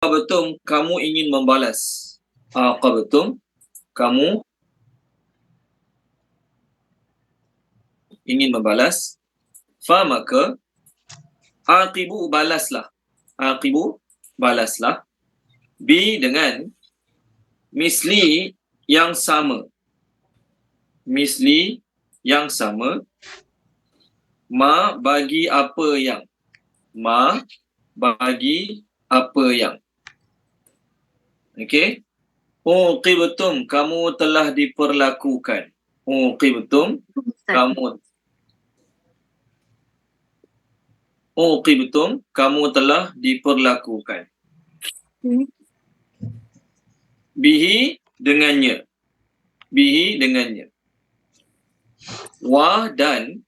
Aqabtum, kamu ingin membalas. Aqabtum, kamu ingin membalas. Fa, maka aqibu, balaslah. Aqibu, balaslah. Bi, dengan misli, yang sama. Misli, yang sama. Ma, bagi apa yang. Ma, bagi apa yang. Okey. Uqibtum, kamu telah diperlakukan. Uqibtum, kamu. Uqibtum, kamu telah diperlakukan. Bihi, dengannya. Bihi, dengannya. Wa, dan.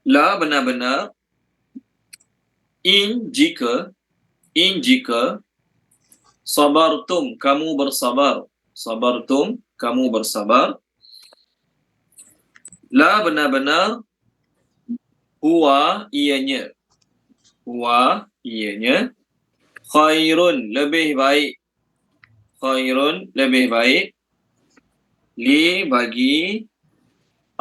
La, benar-benar. In, jika. In, jika. Sabartum, kamu bersabar. Sabartum, kamu bersabar. La, benar-benar. Huwa, ianya. Huwa, ianya. Khairun, lebih baik. Khairun, lebih baik. Li, bagi.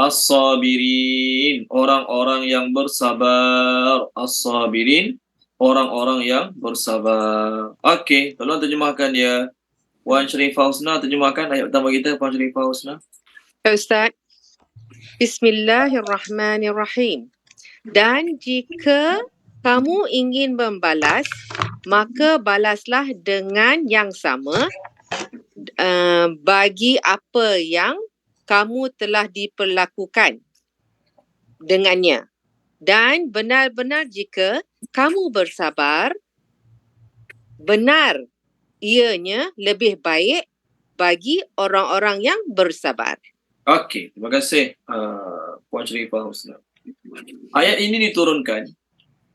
As-sabirin, orang-orang yang bersabar. As-sabirin, orang-orang yang bersabar. Okey, tolong terjemahkan dia. Puan Sharifah Husna, terjemahkan ayat pertama kita, Puan Sharifah Husna. Ya Ustaz. Bismillahirrahmanirrahim. Dan jika kamu ingin membalas, maka balaslah dengan yang sama bagi apa yang kamu telah diperlakukan dengannya. Dan benar-benar jika kamu bersabar, benar ianya lebih baik bagi orang-orang yang bersabar. Okey, terima kasih Puan Sharifah Husna. Ayat ini diturunkan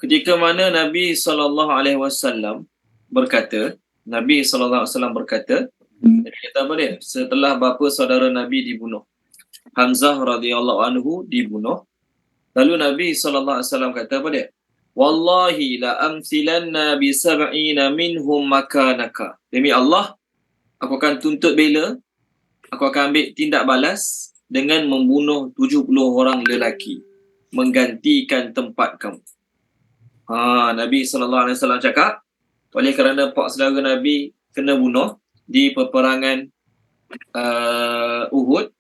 ketika mana Nabi SAW berkata, Nabi SAW berkata, kata apa dia? Setelah bapa saudara Nabi dibunuh, Hamzah radhiyallahu anhu dibunuh, lalu Nabi SAW kata apa dia? Wallahi la amthilanna bi sab'ina minhum makanaka. Demi Allah, aku akan tuntut bela, aku akan ambil tindak balas dengan membunuh 70 orang lelaki menggantikan tempat kamu. Nabi SAW cakap, oleh kerana pak saudara Nabi kena bunuh di peperangan Uhud,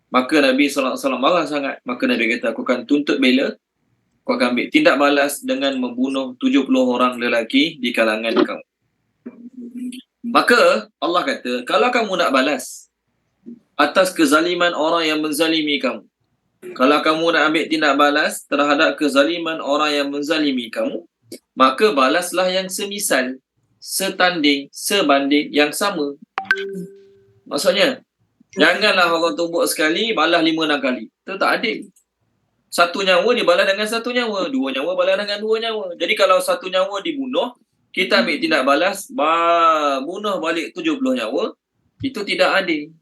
maka Nabi SAW marah sangat. Maka Nabi kata, aku akan tuntut bela, aku akan ambil tindak balas dengan membunuh 70 orang lelaki di kalangan kamu. Maka Allah kata, kalau kamu nak balas atas kezaliman orang yang menzalimi kamu, kalau kamu nak ambil tindak balas terhadap kezaliman orang yang menzalimi kamu, maka balaslah yang semisal, setanding, sebanding, yang sama. Maksudnya, janganlah orang tumbuk sekali, balas 5-6 kali. Itu tak adil. Satu nyawa dibalas dengan satu nyawa, dua nyawa balas dengan dua nyawa. Jadi kalau satu nyawa dibunuh, kita ambil tindak balas, bunuh balik 70 nyawa, itu tidak adil.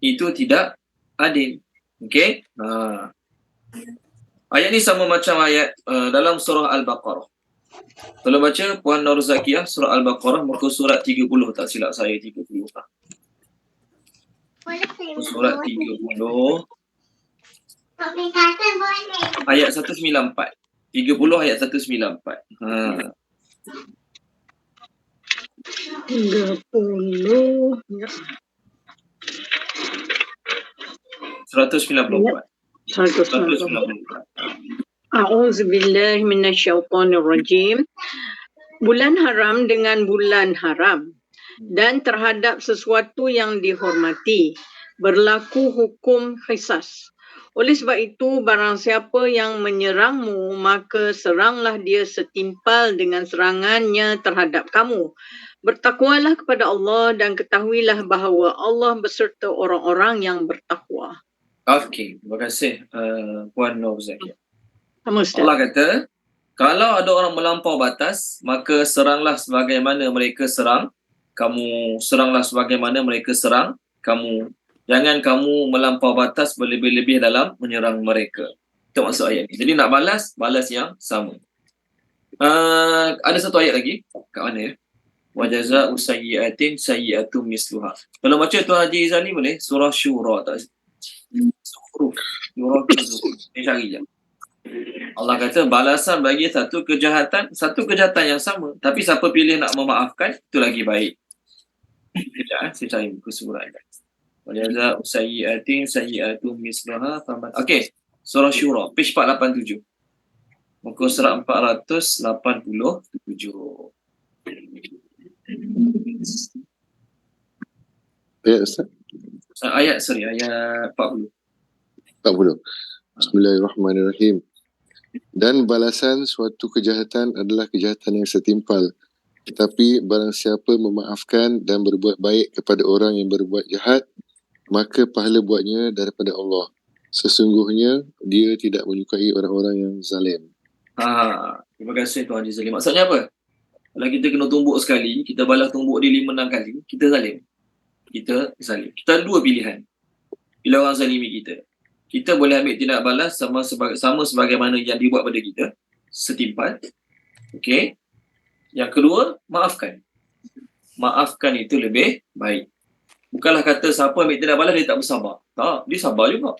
Itu tidak adil. Okey? Ayat ni sama macam ayat dalam surah Al-Baqarah. Tolong baca Puan Nur Zakiyah, surah Al-Baqarah, muka surat 30, tak silap saya 30. Surat 30. Ayat 194. 30 ayat 194. 30. 194. 194. A'udzubillahi minasyaitonirrajim. Bulan haram dengan bulan haram dan terhadap sesuatu yang dihormati berlaku hukum qisas. Oleh sebab itu, barang siapa yang menyerangmu, maka seranglah dia setimpal dengan serangannya terhadap kamu. Bertakwalah kepada Allah dan ketahuilah bahawa Allah beserta orang-orang yang bertakwa. Okey, terima kasih Puan Nur Zakiyah. Ustaz. Allah kata, kalau ada orang melampau batas, maka seranglah sebagaimana mereka serang kamu. Seranglah sebagaimana mereka serang kamu. Jangan kamu melampau batas berlebih-lebih dalam menyerang mereka. Itu maksud ayat ini. Jadi nak balas, balas yang sama. Ada satu ayat lagi. Kat mana ya? Wa jazaa'u sayyi'atin sayyi'atun misluha. Kalau baca Tuan Haji Izali boleh? Surah Syura tak? Zukhruf. Syura ke Zukhruf? Ni cari je. Allah kata balasan bagi satu kejahatan yang sama. Tapi siapa pilih nak memaafkan, itu lagi baik. Sekejap, saya cari buku surat. Wa jazaa'u sayyi'atin sayyi'atun misluha. Okey. Surah Syura, page 487. Muka surat 487. Ayat Ustaz? Ayat 40. 40. Bismillahirrahmanirrahim. Dan balasan suatu kejahatan adalah kejahatan yang setimpal. Tetapi barang siapa memaafkan dan berbuat baik kepada orang yang berbuat jahat, maka pahala buatnya daripada Allah. Sesungguhnya dia tidak menyukai orang-orang yang zalim. Terima kasih Tuan Haji Zalim. Maksudnya apa? Kalau kita kena tumbuk sekali, kita balas tumbuk dia 5-6 kali, kita zalim. Kita zalim. Kita ada dua pilihan. Bila orang zalimi kita, kita boleh ambil tindak balas sama sebagaimana yang dibuat pada kita, setimpal. Okey. Yang kedua, maafkan. Maafkan itu lebih baik. Bukanlah kata siapa ambil tindak balas dia tak bersabar. Tak, dia sabar juga.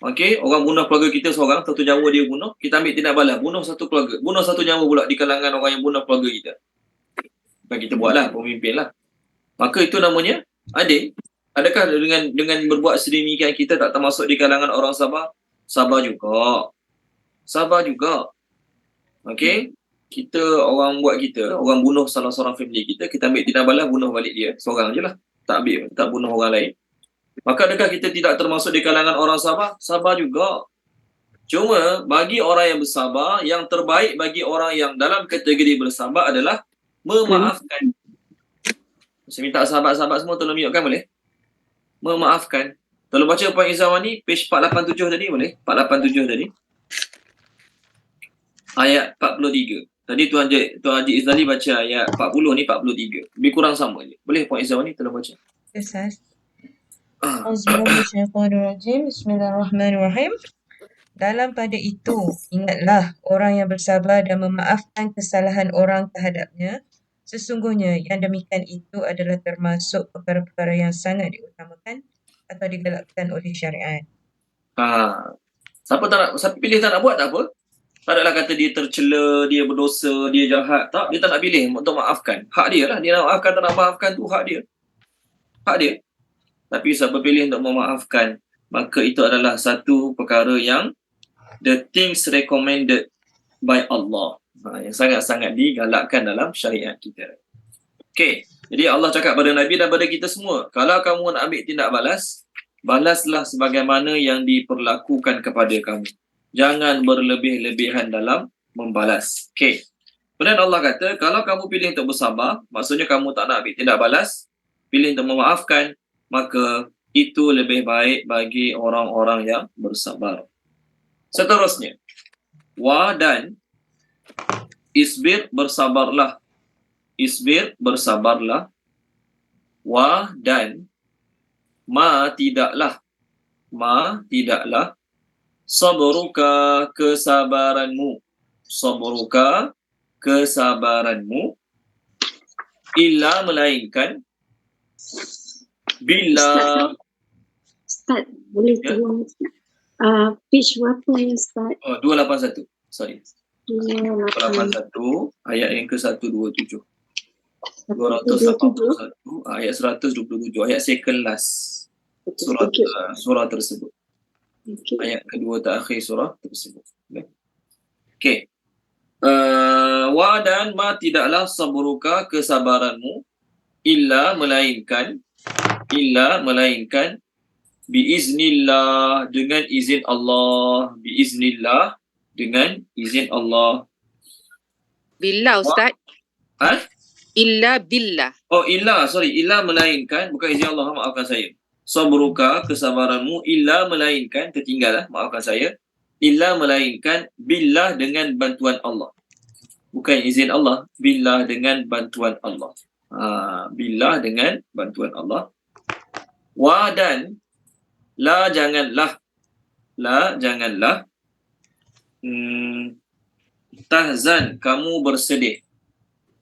Okey, orang bunuh keluarga kita seorang, satu nyawa dia bunuh, kita ambil tindak balas, bunuh satu keluarga, bunuh satu nyawa pula di kalangan orang yang bunuh keluarga kita. Bukan kita buatlah, pemimpin lah. Maka itu namanya adil. Adakah dengan berbuat sedemikian kita tak termasuk di kalangan orang sabar? Sabar juga. Sabar juga. Okey, orang bunuh salah seorang family kita ambil tindak balas, bunuh balik dia, seorang je lah. Tak bunuh orang lain. Maka adakah kita tidak termasuk di kalangan orang sabar? Sabar juga. Cuma bagi orang yang bersabar, yang terbaik bagi orang yang dalam kategori bersabar adalah memaafkan. Saya minta sahabat-sahabat semua tolong mute-kan boleh? Memaafkan. Tolong baca Puan Izzawani, page 487 tadi boleh? 487 tadi. Ayat 43. Tadi Tuan Haji Izali baca ayat 40, ni 43. Lebih kurang sama je. Boleh Puan Izzawani tolong baca? Ustaz. Auzubillahiminasyaitanirrajim. Bismillahirrahmanirrahim. Dalam pada itu, ingatlah orang yang bersabar dan memaafkan kesalahan orang terhadapnya. Sesungguhnya yang demikian itu adalah termasuk perkara-perkara yang sangat diutamakan atau digalakkan oleh syariat. Siapa pilih tak nak buat tak apa. Tak adalah kata dia tercela, dia berdosa, dia jahat. Tak, dia tak nak pilih untuk maafkan. Hak dia lah. Dia nak maafkan, tak nak maafkan tu hak dia. Hak dia. Tapi siapa pilih untuk memaafkan, maka itu adalah satu perkara yang the things recommended by Allah. Yang sangat-sangat digalakkan dalam syariat kita. Okey. Jadi Allah cakap pada Nabi dan pada kita semua, kalau kamu nak ambil tindak balas, balaslah sebagaimana yang diperlakukan kepada kamu. Jangan berlebih-lebihan dalam membalas. Okey. Kemudian Allah kata, kalau kamu pilih untuk bersabar, maksudnya kamu tak nak ambil tindak balas, pilih untuk memaafkan, maka itu lebih baik bagi orang-orang yang bersabar. Seterusnya, wa dan isbir, bersabarlah. Isbir, bersabarlah. Wa dan ma tidaklah. Ma tidaklah. Sabruka, kesabaranmu. Sabruka, kesabaranmu. Illa, melainkan. Bila. Ustaz, boleh tolong page berapa ya Ustaz? 281. Sorry. 281. 281 ayat yang ke-127. 281 ayat 127, ayat sekelas surah tersebut. Ayat kedua terakhir surah tersebut. Okey. Wa dan ma tidaklah sabruka, kesabaranmu, illa melainkan biiznillah, dengan izin Allah. Biiznillah, dengan izin Allah. Billah Ustaz. Illa billah. Oh, illa melainkan, bukan izin Allah, maafkan saya. Sabruka, kesabaranmu, illa melainkan, tertinggal lah, maafkan saya. Illa melainkan billah, dengan bantuan Allah. Bukan izin Allah, billah, dengan bantuan Allah. Billah, dengan bantuan Allah. Wa dan la, janganlah. La, janganlah. tahzan, kamu bersedih.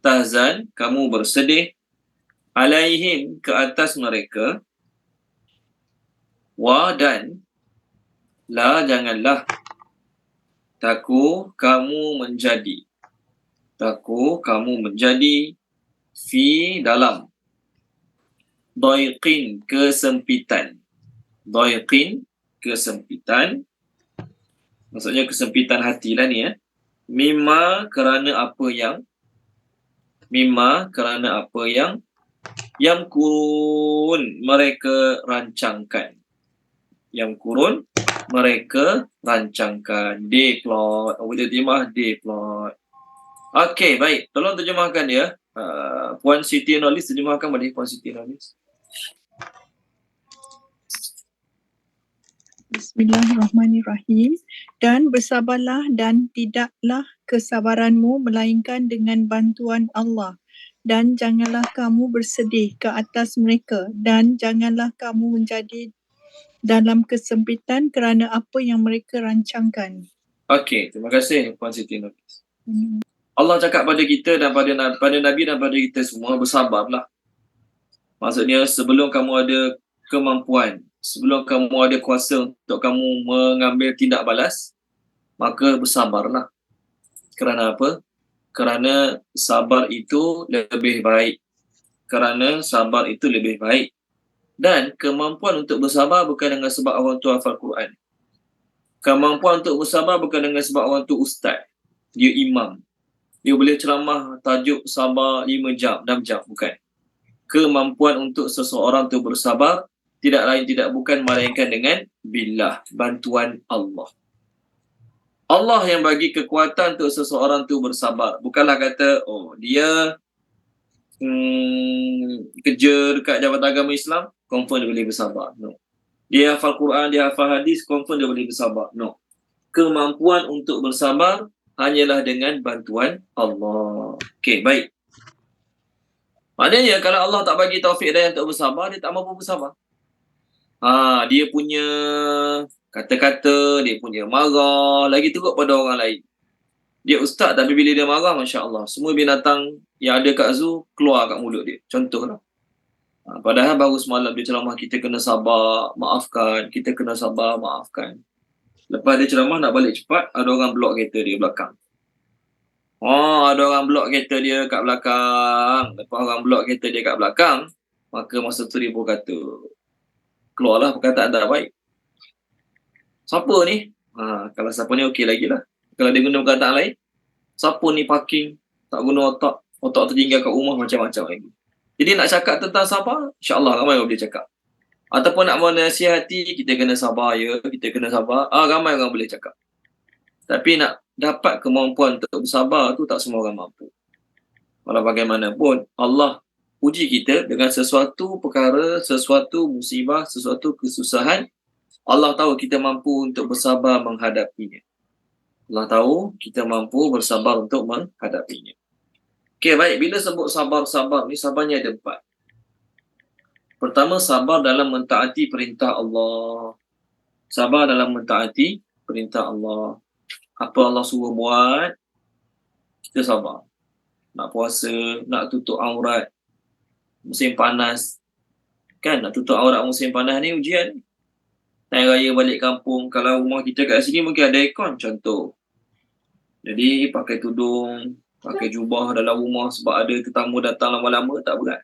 Tahzan, kamu bersedih. Alaihim, ke atas mereka. Wa, dan. La, janganlah. Taku, kamu menjadi. Taku, kamu menjadi. Fi, dalam. Daiqin, kesempitan. Daiqin, kesempitan. Maksudnya kesempitan hati lah ni ya. Mimma, kerana apa yang. Mimma, kerana apa yang. Yang kurun, mereka rancangkan. Yang kurun, mereka rancangkan. They plot. Kita terjemah, they plot. Okey, baik. Tolong terjemahkan dia. Puan Siti Nolis, terjemahkan boleh Puan Siti Nolis. Bismillahirrahmanirrahim. Dan bersabarlah dan tidaklah kesabaranmu melainkan dengan bantuan Allah. Dan janganlah kamu bersedih ke atas mereka dan janganlah kamu menjadi dalam kesempitan kerana apa yang mereka rancangkan. Okey, terima kasih Puan Siti Nolis. Allah cakap pada kita dan pada Nabi dan pada kita semua, bersabarlah. Maksudnya sebelum kamu ada kemampuan, sebelum kamu ada kuasa untuk kamu mengambil tindak balas, maka bersabarlah. Kerana apa? Kerana sabar itu lebih baik. Kerana sabar itu lebih baik. Dan kemampuan untuk bersabar bukan dengan sebab orang tu hafal Quran. Kemampuan untuk bersabar bukan dengan sebab orang tu ustaz. Dia imam. Dia boleh ceramah tajuk sabar 5 jam, 6 jam. Bukan. Kemampuan untuk seseorang tu bersabar tidak lain tidak bukan melainkan dengan billah, bantuan Allah. Allah yang bagi kekuatan untuk seseorang tu bersabar. Bukanlah kata, oh dia kerja dekat Jabatan Agama Islam, confirm dia boleh bersabar. No. Dia hafal Quran, dia hafal hadis, confirm dia boleh bersabar. No. Kemampuan untuk bersabar hanyalah dengan bantuan Allah. Okey, baik. Maknanya kalau Allah tak bagi taufik hidayah untuk bersabar, dia tak mampu bersabar. Dia punya kata-kata, dia punya marah, lagi teruk pada orang lain. Dia ustaz tapi bila dia marah, Masya Allah, semua binatang yang ada kat zoo keluar kat mulut dia. Contohlah. Padahal baru semalam dia ceramah, kita kena sabar, maafkan, kita kena sabar, maafkan. Lepas dia ceramah nak balik cepat, ada orang blok kereta dia belakang. Ada orang blok kereta dia kat belakang. Lepas orang blok kereta dia kat belakang, maka masa tu dia pun kata, keluarlah perkataan tak baik. Siapa ni? Kalau siapa ni okey lagi lah. Kalau dia guna perkataan lain, siapa ni parking, tak guna otak tertinggal kat rumah, macam-macam lagi. Jadi nak cakap tentang sabar, insyaAllah ramai orang boleh cakap. Ataupun nak menasihati, kita kena sabar ya, kita kena sabar. Ramai orang boleh cakap. Tapi nak dapat kemampuan untuk bersabar tu tak semua orang mampu. Walau bagaimanapun, Allah uji kita dengan sesuatu perkara, sesuatu musibah, sesuatu kesusahan. Allah tahu kita mampu untuk bersabar menghadapinya. Allah tahu kita mampu bersabar untuk menghadapinya. Okey, baik. Bila sebut sabar-sabar ni, sabarnya ada 4. Pertama, sabar dalam mentaati perintah Allah. Sabar dalam mentaati perintah Allah. Apa Allah suruh buat, kita sabar. Nak puasa, nak tutup aurat, musim panas. Kan, nak tutup aurat musim panas ni ujian. Hari raya balik kampung, kalau rumah kita kat sini mungkin ada aircon, contoh. Jadi pakai tudung, pakai jubah dalam rumah sebab ada tetamu datang lama-lama, tak berat.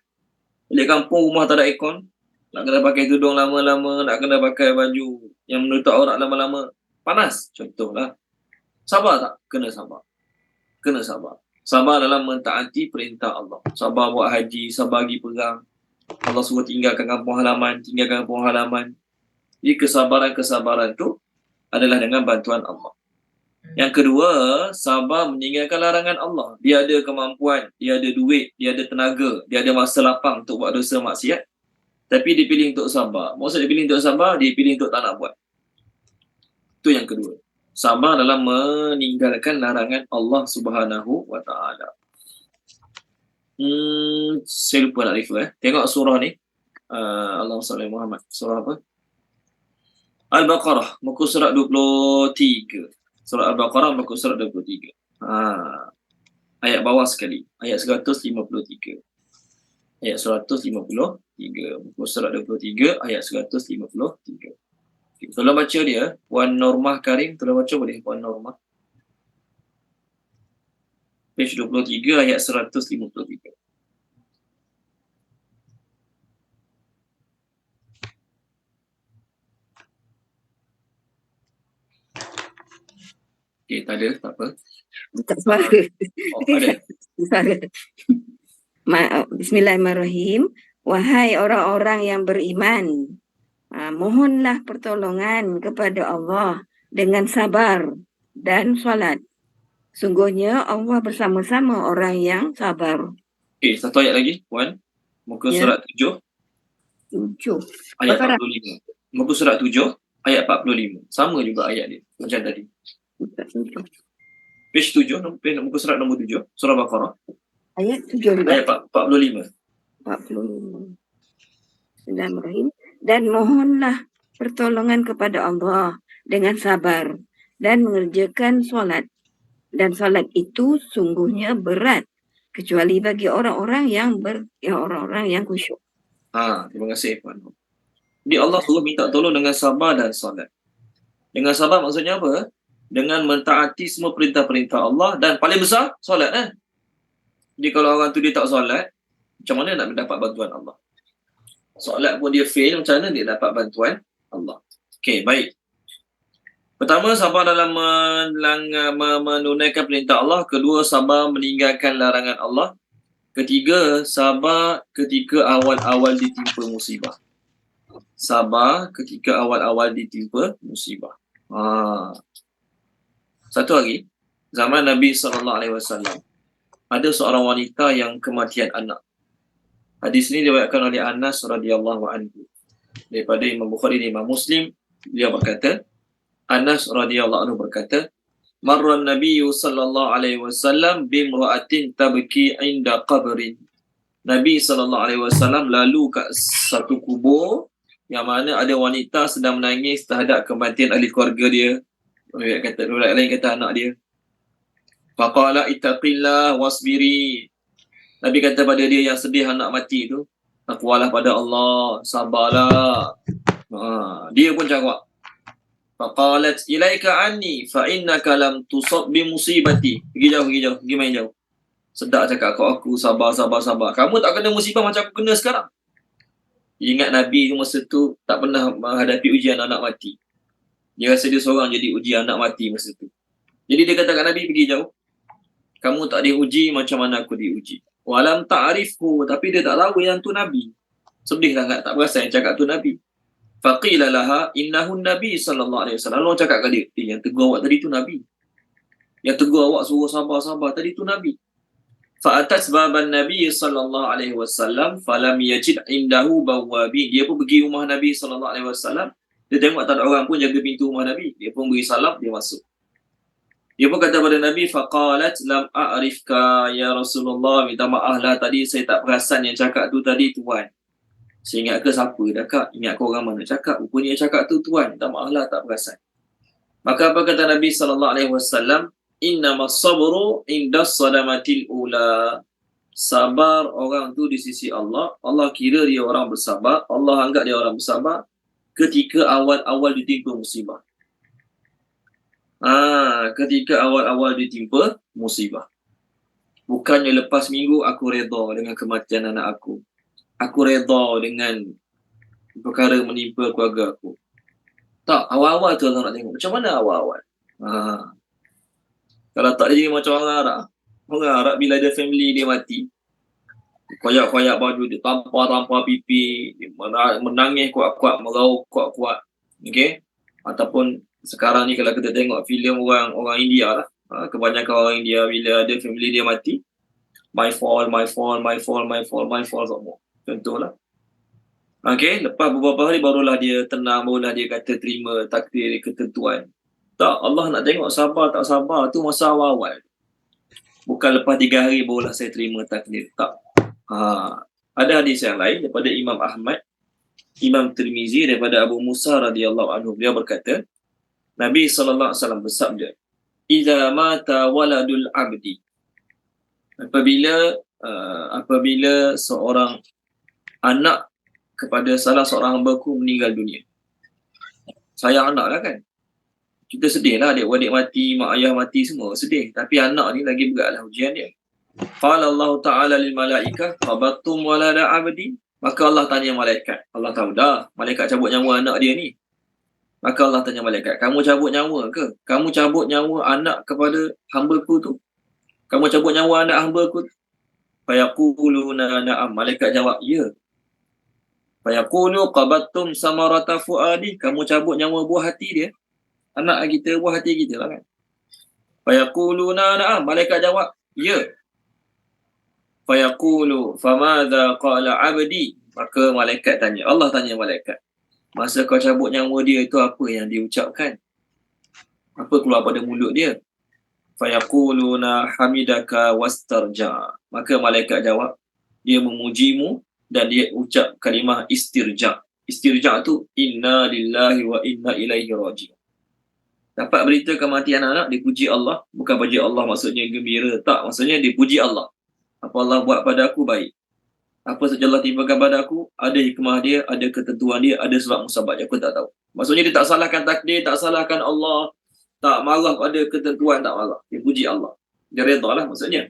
Balik kampung rumah tak ada aircon, nak kena pakai tudung lama-lama, nak kena pakai baju yang menutup aurat lama-lama, panas, contohlah. Sabar tak? Kena sabar. Kena sabar. Sabar dalam mentaati perintah Allah. Sabar buat haji, sabar pergi perang. Allah suruh tinggalkan kampung halaman, tinggalkan kampung halaman. Jadi kesabaran-kesabaran tu adalah dengan bantuan Allah. Yang kedua, sabar meninggalkan larangan Allah. Dia ada kemampuan, dia ada duit, dia ada tenaga, dia ada masa lapang untuk buat dosa maksiat. Tapi dia pilih untuk sabar. Maksud dia pilih untuk sabar, dia pilih untuk tak nak buat. Itu yang kedua. Sabar dalam meninggalkan larangan Allah Subhanahu wa Ta'ala. Saya lupa nak refer. Tengok surah ni. Allahumma salli Muhammad. Surah apa? Al-Baqarah, muka surat 23. Surah Al-Baqarah, muka surat 23. Ayat bawah sekali. Ayat 153. Ayat 153. Muka surat 23, ayat 153. Okay, tolong baca dia. Puan Normah Karim, tolong baca boleh Puan Normah. Page 23, ayat 153. Okay, tak ada, tak apa. Tak suara. Ada. Suara. Bismillahirrahmanirrahim. Wahai orang-orang yang beriman, mohonlah pertolongan kepada Allah dengan sabar dan solat. Sungguhnya Allah bersama-sama orang yang sabar. Okay, satu ayat lagi, Puan. Muka surat 7, 7. ayat Baqarah. 45. Muka surat 7, ayat 45. Sama juga ayat dia, macam tadi. Page 7, muka surat nombor 7, surah Baqarah. Ayat 7 juga. Ayat 45. 45. Bismillahirrahmanirrahim. Dan mohonlah pertolongan kepada Allah dengan sabar dan mengerjakan solat. Dan solat itu sungguhnya berat kecuali bagi orang-orang yang khusyuk. Terima kasih Puan. Jadi Allah suruh minta tolong dengan sabar dan solat. Dengan sabar maksudnya apa? Dengan mentaati semua perintah-perintah Allah, dan paling besar solat kan. Jadi kalau orang tu dia tak solat, macam mana nak mendapat bantuan Allah? Solat pun dia fail, macam mana dia dapat bantuan Allah? Okey, baik. Pertama, sabar dalam menunaikan perintah Allah. Kedua, sabar meninggalkan larangan Allah. Ketiga, sabar ketika awal-awal ditimpa musibah. Sabar ketika awal-awal ditimpa musibah. Satu lagi, zaman Nabi SAW, ada seorang wanita yang kematian anak. Hadis ini diriwayatkan oleh Anas radhiyallahu anhu. Daripada Imam Bukhari dan Imam Muslim, beliau berkata, Anas radhiyallahu anhu berkata, marra Nabi sallallahu alaihi wasallam bimra'atin tabki 'inda qabrin. Nabi sallallahu alaihi wasallam lalu kat satu kubur yang mana ada wanita sedang menangis terhadap kematian ahli keluarga dia. Riwayat lain kata anak dia. Faqala ittaqillah wasbiri. Nabi kata pada dia yang sedih anak mati tu, takwalah pada Allah, sabarlah. Dia pun jawab, faqalat ilaika anni fa innaka lam tusab bi musibati. Pergi main jauh. Sedap cakap aku sabar. Kamu tak kena musibah macam aku kena sekarang. Ingat Nabi tu masa tu tak pernah menghadapi ujian anak mati. Dia rasa dia seorang jadi ujian anak mati masa tu. Jadi dia kata kat Nabi, pergi jauh. Kamu tak diuji macam mana aku diuji. Walam ta'rifhu, tapi dia tak tahu yang tu Nabi. Sedih sangat, tak perasan cakap tu Nabi. Faqila laha innahu Nabi sallallahu alaihi wasallam. Allah cakap kat dia, yang tegur awak tadi tu Nabi. Yang tegur awak suruh sabar tadi tu Nabi. Fa'atat baban Nabi sallallahu alaihi wasallam falam yajid indahu bawabi. Dia pun pergi rumah Nabi sallallahu alaihi wasallam. Dia tengok tak ada orang pun jaga pintu rumah Nabi. Dia pun beri salam, dia masuk. Dia pun kata pada Nabi, faqalat lam a'rifka ya Rasulullah, minta maaf lah tadi saya tak perasan yang cakap tu tadi tuan. Saya ingat ke siapa dah kak? Ingat ke orang mana cakap? Rupanya cakap tu tuan. Minta maaf lah tak perasan. Maka apa kata Nabi sallallahu alaihi wasallam? Innamas sabru indas sadamatil ula. Sabar orang tu di sisi Allah. Allah kira dia orang bersabar. Allah anggap dia orang bersabar ketika awal-awal ditimpa musibah. Ketika awal-awal ditimpa musibah. Bukannya lepas minggu aku redha dengan kematian anak aku. Aku redha dengan perkara menimpa keluarga aku. Tak, awal-awal tu Allah nak tengok. Macam mana awal-awal? Kalau tak dia macam orang Arab. Orang Arab bila ada family dia mati, koyak-koyak baju dia, tampar pipi, dia menangis kuat-kuat, merauk kuat-kuat. Okey? Ataupun sekarang ni kalau kita tengok filem orang India lah, kebanyakan orang India bila ada family dia mati, my fall semua. Contohlah. Okey, lepas beberapa hari barulah dia tenang, barulah dia kata terima takdir ketentuan. Tak, Allah nak tengok sabar tak sabar tu masa awal-awal. Bukan lepas 3 hari barulah saya terima takdir. Tak. Ada hadis yang lain daripada Imam Ahmad, Imam Tirmizi, daripada Abu Musa radhiyallahu anhu. Beliau berkata, Nabi sallallahu alaihi wasallam bersabda, idza mata waladul abdi. Apabila seorang anak kepada salah seorang hamba-Ku meninggal dunia. Sayang anak lah kan. Kita sedih lah adik-adik mati, mak ayah mati, semua sedih. Tapi anak ni lagi beratlah ujian dia. Qala Allah Ta'ala lil malaikah qabattum walada abdi. Maka Allah tanya malaikat. Allah tahu dah malaikat cabut nyawa anak dia ni. Maka Allah tanya malaikat, kamu cabut nyawa ke? Kamu cabut nyawa anak kepada hamba-Ku tu? Kamu cabut nyawa anak hamba-Ku tu? Fayaquluna na'am. Malaikat jawab, ya. Fayaqulu qabattum samarata fuadi. Kamu cabut nyawa buah hati dia. Anak kita, buah hati kita lah kan. Fayaquluna na'am. Malaikat jawab, ya. Fayaqulu famadha qala abdi. Maka malaikat tanya, Allah tanya malaikat, masa kau cabut nyawa dia itu apa yang dia ucapkan? Apa keluar pada mulut dia? Fayaquluna hamidaka wastarja. Maka malaikat jawab, dia memujimu dan dia ucap kalimah istirja. Istirja tu inna lillahi wa inna ilaihi raji'un. Dapat berita kematian anak, dipuji Allah. Bukan puji Allah maksudnya gembira, tak, maksudnya dipuji Allah. Apa Allah buat pada aku baik. Apa saja Allah timpakan pada aku, ada hikmah dia, ada ketentuan dia, ada sebab musabab dia, aku tak tahu. Maksudnya dia tak salahkan takdir, tak salahkan Allah, tak marah pada ketentuan, tak marah. Dia puji Allah. Dia redha lah maksudnya.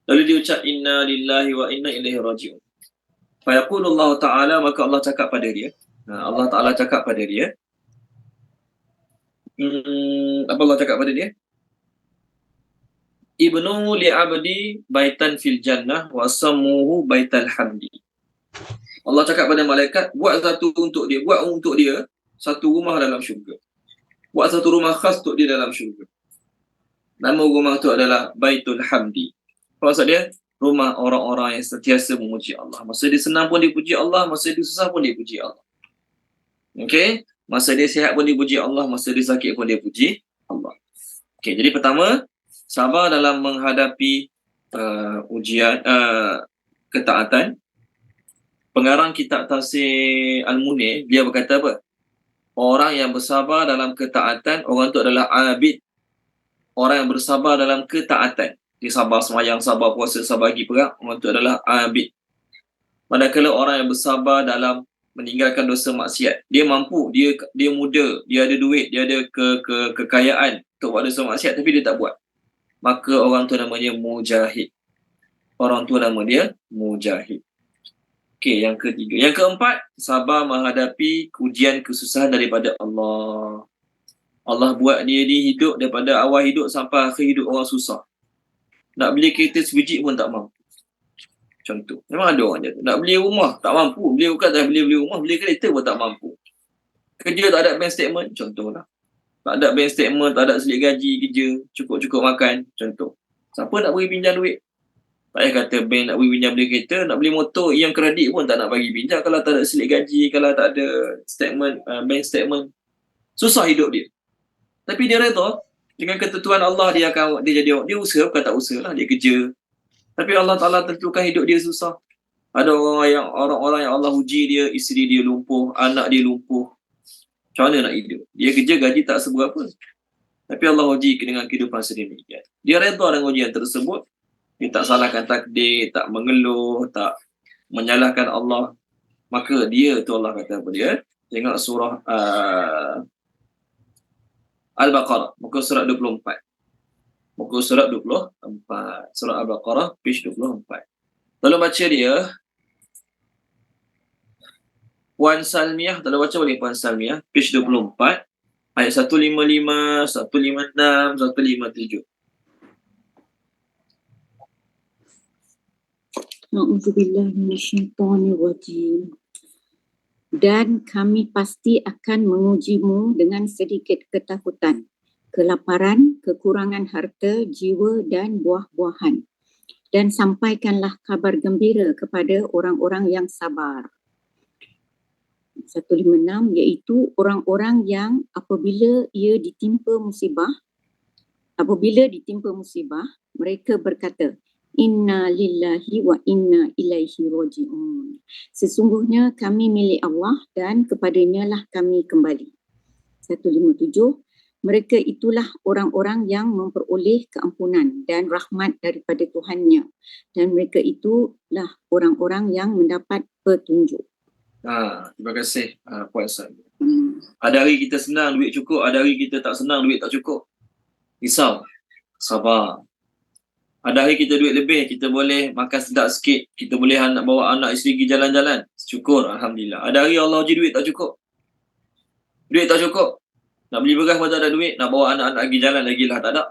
Lalu dia ucap inna lillahi wa inna ilaihi raji'un. Fayaqulu Allah Ta'ala, maka Allah cakap pada dia. Allah Ta'ala cakap pada dia. Apa Allah cakap pada dia? Ibnu li'abdi baitan fil jannah wa sammuhu baital hamdi. Allah cakap pada malaikat, buat satu untuk dia, buat untuk dia satu rumah dalam syurga. Buat satu rumah khas untuk dia dalam syurga. Nama rumah itu adalah Baitul Hamdi. Apa maksud dia? Rumah orang-orang yang sentiasa memuji Allah. Masa dia senang pun dia puji Allah, masa dia susah pun dia puji Allah. Okey? Masa dia sihat pun dia puji Allah, masa dia sakit pun dia puji Allah. Okey, jadi pertama, sabar dalam menghadapi ujian ketaatan. Pengarang kitab Tafsir Al-Munir, dia berkata apa? Orang yang bersabar dalam ketaatan, orang itu adalah abid. Orang yang bersabar dalam ketaatan, dia sabar semayang, sabar puasa, sabar pergi perang, orang itu adalah abid. Manakala orang yang bersabar dalam meninggalkan dosa maksiat, dia mampu, dia muda, dia ada duit, dia ada kekayaan untuk buat dosa maksiat, tapi dia tak buat. Maka orang tu namanya mujahid. Orang tu nama dia mujahid. Okey, yang ketiga. Yang keempat, sabar menghadapi ujian kesusahan daripada Allah. Allah buat dia ni hidup daripada awal hidup sampai akhir hidup orang susah. Nak beli kereta sebiji pun tak mampu. Contoh. Memang ada orang jatuh. Nak beli rumah tak mampu. Beli bukan tak beli rumah, beli kereta pun tak mampu. Kerja tak ada bank statement, contohlah. Tak ada bank statement, tak ada selit gaji kerja, cukup-cukup makan, contoh. Siapa nak bagi pinjam duit? Tak payah kata bank nak bagi pinjam beli kereta, nak beli motor, yang kredit pun tak nak bagi pinjam kalau tak ada selit gaji, kalau tak ada statement, bank statement. Susah hidup dia. Tapi dia redha dengan ketentuan Allah, dia jadi usaha, bukan tak usaha lah, dia kerja. Tapi Allah Ta'ala tentukan hidup dia susah. Ada orang-orang yang Allah uji dia, isteri dia lumpuh, anak dia lumpuh. Macam mana nak hidup? Dia kerja gaji tak seberapa. Tapi Allah uji dengan kehidupan sedemikian. Dia redha dengan ujian tersebut. Dia tak salahkan takdir, tak mengeluh, tak menyalahkan Allah. Maka dia tu Allah kata apa dia? Tengok surah Al-Baqarah, muka surat 24. Muka surat 24. Surah Al-Baqarah, page 24. Lalu baca dia, Puan Salmiah, kalau baca boleh Puan Salmiah, page 24, ayat 155, 156, 157. A'udzubillahi minasyaitonirrajim. Dan kami pasti akan mengujimu dengan sedikit ketakutan, kelaparan, kekurangan harta, jiwa dan buah-buahan. Dan sampaikanlah kabar gembira kepada orang-orang yang sabar. 156, iaitu orang-orang yang apabila ditimpa musibah, mereka berkata, Inna lillahi wa inna ilaihi raji'un. Sesungguhnya kami milik Allah dan kepadanya lah kami kembali. 157, Mereka itulah orang-orang yang memperoleh keampunan dan rahmat daripada Tuhannya. Dan mereka itulah orang-orang yang mendapat petunjuk. Terima kasih Puan San. Ada hari kita senang duit cukup, ada hari kita tak senang duit tak cukup. Risau, sabar. Ada hari kita duit lebih, kita boleh makan sedap sikit, kita boleh bawa anak isteri pergi jalan-jalan. Syukur, Alhamdulillah. Ada hari Allah uji duit tak cukup. Duit tak cukup. Nak beli beras pun tak ada duit, nak bawa anak-anak pergi jalan lagi lah tak ada.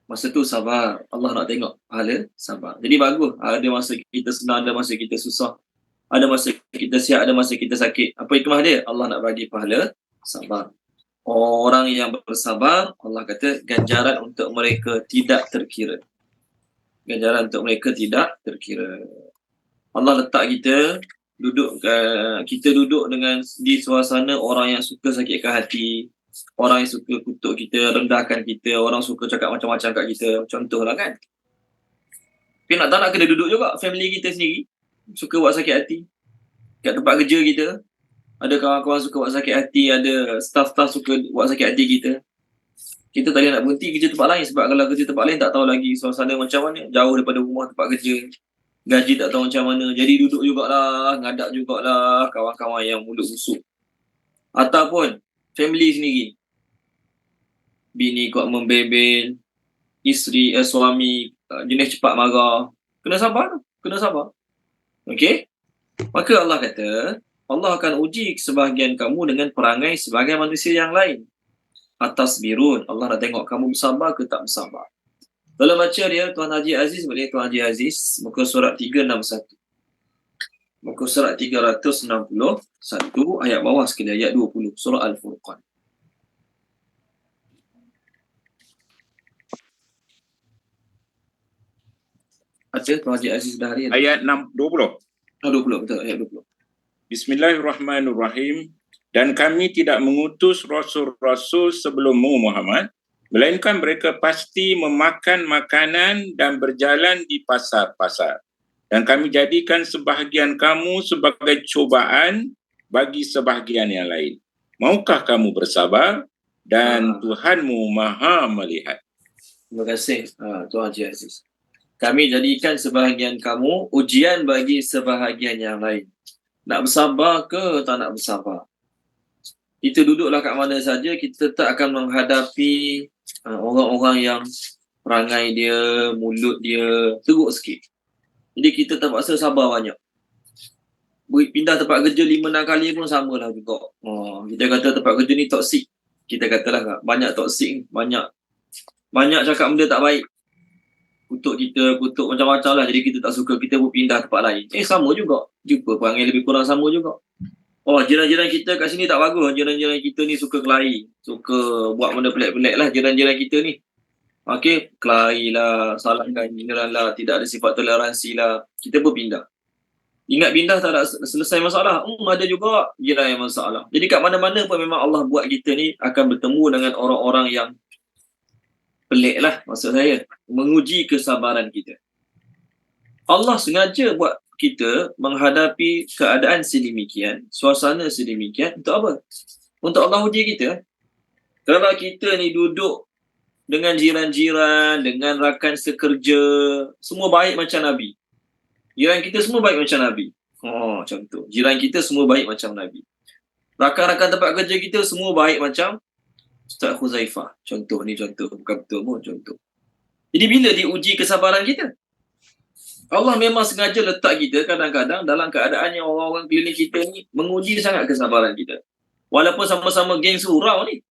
Masa tu sabar. Allah nak tengok pahala sabar. Jadi bagus. Ada masa kita senang, ada masa kita susah. Ada masa kita sihat, ada masa kita sakit. Apa hikmah dia? Allah nak bagi pahala sabar. Orang yang bersabar, Allah kata ganjaran untuk mereka tidak terkira. Ganjaran untuk mereka tidak terkira. Allah letak kita duduk dengan di suasana orang yang suka sakitkan hati, orang yang suka kutuk kita, rendahkan kita, orang suka cakap macam-macam kat kita. Contohlah kan. Tapi nak tak nak kena duduk juga family kita sendiri suka buat sakit hati. Kat tempat kerja kita ada kawan-kawan suka buat sakit hati, ada staff-staff suka buat sakit hati kita. Kita tak boleh nak berhenti kerja tempat lain, sebab kalau kerja tempat lain tak tahu lagi suasana macam mana, jauh daripada rumah tempat kerja, gaji tak tahu macam mana, jadi duduk jugalah, ngadak jugalah kawan-kawan yang mulut busuk. Ataupun family sendiri, bini kuat membebel, suami jenis cepat marah, kena sabar. Okey? Maka Allah kata, Allah akan uji sebahagian kamu dengan perangai sebagai manusia yang lain. Atas birun, Allah nak tengok kamu bersabar ke tak bersabar. Kalau baca dia Tuan Haji Aziz, boleh Tuan Haji Aziz, muka surat 361. Muka surat 361 ayat bawah sekali, ayat 20, surah Al-Furqan. Ada Tuan Haji Aziz dah hari. Ayat 20. 20, betul, ayat 20. Bismillahirrahmanirrahim. Dan kami tidak mengutus rasul-rasul sebelummu Muhammad, melainkan mereka pasti memakan makanan dan berjalan di pasar-pasar. Dan kami jadikan sebahagian kamu sebagai cubaan bagi sebahagian yang lain. Maukah kamu bersabar? Dan Tuhanmu Maha melihat. Terima kasih Tuan Haji Aziz. Kami jadikan sebahagian kamu ujian bagi sebahagian yang lain. Nak bersabar ke tak nak bersabar? Kita duduklah kat mana saja, kita tetap akan menghadapi orang-orang yang perangai dia, mulut dia teruk sikit. Jadi kita terpaksa sabar banyak. Pindah tempat kerja 5-6 kali pun samalah juga. Kita kata tempat kerja ni toksik. Kita katalah banyak toksik, banyak cakap benda tak baik. Kutuk kita, kutuk macam-macam lah. Jadi kita tak suka, kita pun pindah tempat lain. Sama juga. Jumpa perangai lebih kurang sama juga. Jiran-jiran kita kat sini tak bagus. Jiran-jiran kita ni suka kelahi. Suka buat benda pelik-pelik lah jiran-jiran kita ni. Okey, kelahi lah, salahkan jiran lah, tidak ada sifat toleransi lah. Kita pun pindah. Ingat pindah tak ada selesai masalah. Ada juga jiran yang masalah. Jadi kat mana-mana pun memang Allah buat kita ni akan bertemu dengan orang-orang yang pelik lah maksud saya. Menguji kesabaran kita. Allah sengaja buat kita menghadapi keadaan sedemikian, suasana sedemikian, untuk apa? Untuk Allah uji kita. Kalau kita ni duduk dengan jiran-jiran, dengan rakan sekerja, semua baik macam Nabi. Jiran kita semua baik macam Nabi. Contoh. Jiran kita semua baik macam Nabi. Rakan-rakan tempat kerja kita semua baik macam Ustaz Khuzaifah. Contoh ni contoh. Bukan betul pun contoh. Jadi bila diuji kesabaran kita? Allah memang sengaja letak kita kadang-kadang dalam keadaan yang orang-orang klinik kita ni menguji sangat kesabaran kita. Walaupun sama-sama geng surau ni.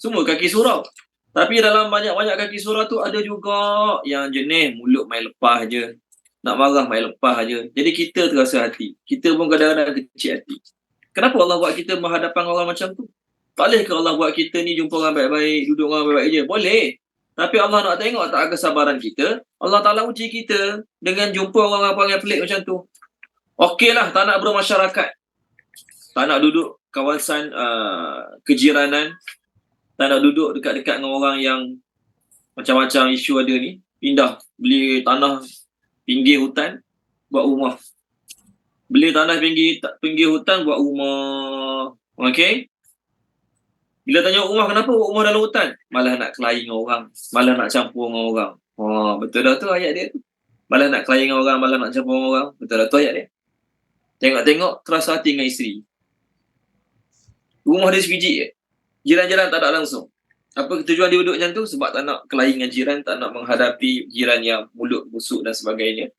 Semua kaki surau. Tapi dalam banyak-banyak kaki surau tu ada juga yang jenis mulut main lepas je. Nak marah main lepas je. Jadi kita terasa hati. Kita pun kadang-kadang kecil hati. Kenapa Allah buat kita berhadapan orang macam tu? Tak boleh ke Allah buat kita ni jumpa orang baik-baik, duduk orang baik-baik je? Boleh. Tapi Allah nak tengok tak kesabaran kita. Allah Ta'ala uji kita dengan jumpa orang-orang pelik macam tu. Okeylah, tak nak bermasyarakat. Tak nak duduk kawasan kejiranan. Tak nak duduk dekat-dekat dengan orang yang macam-macam isu ada ni. Pindah, beli tanah pinggir hutan, buat rumah. Beli tanah pinggir hutan, buat rumah. Okey? Bila tanya rumah, kenapa rumah dalam hutan? Malah nak kelahi dengan orang, malah nak campur dengan orang. Betul dah tu ayat dia tu. Malah nak kelahi dengan orang, malah nak campur dengan orang. Betul dah tu ayat dia. Tengok-tengok terasa hati dengan isteri. Rumah dia sebiji je. Jiran-jiran tak ada langsung. Apa tujuan dia duduk macam tu? Sebab tak nak kelahi dengan jiran, tak nak menghadapi jiran yang mulut busuk dan sebagainya.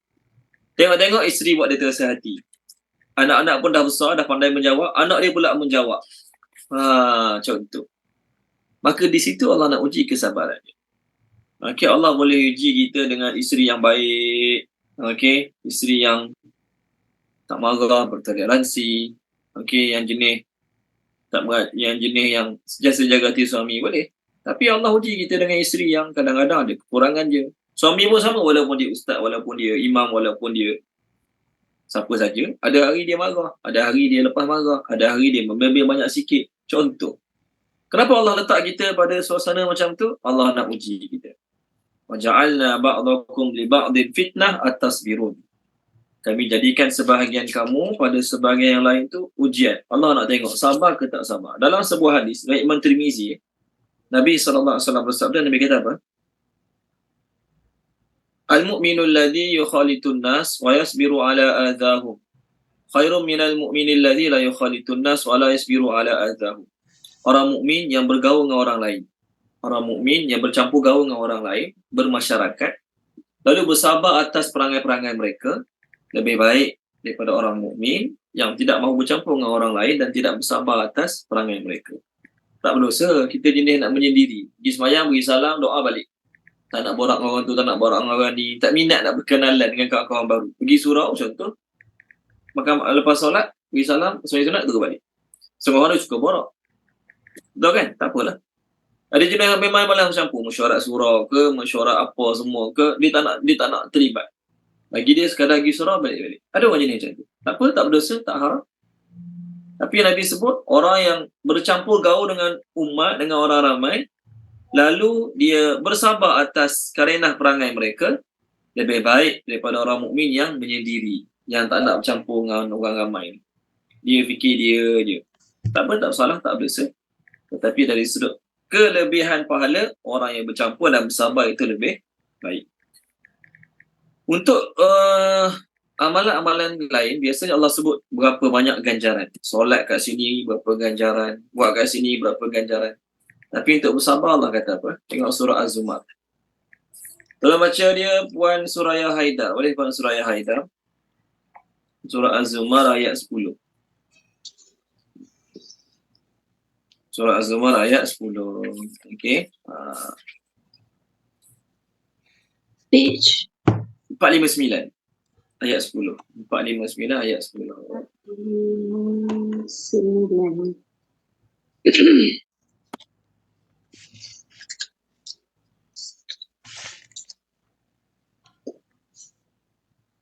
Tengok-tengok isteri buat dia terasa hati. Anak-anak pun dah besar, dah pandai menjawab. Anak dia pula menjawab. Contoh. Maka di situ Allah nak uji kesabaran dia. Okay, Allah boleh uji kita dengan isteri yang baik. Okay, isteri yang tak marah, bertoleransi. Okay, yang jenis yang sentiasa jaga hati suami, boleh. Tapi Allah uji kita dengan isteri yang kadang-kadang ada kekurangan je. Suami pun sama, walaupun dia ustaz, walaupun dia imam, walaupun dia siapa saja, ada hari dia marah, ada hari dia lepas marah, ada hari dia membebel banyak sikit. Contoh. Kenapa Allah letak kita pada suasana macam tu? Allah nak uji kita. Wa ja'alna ba'dakum li ba'din fitnah at-tasbirun. Kami jadikan sebahagian kamu pada sebahagian yang lain tu ujian. Allah nak tengok sabar ke tak sabar. Dalam sebuah hadis dari Imam Tirmizi, Nabi SAW bersabda, Nabi kata apa? Al-mu'minu alladhi yukhalitun nas wa yasbiru ala adhahum khairun minal mu'mini alladhi la yukhalitun nas wa la yasbiru ala adhahum. Orang mukmin yang bergaul dengan orang lain. Orang mukmin yang bercampur gaul dengan orang lain, bermasyarakat, lalu bersabar atas perangai-perangai mereka, lebih baik daripada orang mukmin yang tidak mahu bercampur dengan orang lain dan tidak bersabar atas perangai mereka. Tak berdosa, kita jenis nak menyendiri. Pergi semayang, beri salam, doa balik. Tak nak borak dengan orang tu, tak nak borak dengan orang ni, tak minat nak berkenalan dengan kawan-kawan baru. Pergi surau, contoh. Maka lepas solat, beri salam, semayang sunat, terus balik. Semua orang suka borak. Betul kan? Tak apalah. Ada jenis yang memang malah bercampur, mesyuarat surau ke, mesyuarat apa semua ke, dia tak nak terlibat. Bagi dia sekadar pergi surau, balik-balik. Ada orang jenis macam tu. Tak apa, tak berdosa, tak haram. Tapi Nabi sebut, orang yang bercampur gaul dengan umat, dengan orang ramai, lalu dia bersabar atas karenah perangai mereka, lebih baik daripada orang mukmin yang menyendiri, yang tak nak bercampur dengan orang ramai. Dia fikir dia je. Tak apa, tak salah, tak berdosa. Tetapi dari sudut kelebihan pahala, orang yang bercampur dan bersabar itu lebih baik. Untuk amalan-amalan lain, biasanya Allah sebut berapa banyak ganjaran. Solat kat sini berapa ganjaran, buat kat sini berapa ganjaran. Tapi untuk bersabar, Allah kata apa? Tengok surah Az-Zumar. Kalau baca dia Puan Suraya Haidar. Boleh Puan Suraya Haidar? Surah Az-Zumar ayat 10. Surah Az-Zumar ayat 10. Okey. Page 459. Ayat 10. 459 ayat 10. 9.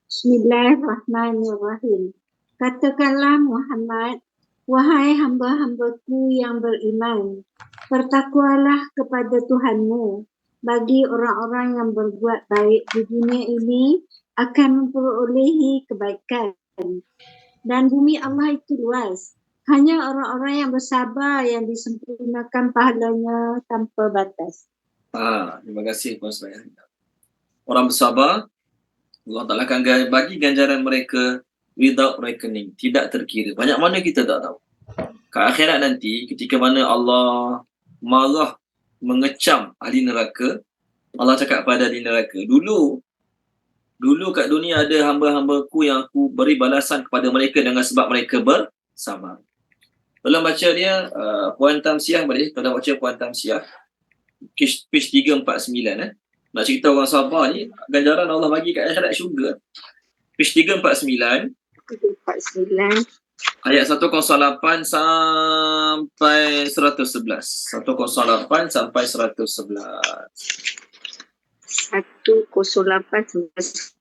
Bismillahirrahmanirrahim. Katakanlah Muhammad, wahai hamba-hambaku yang beriman, bertakwalah kepada Tuhanmu. Bagi orang-orang yang berbuat baik di dunia ini akan memperolehi kebaikan. Dan bumi Allah itu luas. Hanya orang-orang yang bersabar yang disempurnakan pahalanya tanpa batas. Terima kasih Puan Suraya. Orang bersabar, Allah Ta'ala akan bagi ganjaran mereka without reckoning, tidak terkira. Banyak mana kita tak tahu. Kat akhirat nanti, ketika mana Allah marah, mengecam ahli neraka, Allah cakap pada ahli neraka, dulu kat dunia ada hamba-hambaku yang aku beri balasan kepada mereka dengan sebab mereka bersabar. Tolong baca dia, Puan Tamsiah boleh? Tolong baca Puan Tamsiah, page 349. Nak cerita orang sabar ni, ganjaran Allah bagi kat akhirat syurga. Page 349. 49. Ayat 108 sampai 111. 108 sampai 111. 108 sampai 111.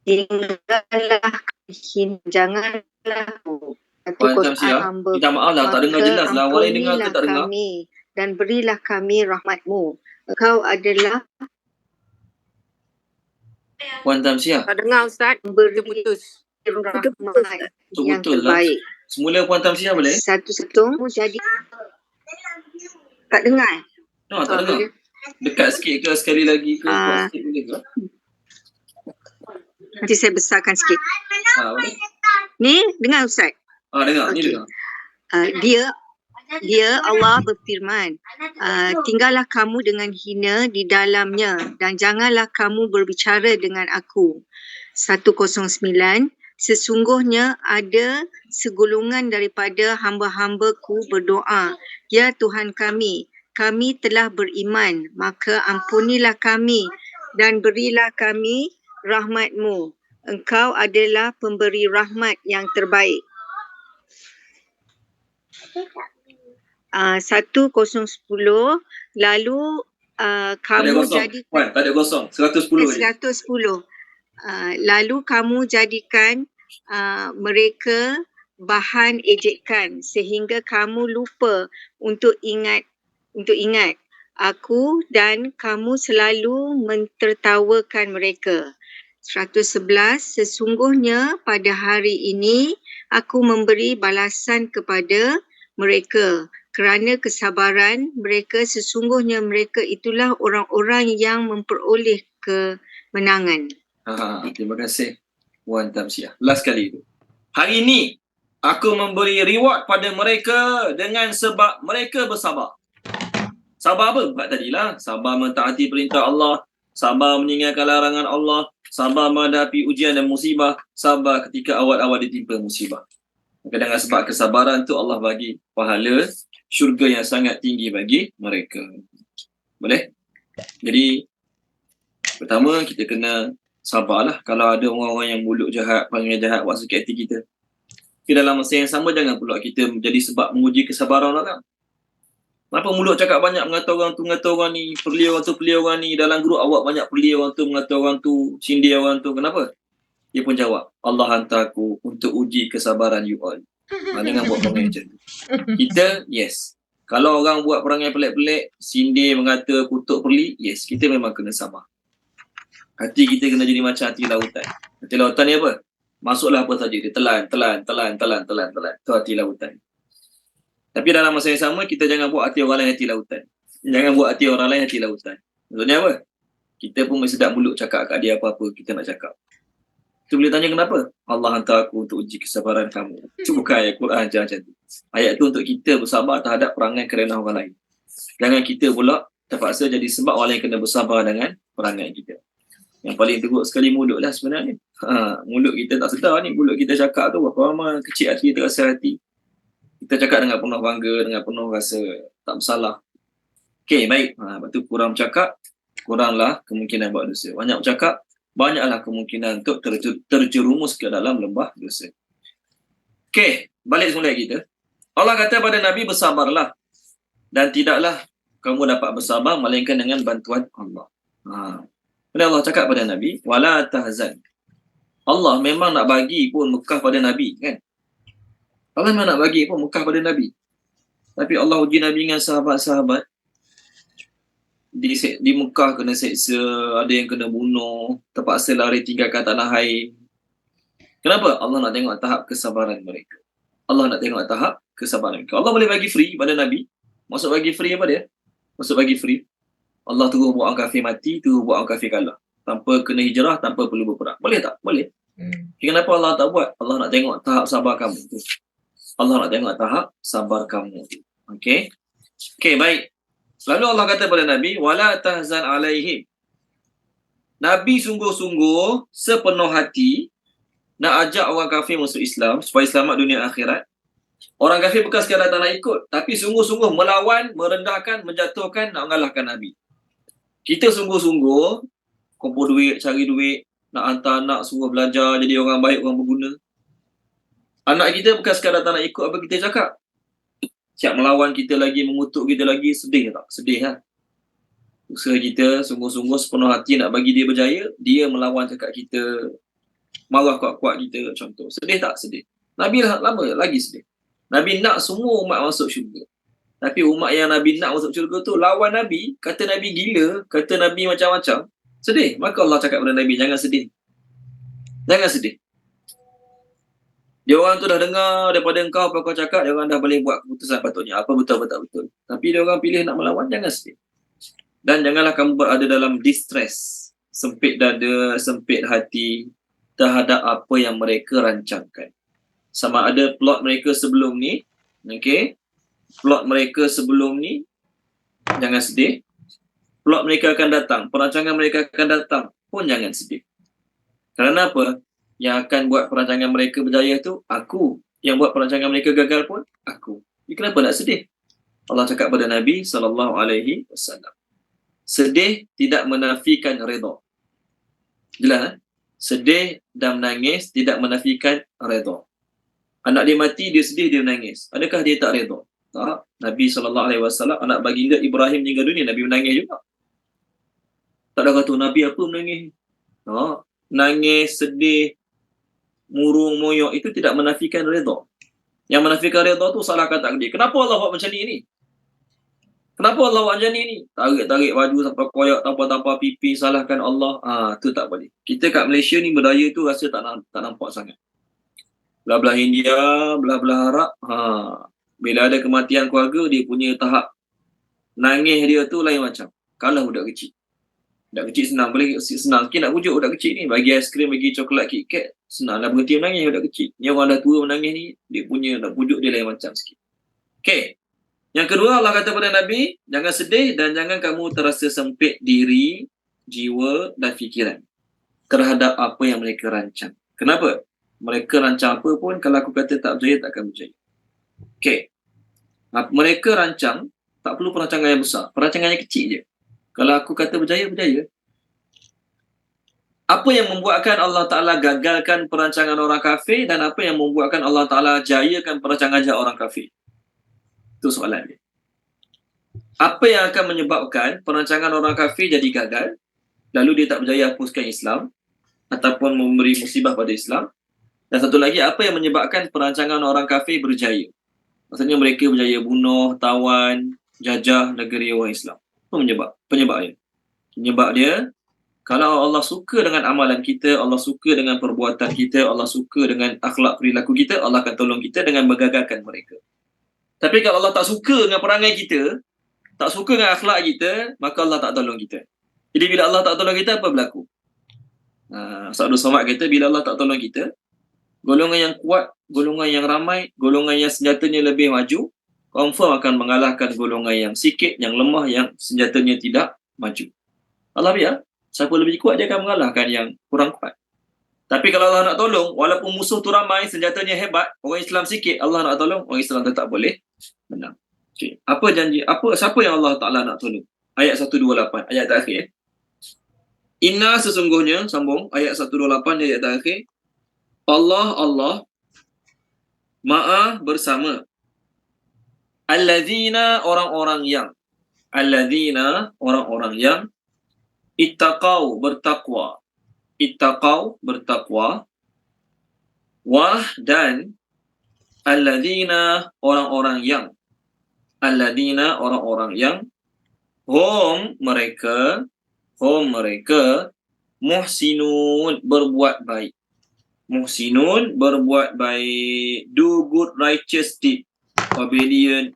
Tinggallah janganlah Puan Tamsiah, hamba, minta maaf lah, tak dengar maka jelas lah. Awak dengar ke ampunilah tak dengar? kami dan berilah kami rahmatmu. Engkau adalah Puan Tamsiah, Tak dengar Ustaz. Dia putus. rahmat yang betul lah. terbaik. Semula Puan Tamsiah boleh? Satu-satu jadi tak dengar. No, tak dengar. Dekat sikit ke, sekali lagi ke, kuat sikit boleh ke? Nanti saya besarkan sikit. Boleh. Ni dengar Ustaz. Dengar, ni Okey. dengar. Dia Allah berfirman, tinggallah kamu dengan hina di dalamnya dan janganlah kamu berbicara dengan aku. 109, sesungguhnya ada segolongan daripada hamba-hambaku berdoa, ya Tuhan kami telah beriman, maka ampunilah kami dan berilah kami rahmatmu. Engkau adalah pemberi rahmat yang terbaik. 1010, lalu kamu jadi Puan, tak ada kosong. 110 je. 110. Lalu kamu jadikan mereka bahan ejekan sehingga kamu lupa untuk ingat aku dan kamu selalu mentertawakan mereka. 111, sesungguhnya pada hari ini aku memberi balasan kepada mereka kerana kesabaran mereka, sesungguhnya mereka itulah orang-orang yang memperoleh kemenangan. Terima kasih Puan Tamsiah. Last kali tu. Hari ini aku memberi reward pada mereka dengan sebab mereka bersabar. Sabar apa? Buat tadilah. Sabar mentaati perintah Allah, sabar meninggalkan larangan Allah, sabar menghadapi ujian dan musibah, sabar ketika awal-awal ditimpa musibah. Maka dengan sebab kesabaran tu Allah bagi pahala syurga yang sangat tinggi bagi mereka. Boleh? Jadi pertama kita kena sabarlah kalau ada orang-orang yang mulut jahat, panggil jahat buat sakit hati kita. Tapi dalam masa yang sama jangan pula kita menjadi sebab menguji kesabaran orang. Kenapa mulut cakap banyak mengata orang tu, mengata orang ni, perli orang tu, perli orang ni. Dalam grup awak banyak perli orang tu, mengata orang tu, sindir orang tu. Kenapa? Dia pun jawab, Allah hantar aku untuk uji kesabaran you all. Jangan buat perangai macam tu. Kita, yes. Kalau orang buat perangai pelik-pelik, sindir, mengata, kutuk, perli, yes. Kita memang kena sabar. Hati kita kena jadi macam hati lautan. Hati lautan ni apa? Masuklah apa saja. Dia telan. Itu hati lautan. Tapi dalam masa yang sama, kita jangan buat hati orang lain hati lautan. Jangan buat hati orang lain hati lautan. Maksudnya apa? Kita pun mesti sedap mulut cakap kat dia apa-apa kita nak cakap. Kita boleh tanya kenapa? Allah hantar aku untuk uji kesabaran kamu. Itu bukan ayat Quran macam tu. Ayat tu untuk kita bersabar terhadap perangai kerana orang lain. Jangan kita pula terpaksa jadi sebab orang lain kena bersabar dengan perangai kita. Yang paling teruk sekali mulut lah sebenarnya. Mulut kita tak sedar ni. Mulut kita cakap tu berapa lama kecil hati, terasa hati. Kita cakap dengan penuh bangga, dengan penuh rasa tak bersalah. Okey, baik. Lepas tu kurang bercakap, kuranglah kemungkinan buat dosa. Banyak bercakap, banyaklah kemungkinan untuk terjerumus ke dalam lembah dosa. Okey, balik semula kita. Allah kata pada Nabi, bersabarlah. Dan tidaklah kamu dapat bersabar melainkan dengan bantuan Allah. Kemudian Allah cakap pada Nabi, wala tahzan. Allah memang nak bagi pun Mekah pada Nabi, kan? Allah memang nak bagi pun Mekah pada Nabi. Tapi Allah uji Nabi dengan sahabat-sahabat. Di Mekah kena seksa, ada yang kena bunuh, terpaksa lari tinggalkan tanah air. Kenapa? Allah nak tengok tahap kesabaran mereka. Allah nak tengok tahap kesabaran mereka. Allah boleh bagi free pada Nabi. Maksud bagi free apa dia? Maksud bagi free, Allah terus buat orang kafir mati, terus buat orang kafir kalah. Tanpa kena hijrah, tanpa perlu berperang. Boleh tak? Boleh. Kenapa Allah tak buat? Allah nak tengok tahap sabar kamu tu. Allah nak tengok tahap sabar kamu. Okey. Okey, baik. Lalu Allah kata pada Nabi, wala tahzan alaihim. Nabi sungguh-sungguh sepenuh hati nak ajak orang kafir masuk Islam supaya selamat dunia akhirat. Orang kafir bukan sekadar tak nak ikut, tapi sungguh-sungguh melawan, merendahkan, menjatuhkan, nak mengalahkan Nabi. Kita sungguh-sungguh kumpul duit, cari duit, nak hantar anak suruh belajar jadi orang baik, orang berguna. Anak kita bukan sekadar tak nak ikut apa kita cakap. Siap melawan kita lagi, mengutuk kita lagi, sedih tak? Sedih lah. Usaha kita sungguh-sungguh sepenuh hati nak bagi dia berjaya, dia melawan cakap kita. marah kuat-kuat kita contoh. Sedih tak? Sedih. Nabi lama lagi sedih. Nabi nak semua umat masuk syurga. Tapi umat yang Nabi nak masuk syurga tu lawan Nabi, kata Nabi gila, kata Nabi macam-macam. Sedih. Maka Allah cakap kepada Nabi, jangan sedih. Jangan sedih. Dia orang tu dah dengar daripada engkau apa kau cakap, dia orang dah boleh buat keputusan patutnya. Apa betul, apa tak betul. Tapi dia orang pilih nak melawan, jangan sedih. Dan janganlah kamu berada dalam distress, sempit dada, sempit hati terhadap apa yang mereka rancangkan. Sama ada plot mereka sebelum ni, okey, plot mereka sebelum ni, jangan sedih. Plot mereka akan datang, perancangan mereka akan datang, pun jangan sedih. Kerana apa? Yang akan buat perancangan mereka berjaya tu, aku. Yang buat perancangan mereka gagal pun, aku. Jadi kenapa nak sedih? Allah cakap pada Nabi SAW. Sedih tidak menafikan redha. Jelas kan? Sedih dan menangis tidak menafikan redha. Anak dia mati, dia sedih, dia menangis. Adakah dia tak redha? Tak. Nabi SAW, anak baginda Ibrahim meninggal dunia, Nabi menangis juga. Tak ada kata Nabi apa menangis. Tak. Nangis, sedih, murung, moyok, itu tidak menafikan redha. Yang menafikan redha tu salahkan takdir. Kenapa Allah buat macam ni? Kenapa Allah buat macam ni? Tarik-tarik baju sampai koyak, tanpa-tanpa pipi, salahkan Allah. Tu tak boleh. Kita kat Malaysia ni budaya tu rasa tak nampak sangat. Belah-belah India, belah-belah Arab, bila ada kematian keluarga, dia punya tahap nangis dia tu lain macam. Kalah budak kecil. Budak kecil senang, boleh senang sikit nak pujuk budak kecil ni. Bagi aiskrim, bagi coklat, KitKat, senang dah berhenti menangis budak kecil. Ni orang dah tua menangis ni, dia punya nak pujuk dia lain macam sikit. Okay. Yang kedua, Allah kata pada Nabi, jangan sedih dan jangan kamu terasa sempit diri, jiwa dan fikiran terhadap apa yang mereka rancang. Kenapa? Mereka rancang apa pun, kalau aku kata tak berjaya, tak akan berjaya. Okay. Mereka rancang, tak perlu perancangan yang besar. Perancangan yang kecil je. Kalau aku kata berjaya, berjaya. Apa yang membuatkan Allah Ta'ala gagalkan perancangan orang kafir dan apa yang membuatkan Allah Ta'ala jayakan perancangan orang kafir? Itu soalan dia. Apa yang akan menyebabkan perancangan orang kafir jadi gagal, lalu dia tak berjaya hapuskan Islam ataupun memberi musibah pada Islam? Dan satu lagi, apa yang menyebabkan perancangan orang kafir berjaya? Maksudnya mereka berjaya bunuh, tawan, jajah negeri orang Islam. Apa penyebabnya? Penyebab dia, kalau Allah suka dengan amalan kita, Allah suka dengan perbuatan kita, Allah suka dengan akhlak perilaku kita, Allah akan tolong kita dengan menggagalkan mereka. Tapi kalau Allah tak suka dengan perangai kita, tak suka dengan akhlak kita, maka Allah tak tolong kita. Jadi bila Allah tak tolong kita, apa berlaku? Ustaz Abdul Somad kata, bila Allah tak tolong kita, golongan yang kuat, golongan yang ramai, golongan yang senjatanya lebih maju, confirm akan mengalahkan golongan yang sikit, yang lemah, yang senjatanya tidak maju. Allah biar, siapa lebih kuat dia akan mengalahkan yang kurang kuat. Tapi kalau Allah nak tolong, walaupun musuh tu ramai, senjatanya hebat, orang Islam sikit, Allah nak tolong, orang Islam tetap boleh menang. Okay. Apa janji? Siapa yang Allah Ta'ala nak tolong? Ayat 128, ayat terakhir. Inna sesungguhnya, sambung, ayat 128, ayat terakhir. Allah ma'a bersama. Alladzina orang-orang yang ittaqau bertakwa. Wah dan alladzina orang-orang yang hum mereka muhsinun berbuat baik. Do good righteous deed, obedient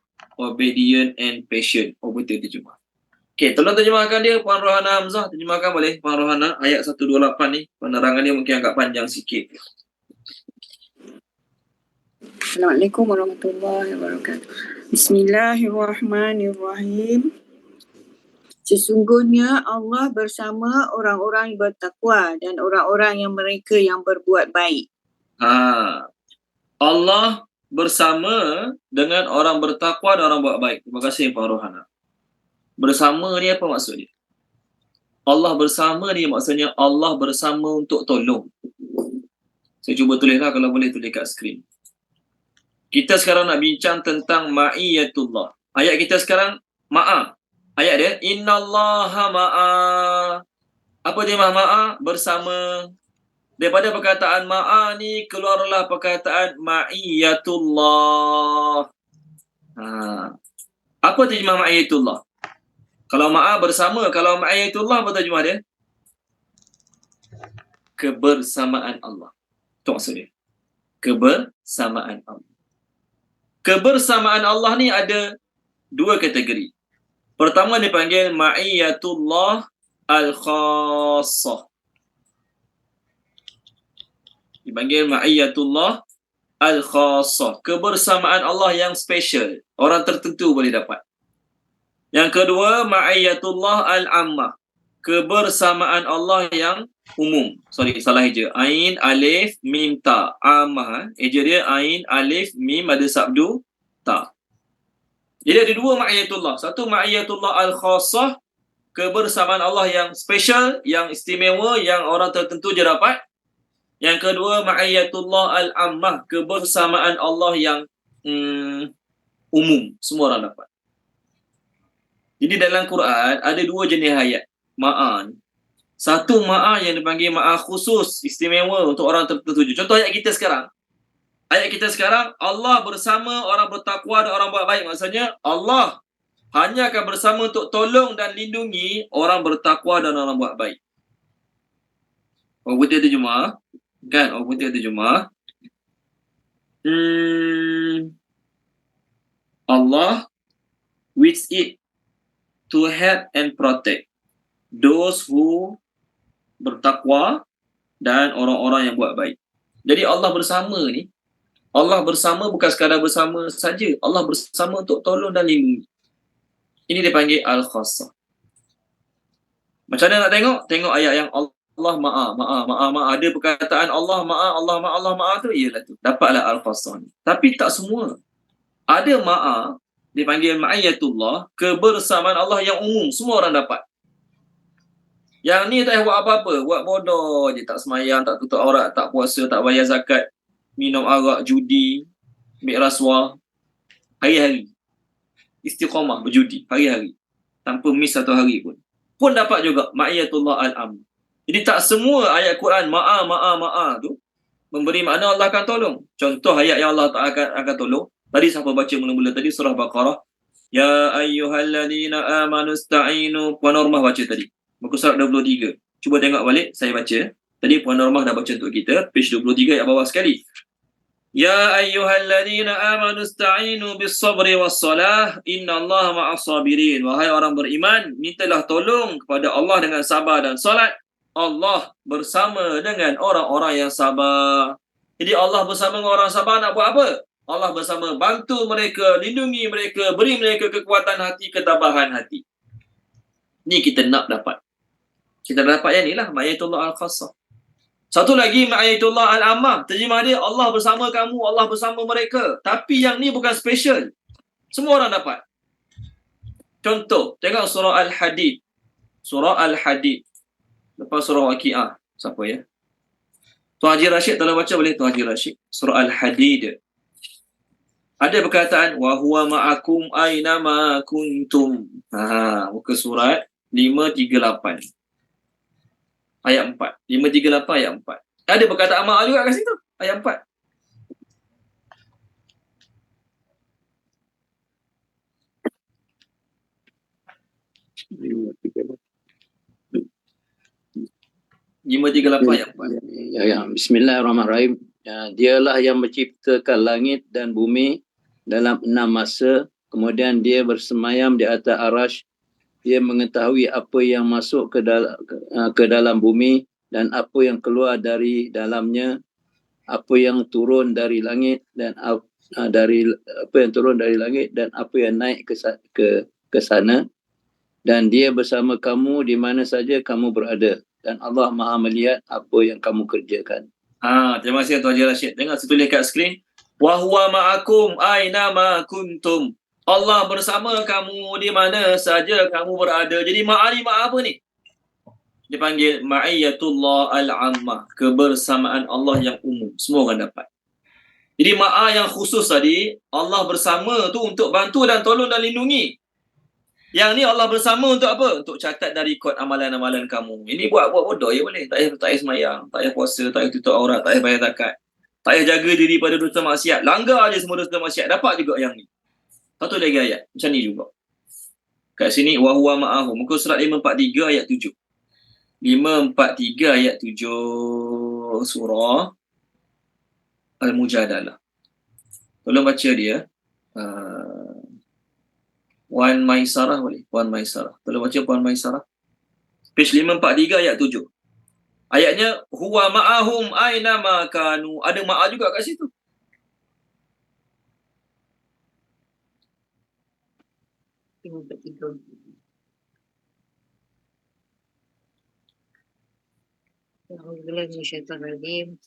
and patient. Betul terjemah. Okay, tolong terjemahkan dia Puan Rohana Hamzah. Terjemahkan boleh Puan Rohana ayat 128 ni. Penerangan dia mungkin agak panjang sikit. Assalamualaikum warahmatullahi wabarakatuh. Bismillahirrahmanirrahim. Sesungguhnya Allah bersama orang-orang yang bertakwa dan orang-orang yang mereka yang berbuat baik. Allah bersama dengan orang bertakwa dan orang buat baik. Terima kasih Puan Rohana. Bersama ni apa maksud dia? Allah bersama ni maksudnya Allah bersama untuk tolong. Saya cuba tulislah, kalau boleh tulis kat skrin. Kita sekarang nak bincang tentang ma'iyatullah. Ayat kita sekarang ma'a. Ayat dia innallaha ma'a. Apa dia ma'a? Bersama Daripada perkataan ma'a ni keluarlah perkataan ma'iyatullah. Apa terjemah ma'iyatullah? Kalau ma'a bersama, kalau ma'iyatullah apa terjemah dia? Kebersamaan Allah. Itu maksudnya. Kebersamaan Allah. Kebersamaan Allah ni ada dua kategori. Pertama dipanggil ma'iyatullah al-khassah. Dipanggil ma'iyatullah al-khassah. Kebersamaan Allah yang special. Orang tertentu boleh dapat. Yang kedua, ma'iyatullah al-ammah. Kebersamaan Allah yang umum. Sorry, salah eja. Ain, alif, mim, ta. Ammah. Eja dia ain, alif, mim, ada sabdu, ta. Jadi ada dua ma'iyatullah. Satu ma'iyatullah al-khassah. Kebersamaan Allah yang special, yang istimewa, yang orang tertentu je dapat. Yang kedua, ma'iyatullah al-ammah. Kebersamaan Allah yang umum. Semua orang dapat. Jadi dalam Quran ada dua jenis ayat. Ma'a. Satu ma'a yang dipanggil ma'a khusus, istimewa untuk orang tertentu. Contoh ayat kita sekarang. Ayat kita sekarang, Allah bersama orang bertakwa dan orang buat baik. Maksudnya, Allah hanya akan bersama untuk tolong dan lindungi orang bertakwa dan orang buat baik. Orang putih terjemah. Kan? Orang putih terjemah. Allah with it to help and protect those who bertakwa dan orang-orang yang buat baik. Jadi Allah bersama ni, Allah bersama bukan sekadar bersama saja. Allah bersama untuk tolong dan lindungi. Ini dipanggil al-khassah. Macam mana nak tengok? Tengok ayat yang Allah ma'a. Ada perkataan Allah ma'a tu, ialah tu. Dapatlah al-khassah ni. Tapi tak semua. Ada ma'a, dipanggil ma'iyatullah, kebersamaan Allah yang umum. Semua orang dapat. Yang ni tak payah buat apa-apa. Buat bodoh je. Tak semayang, tak tutup aurat, tak puasa, tak bayar zakat. Minum arak, judi, ambil rasuah. Hari-hari. Istiqamah, berjudi. Hari-hari. Tanpa miss satu hari pun. Pun dapat juga ma'iyatullah al-am. Jadi tak semua ayat Quran ma'a tu memberi makna Allah akan tolong. Contoh ayat yang Allah akan tolong. Tadi siapa baca mula-mula tadi surah Baqarah. Ya ayyuhalladzina amanu ista'inu. Puan Normah baca tadi. Muka surat 23. Cuba tengok balik, saya baca. Tadi Puan Normah dah baca untuk kita. Page 23 ayat bawah sekali. Ya ayyuhalladzina amanu ista'inu bis-sabri was-salah. Innallaha ma'as-sabirin. Wahai orang beriman, mintalah tolong kepada Allah dengan sabar dan solat. Allah bersama dengan orang-orang yang sabar. Jadi Allah bersama dengan orang sabar nak buat apa? Allah bersama bantu mereka, lindungi mereka, beri mereka kekuatan hati, ketabahan hati. Ni kita nak dapat. Kita dapat yang ni lah, ma'iyatullah al-khassah. Satu lagi, ma'iyatullah al-ammah. Terjemah dia, Allah bersama kamu, Allah bersama mereka. Tapi yang ni bukan special. Semua orang dapat. Contoh, tengok surah Al-Hadid. Surah Al-Hadid. Lepas surah Waqi'ah. Siapa ya? Tuan Haji Rashid tolong baca boleh Tuan Haji Rashid. Surah Al-Hadid. Ada perkataan wa huwa ma'akum aina ma kuntum. Muka surat 538. Ayat 4. 538 ayat 4. Ada perkataan ma'a juga kat situ. Ayat 4. ayat 4. Bismillahirrahmanirrahim. Dialah yang menciptakan langit dan bumi dalam 6 masa. Kemudian dia bersemayam di atas arasy. Dia mengetahui apa yang masuk ke dalam bumi dan apa yang keluar dari dalamnya, apa yang turun dari langit dan apa yang turun dari langit dan apa yang naik ke sana. Dan dia bersama kamu di mana saja kamu berada. Dan Allah Maha melihat apa yang kamu kerjakan. Terima kasih Tuan Haji Rashid. Tengok situ lihat kat skrin. Wa huwa ma'akum aina ma kuntum. Allah bersama kamu di mana saja kamu berada. Jadi ma'a apa ni? Dipanggil ma'iyatullah al-ammah. Kebersamaan Allah yang umum. Semua orang dapat. Jadi ma'a yang khusus tadi, Allah bersama tu untuk bantu dan tolong dan lindungi. Yang ni Allah bersama untuk apa? Untuk catat dan rekod amalan-amalan kamu. Ini buat bodoh ya boleh. Tak payah semayang, tak payah puasa, tak payah tutup aurat, tak payah bayar zakat. Tak payah jaga diri pada dosa maksiat. Langgar aja semua dosa maksiat. Dapat juga yang ni. Satu lagi ayat. Macam ni juga. Kat sini, wa huwa ma'ahum. Muka surat 543 ayat 7. 543 ayat 7 surah Al-Mujadalah. Tolong baca dia. Puan Maisarah boleh? Puan Maisarah. Tolong baca Puan Maisarah. Page 543 ayat 7. Ayatnya, huwa ma'ahum aina ma kanu. Ada ma'a juga kat situ. Alhamdulillahirrahmanirrahim.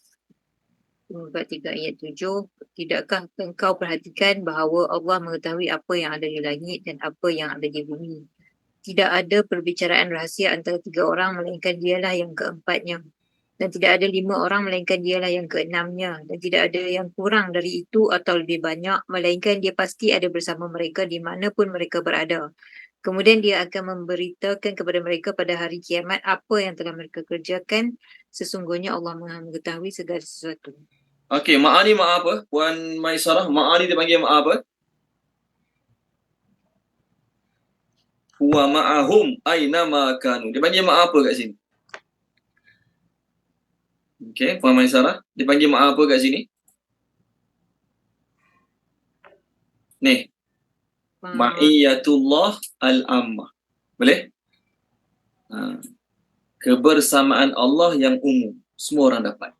3 ayat 7. Tidakkah engkau perhatikan bahawa Allah mengetahui apa yang ada di langit dan apa yang ada di bumi? Tidak ada perbicaraan rahsia antara 3 orang melainkan dialah yang keempatnya. Dan tidak ada 5 orang melainkan dialah yang keenamnya. Dan tidak ada yang kurang dari itu atau lebih banyak melainkan dia pasti ada bersama mereka di mana pun mereka berada. Kemudian dia akan memberitakan kepada mereka pada hari kiamat apa yang telah mereka kerjakan. Sesungguhnya Allah Maha mengetahui segala sesuatu. Okey, ma'a ni ma'a apa? Puan Maisarah, ma'a ni dia panggil ma'a apa? Huwa ma'ahum aina ma kanu. Dia panggil ma'a apa kat sini? Okey, Puan Maisarah, dia panggil ma'a apa kat sini? Ni. Ma'iyatullah al-ammah. Boleh? Kebersamaan Allah yang umum. Semua orang dapat.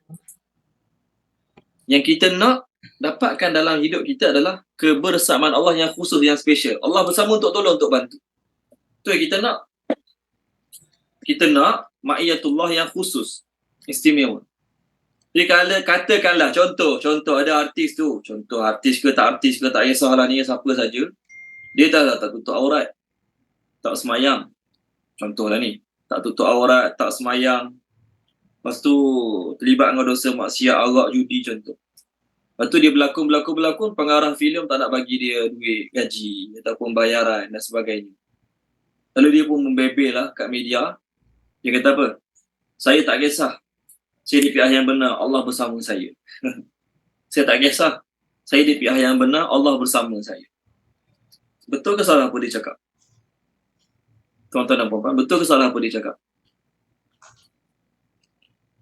Yang kita nak dapatkan dalam hidup kita adalah kebersamaan Allah yang khusus, yang special. Allah bersama untuk tolong, untuk bantu. Itu yang kita nak. Kita nak ma'iyatullah yang khusus. Istimewa. Jadi kalau katakanlah, contoh ada artis tu. Contoh artis ke tak kisahlah ni siapa saja. Dia tak tutup aurat, tak semayang. Contohlah ni, tak tutup aurat, tak semayang. Lepas tu terlibat dengan dosa maksiat, arak, judi contoh. Lepas tu dia berlakon, pengarah filem tak nak bagi dia duit gaji ataupun bayaran dan sebagainya. Lalu dia pun membebel lah kat media. Dia kata apa? Saya tak kisah. Saya di pihak yang benar, Allah bersama saya. Saya tak kisah. Saya di pihak yang benar, Allah bersama saya. Betul ke salah apa dia cakap? Tuan-tuan dan puan-puan, betul ke salah apa dia cakap?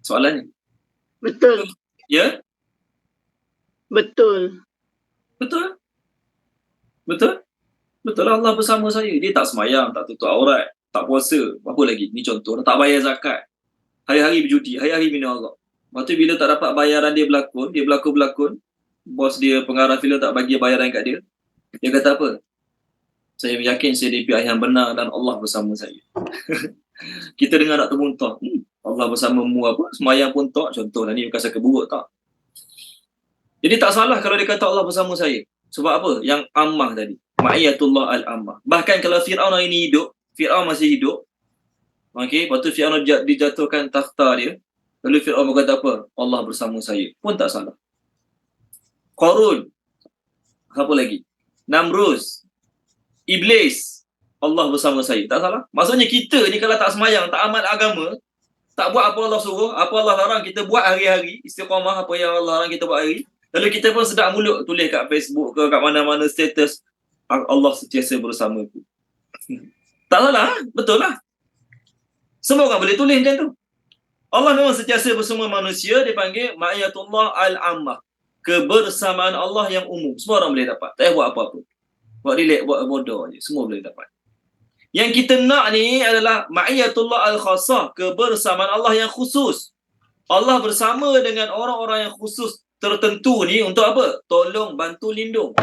Soalannya. Betul. Ya? Betul. Betul? Betul? Betul lah, Allah bersama saya. Dia tak semayang, tak tutup aurat, tak puasa. Apa lagi? Ni contoh. Tak bayar zakat. Hari-hari berjudi, hari-hari minum arak. Lepas tu bila tak dapat bayaran dia berlakon. Bos dia, pengarah filem tak bagi bayaran kat dia. Dia kata apa? Saya yakin saya di pihak yang benar dan Allah bersama saya. Kita dengar nak termuntah. Allah bersamamu apa? Semayang pun tak. Contohlah ni bukan saka buruk tak. Jadi tak salah kalau dia kata Allah bersama saya. Sebab apa? Yang ammah tadi. Ma'iyatullah al-ammah. Bahkan kalau Fir'aun hari ni hidup, Fir'aun masih hidup. Okey, lepas tu Fir'aun dijatuhkan takhta dia. Lalu Fir'aun berkata apa? Allah bersama saya. Pun tak salah. Qarun. Apa lagi? Namrus. Iblis, Allah bersama saya. Tak salah. Maksudnya kita ni kalau tak semayang, tak amal agama, tak buat apa Allah suruh, apa Allah larang kita buat hari-hari, istiqamah apa yang Allah larang kita buat hari. Lalu kita pun sedap mulut tulis kat Facebook ke kat mana-mana status, Allah sentiasa bersamaku. Tak salah, betul lah. Semua orang boleh tulis macam tu. Allah memang sentiasa bersama manusia, dipanggil ma'iyatullah al-ammah. Kebersamaan Allah yang umum. Semua orang boleh dapat. Tak payah buat apa-apa. Buat relax, buat bodoh je. Semua boleh dapat. Yang kita nak ni adalah ma'iyatullah al-khassah. Kebersamaan Allah yang khusus. Allah bersama dengan orang-orang yang khusus tertentu ni untuk apa? Tolong, bantu, lindung.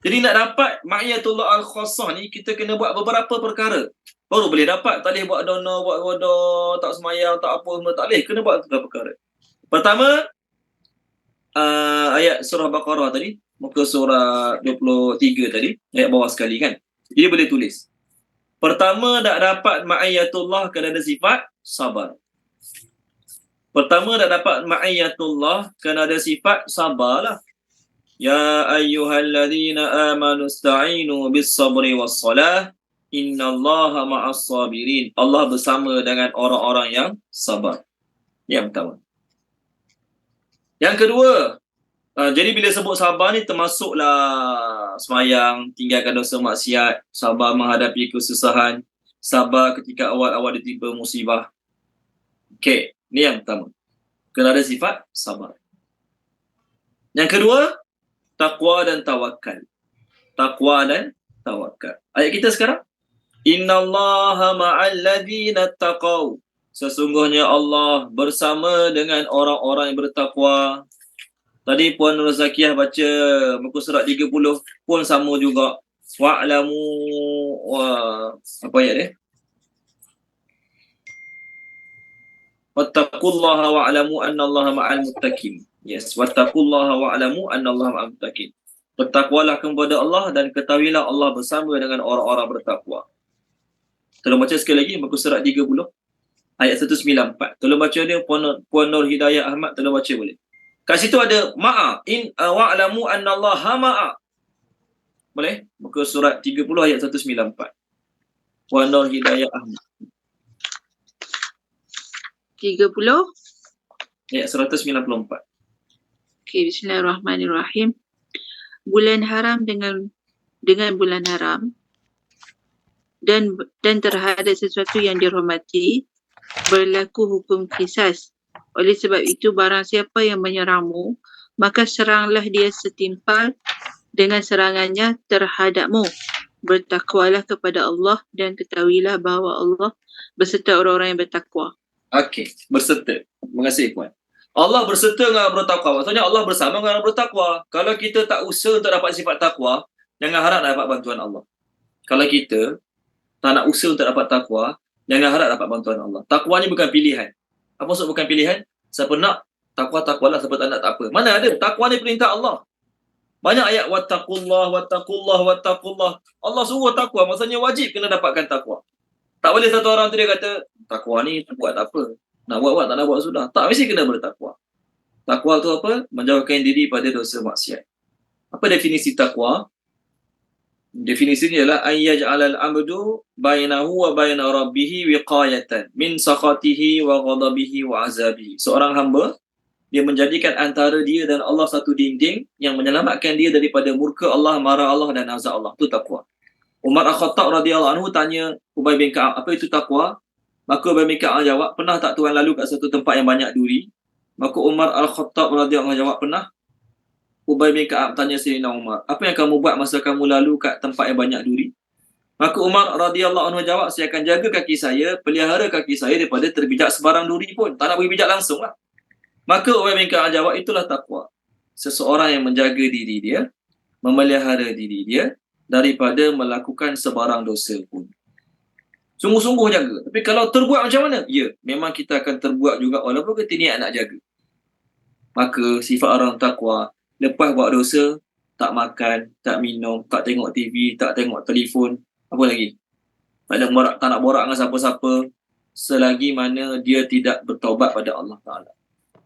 Jadi nak dapat ma'iyatullah al-khassah ni, kita kena buat beberapa perkara. Baru boleh dapat. Tak boleh buat dono, buat bodoh, tak semayang, tak apa semua. Tak boleh. Kena buat beberapa perkara. Pertama, ayat surah Baqarah tadi. Muka surah 23 tadi, ayat bawah sekali kan. Dia boleh tulis. Pertama nak dapat ma'iyatullah kena ada sifat sabar. Pertama nak dapat ma'iyatullah kena ada sifat sabarlah. Ya ayyuhalladzina amanu ista'inu bis sabri was salah innallaha ma'as sabirin. Allah bersama dengan orang-orang yang sabar. Yang pertama. Yang kedua, jadi bila sebut sabar ni termasuklah semayang, tinggalkan dosa maksiat, sabar menghadapi kesusahan, sabar ketika awal-awal ditimpa musibah. Okey, ni yang pertama. Kena ada sifat sabar. Yang kedua, takwa dan tawakal. Takwa dan tawakal. Ayat kita sekarang. Innallaha ma'al ladzina taqaw. Sesungguhnya Allah bersama dengan orang-orang yang bertakwa. Tadi Puan Nur Zakiyah baca muka surat 30 pun sama juga. Wa'lamu apa ayat dia? Wattaqullaha wa'lamu annallaha ma'al muttaqin. Yes, wattaqullaha wa'lamu annallaha ma'al muttaqin. Bertakwalah kepada Allah dan ketahuilah Allah bersama dengan orang-orang bertakwa. Tolong baca sekali lagi muka surat 30 ayat 194. Tolong baca dia Puan Nur Hidayah Ahmad, tolong baca boleh. Kat situ ada ma'a in wa'lamu annallaha ma'a. Boleh? Muka surat 30 ayat 194. Puan Nur Hidayah Ahmad. 30 ayat 194. Okey, bismillahirrahmanirrahim. Bulan haram dengan bulan haram dan terhadap sesuatu yang dihormati berlaku hukum qisas. Oleh sebab itu barang siapa yang menyerangmu, maka seranglah dia setimpal dengan serangannya terhadapmu. Bertakwalah kepada Allah dan ketahuilah bahawa Allah beserta orang-orang yang bertakwa. Okey, berserta. Terima kasih Puan. Allah berserta dengan orang bertakwa. Maksudnya Allah bersama dengan orang bertakwa. Kalau kita tak usaha untuk dapat sifat takwa, jangan harap dapat bantuan Allah. Kalau kita tak nak usaha untuk dapat takwa, jangan harap dapat bantuan Allah. Takwa ni bukan pilihan. Apa maksud bukan pilihan? Siapa nak takwa, takwalah. Siapa tak nak, tak apa. Mana ada? Takwa ni perintah Allah. Banyak ayat wattaqullah, wattaqullah, wattaqullah. Allah suruh takwa. Maksudnya wajib kena dapatkan takwa. Tak boleh satu orang tu dia kata, takwa ni buat tak apa. Nak buat, tak nak buat sudah. Tak, mesti kena bertakwa. Takwa tu apa? Menjauhkan diri pada dosa maksiat. Apa definisi takwa? Definisinya ialah ayyaj'alal amdu bainahu wa baina rabbih wiqayatan min sakhatihi wa ghadabihi wa azabihi. Seorang hamba dia menjadikan antara dia dan Allah satu dinding yang menyelamatkan dia daripada murka Allah, marah Allah dan azab Allah. Itu takwa. Umar Al-Khattab radhiyallahu anhu tanya Ubay bin Ka'ab, apa itu takwa? Maka Ubay bin Ka'ab jawab, pernah tak tuan lalu kat satu tempat yang banyak duri? Maka Umar Al-Khattab radhiyallahu anhu jawab, pernah. Ubay bin Ka'ab tanya Sayyidina Umar, apa yang kamu buat masa kamu lalu kat tempat yang banyak duri? Maka Umar radhiyallahu anhu jawab, saya akan jaga kaki saya, pelihara kaki saya daripada terbijak sebarang duri pun. Tak nak berbijak langsung lah. Maka Ubay bin Ka'ab jawab, itulah takwa. Seseorang yang menjaga diri dia, memelihara diri dia daripada melakukan sebarang dosa pun. Sungguh-sungguh jaga. Tapi kalau terbuat macam mana? Ya, memang kita akan terbuat juga walaupun kita niat nak jaga. Maka sifat orang takwa, lepas buat dosa, tak makan, tak minum, tak tengok TV, tak tengok telefon, apa lagi? Tak nak borak dengan siapa-siapa, selagi mana dia tidak bertaubat pada Allah Ta'ala.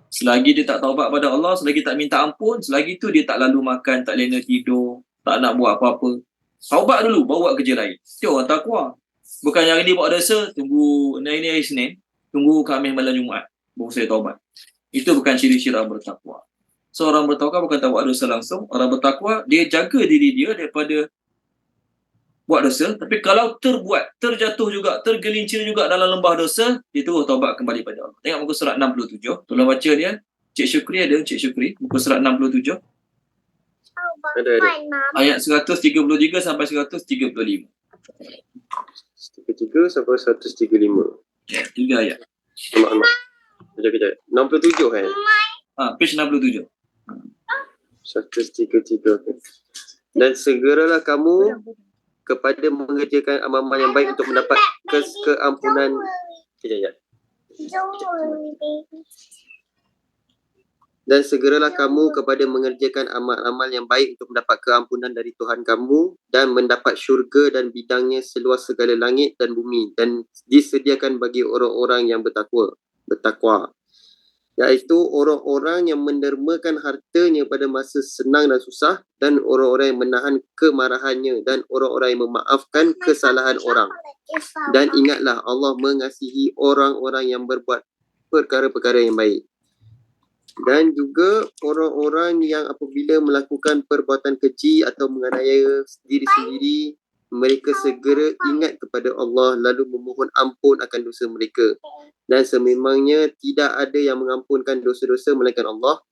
Selagi dia tak taubat pada Allah, selagi tak minta ampun, selagi tu dia tak lalu makan, tak lena tidur, tak nak buat apa-apa. Taubat dulu, baru buat kerja lain. Itu orang takwa. Bukan yang ini buat dosa, tunggu hari Isnin, tunggu Khamis malam Jumaat, baru saya taubat. Itu bukan ciri-ciri orang bertakwa. So orang bertakwa bukan tak buat dosa langsung. Orang bertakwa, dia jaga diri dia daripada buat dosa. Tapi kalau terjatuh juga, tergelincir juga dalam lembah dosa, dia terus taubat kembali pada Allah. Tengok muka surat 67. Tolong baca dia. Cik Syukri ada, Cik Syukri. Muka surat 67. Ada. Ayat 133 sampai 135. 133 sampai 135. Ya, 3 ayat. Mak. Kejap. 67 kan? Page 67. 133. Dan segeralah kamu kepada mengerjakan amal-amal yang baik untuk mendapat keampunan. Kejap. Dan segeralah kamu kepada mengerjakan amal-amal yang baik untuk mendapat keampunan dari Tuhan kamu dan mendapat syurga dan bidangnya seluas segala langit dan bumi dan disediakan bagi orang-orang yang bertakwa. iaitu orang-orang yang mendermakan hartanya pada masa senang dan susah, dan orang-orang yang menahan kemarahannya, dan orang-orang yang memaafkan kesalahan orang. Dan ingatlah Allah mengasihi orang-orang yang berbuat perkara-perkara yang baik. Dan juga orang-orang yang apabila melakukan perbuatan keji atau menganiaya diri sendiri, mereka segera ingat kepada Allah lalu memohon ampun akan dosa mereka. Dan sememangnya tidak ada yang mengampunkan dosa-dosa melainkan Allah,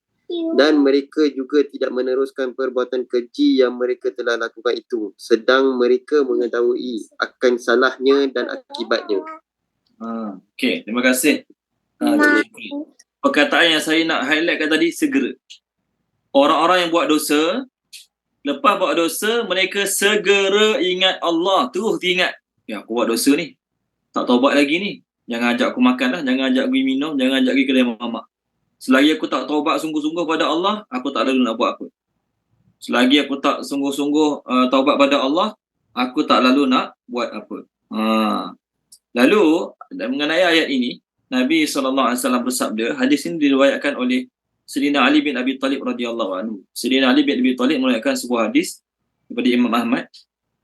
dan mereka juga tidak meneruskan perbuatan keji yang mereka telah lakukan itu, sedang mereka mengetahui akan salahnya dan akibatnya. Okey, terima kasih. Perkataan yang saya nak highlightkan tadi, segera. Orang-orang yang buat dosa, lepas buat dosa, mereka segera ingat Allah. Terus dia ingat, ya aku buat dosa ni, tak taubat lagi ni. Jangan ajak aku makan lah, jangan ajak pergi minum, jangan ajak pergi kedai mamak. Selagi aku tak taubat sungguh-sungguh pada Allah, aku tak lalu nak buat apa. Selagi aku tak sungguh-sungguh taubat pada Allah, aku tak lalu nak buat apa. Lalu, mengenai ayat ini, Nabi SAW bersabda, hadis ini diriwayatkan oleh Sayyidina Ali bin Abi Talib radhiyallahu anhu. Sayyidina Ali bin Abi Talib meriwayatkan sebuah hadis daripada Imam Ahmad.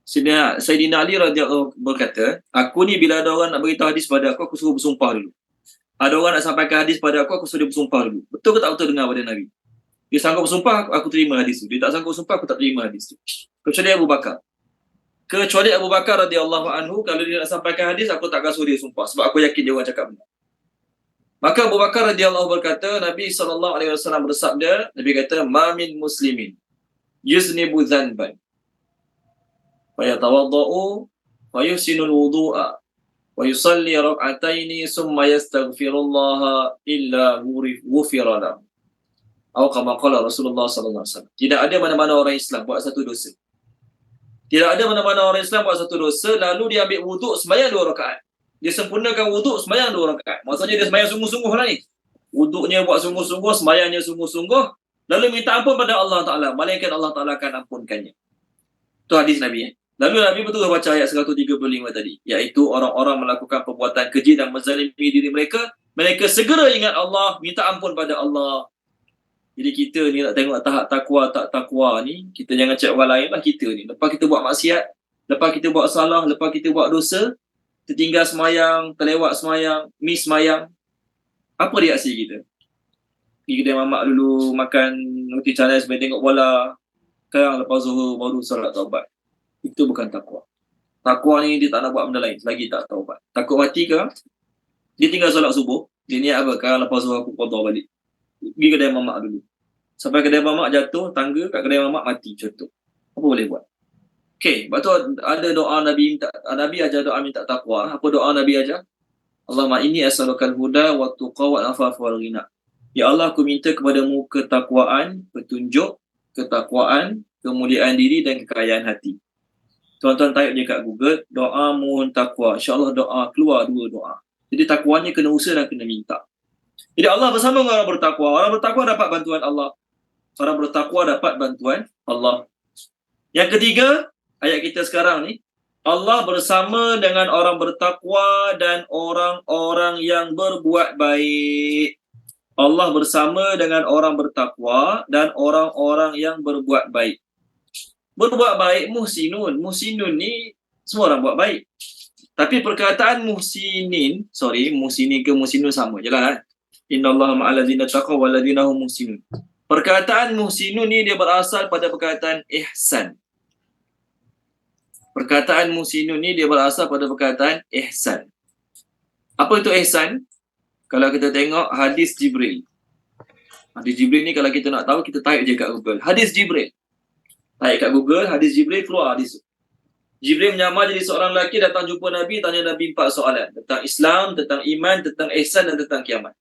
Sayyidina Ali radhiyallahu berkata, aku ni bila ada orang nak beritahu hadis pada aku suruh bersumpah dulu. Ada orang nak sampaikan hadis pada aku suruh dia bersumpah dulu. Betul ke tak betul dengar pada Nabi? Dia sanggup bersumpah, aku terima hadis tu. Dia tak sanggup bersumpah, aku tak terima hadis tu. Kecuali Abu Bakar. Kecuali Abu Bakar radhiyallahu anhu, kalau dia nak sampaikan hadis, aku tak akan suruh dia sumpah. Sebab aku yakin dia orang cakap benar. Maka Abu Bakar radhiyallahu berkata, Nabi SAW bersabda, Nabi kata, ma min muslimin yuznibu dhanban fayatawadda'u wa yuhsinul wudu'a wa yusalli rak'ataini summa yastaghfirullaha illa ghufira lahu. Atau kama qala Rasulullah SAW. Tidak ada mana-mana orang Islam buat satu dosa. Tidak ada mana-mana orang Islam buat satu dosa, lalu dia ambil wuduk sembahyang 2 rakaat. Dia sempurnakan wuduk sembahyang 2 rakaat. Maksudnya dia sembahyang sungguh-sungguh lah ni. Wuduknya buat sungguh-sungguh, sembahyangnya sungguh-sungguh, lalu minta ampun pada Allah Ta'ala. Malaikat Allah Ta'ala akan ampunkannya. Itu hadis Nabi. Lalu Nabi betul baca ayat 135 tadi, iaitu orang-orang melakukan perbuatan keji dan menzalimi diri mereka, mereka segera ingat Allah, minta ampun pada Allah. Jadi kita ni nak tengok tahap takwa tak takwa ni, kita jangan cakap orang lain lah, kita ni. Lepas kita buat maksiat, lepas kita buat salah, lepas kita buat dosa, tertinggal semayang, terlewat semayang, miss semayang, apa reaksi kita? Pergi kedai mamak dulu, makan roti canai sambil tengok bola, sekarang lepas zuhur baru solat taubat. Itu bukan takwa. Takwa ni dia tak nak buat benda lain selagi tak taubat. Takut mati ke? Dia tinggal solat subuh, dia niat apa? Sekarang lepas zuhur aku qada balik. Pergi kedai mamak dulu. Sampai kedai mamak jatuh, tangga kat kedai mamak mati, contoh. Apa boleh buat? Okey, lepas tu ada doa Nabi minta, Nabi ajar doa minta takwa. Apa doa Nabi ajar? Allahumma inni as'alukal huda wa tuqa wal afafa wal ghina. Ya Allah, aku minta kepadamu ketakwaan, petunjuk, ketakwaan, kemuliaan diri dan kekayaan hati. Tuan-tuan type je kat Google, doa mohon takwa. InsyaAllah doa keluar 2 doa. Jadi takwanya kena usaha dan kena minta. Jadi Allah bersama dengan orang bertakwa. Orang bertakwa dapat bantuan Allah. Orang bertakwa dapat bantuan Allah. Yang ketiga, ayat kita sekarang ni, Allah bersama dengan orang bertakwa dan orang-orang yang berbuat baik. Allah bersama dengan orang bertakwa dan orang-orang yang berbuat baik. Berbuat baik, muhsinun. Muhsinun ni semua orang buat baik. Tapi perkataan muhsinin ke muhsinun sama je lah. Innallaha ma'al ladzina taqaw wal ladzina hum muhsinun. Perkataan muhsinun ni dia berasal pada perkataan ihsan. Perkataan muhsinun ni dia berasal pada perkataan ihsan. Apa itu ihsan? Kalau kita tengok hadis Jibril. Hadis Jibril ni kalau kita nak tahu, kita type je kat Google. Hadis Jibril. Type kat Google, hadis Jibril, keluar hadis. Jibril menyamar jadi seorang lelaki, datang jumpa Nabi, tanya Nabi 4 soalan. Tentang Islam, tentang iman, tentang ihsan dan tentang kiamat.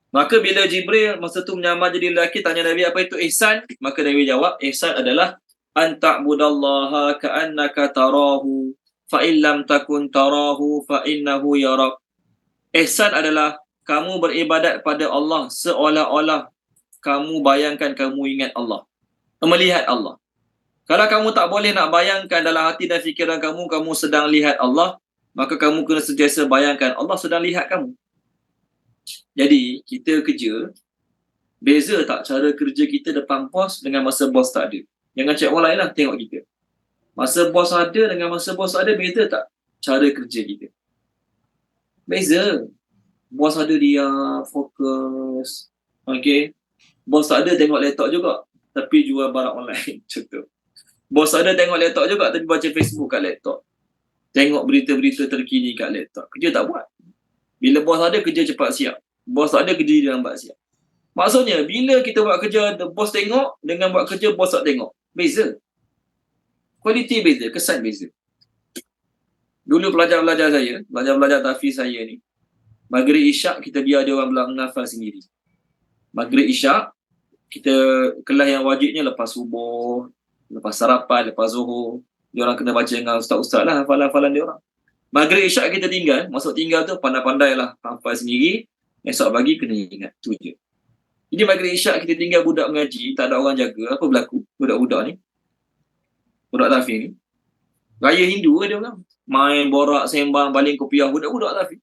Maka bila Jibril masa tu menyamar jadi lelaki, tanya Nabi apa itu ihsan, maka Nabi jawab, ihsan adalah an ta'budallaha ka'annaka tarahu fa in lam takun tarahu fa innahu yarak. Ihsan adalah kamu beribadat pada Allah seolah-olah kamu bayangkan kamu ingat Allah, melihat Allah. Kalau kamu tak boleh nak bayangkan dalam hati dan fikiran kamu, kamu sedang lihat Allah, maka kamu kena sentiasa bayangkan Allah sedang lihat kamu. Jadi kita kerja, beza tak cara kerja kita depan bos dengan masa bos tak ada? Jangan cakap orang lain lah, tengok kita. Masa bos ada dengan masa bos ada, beza tak cara kerja kita? Beza. Bos ada dia fokus. Okay. Bos tak ada tengok laptop juga, tapi jual barang online. Contoh. Bos ada tengok laptop juga, tapi baca Facebook kat laptop. Tengok berita-berita terkini kat laptop. Kerja tak buat. Bila bos ada, kerja cepat siap. Bos tak ada, kerja dia lambat siap. Maksudnya, bila kita buat kerja, bos tengok, dengan buat kerja, bos tak tengok. Beza. Kualiti beza, kesan beza. Dulu pelajar-pelajar saya, pelajar-pelajar tahfiz saya ni, maghrib isyak, kita biar dia orang menghafal sendiri. Maghrib isyak, kita kelas yang wajibnya lepas subuh, lepas sarapan, lepas zuhur. Dia orang kena baca dengan ustaz-ustaz lah hafalan-hafalan dia orang. Maghrib isyak kita tinggal, masuk tinggal tu pandai-pandai lah hafal sendiri. Esok pagi kena ingat, tu je. Jadi maghrib isyak kita tinggal budak mengaji, tak ada orang jaga, apa berlaku budak-budak ni? Budak tahfiz ni. Raya Hindu ke dia orang? Main, borak, sembang, baling kopiah, budak-budak tahfiz.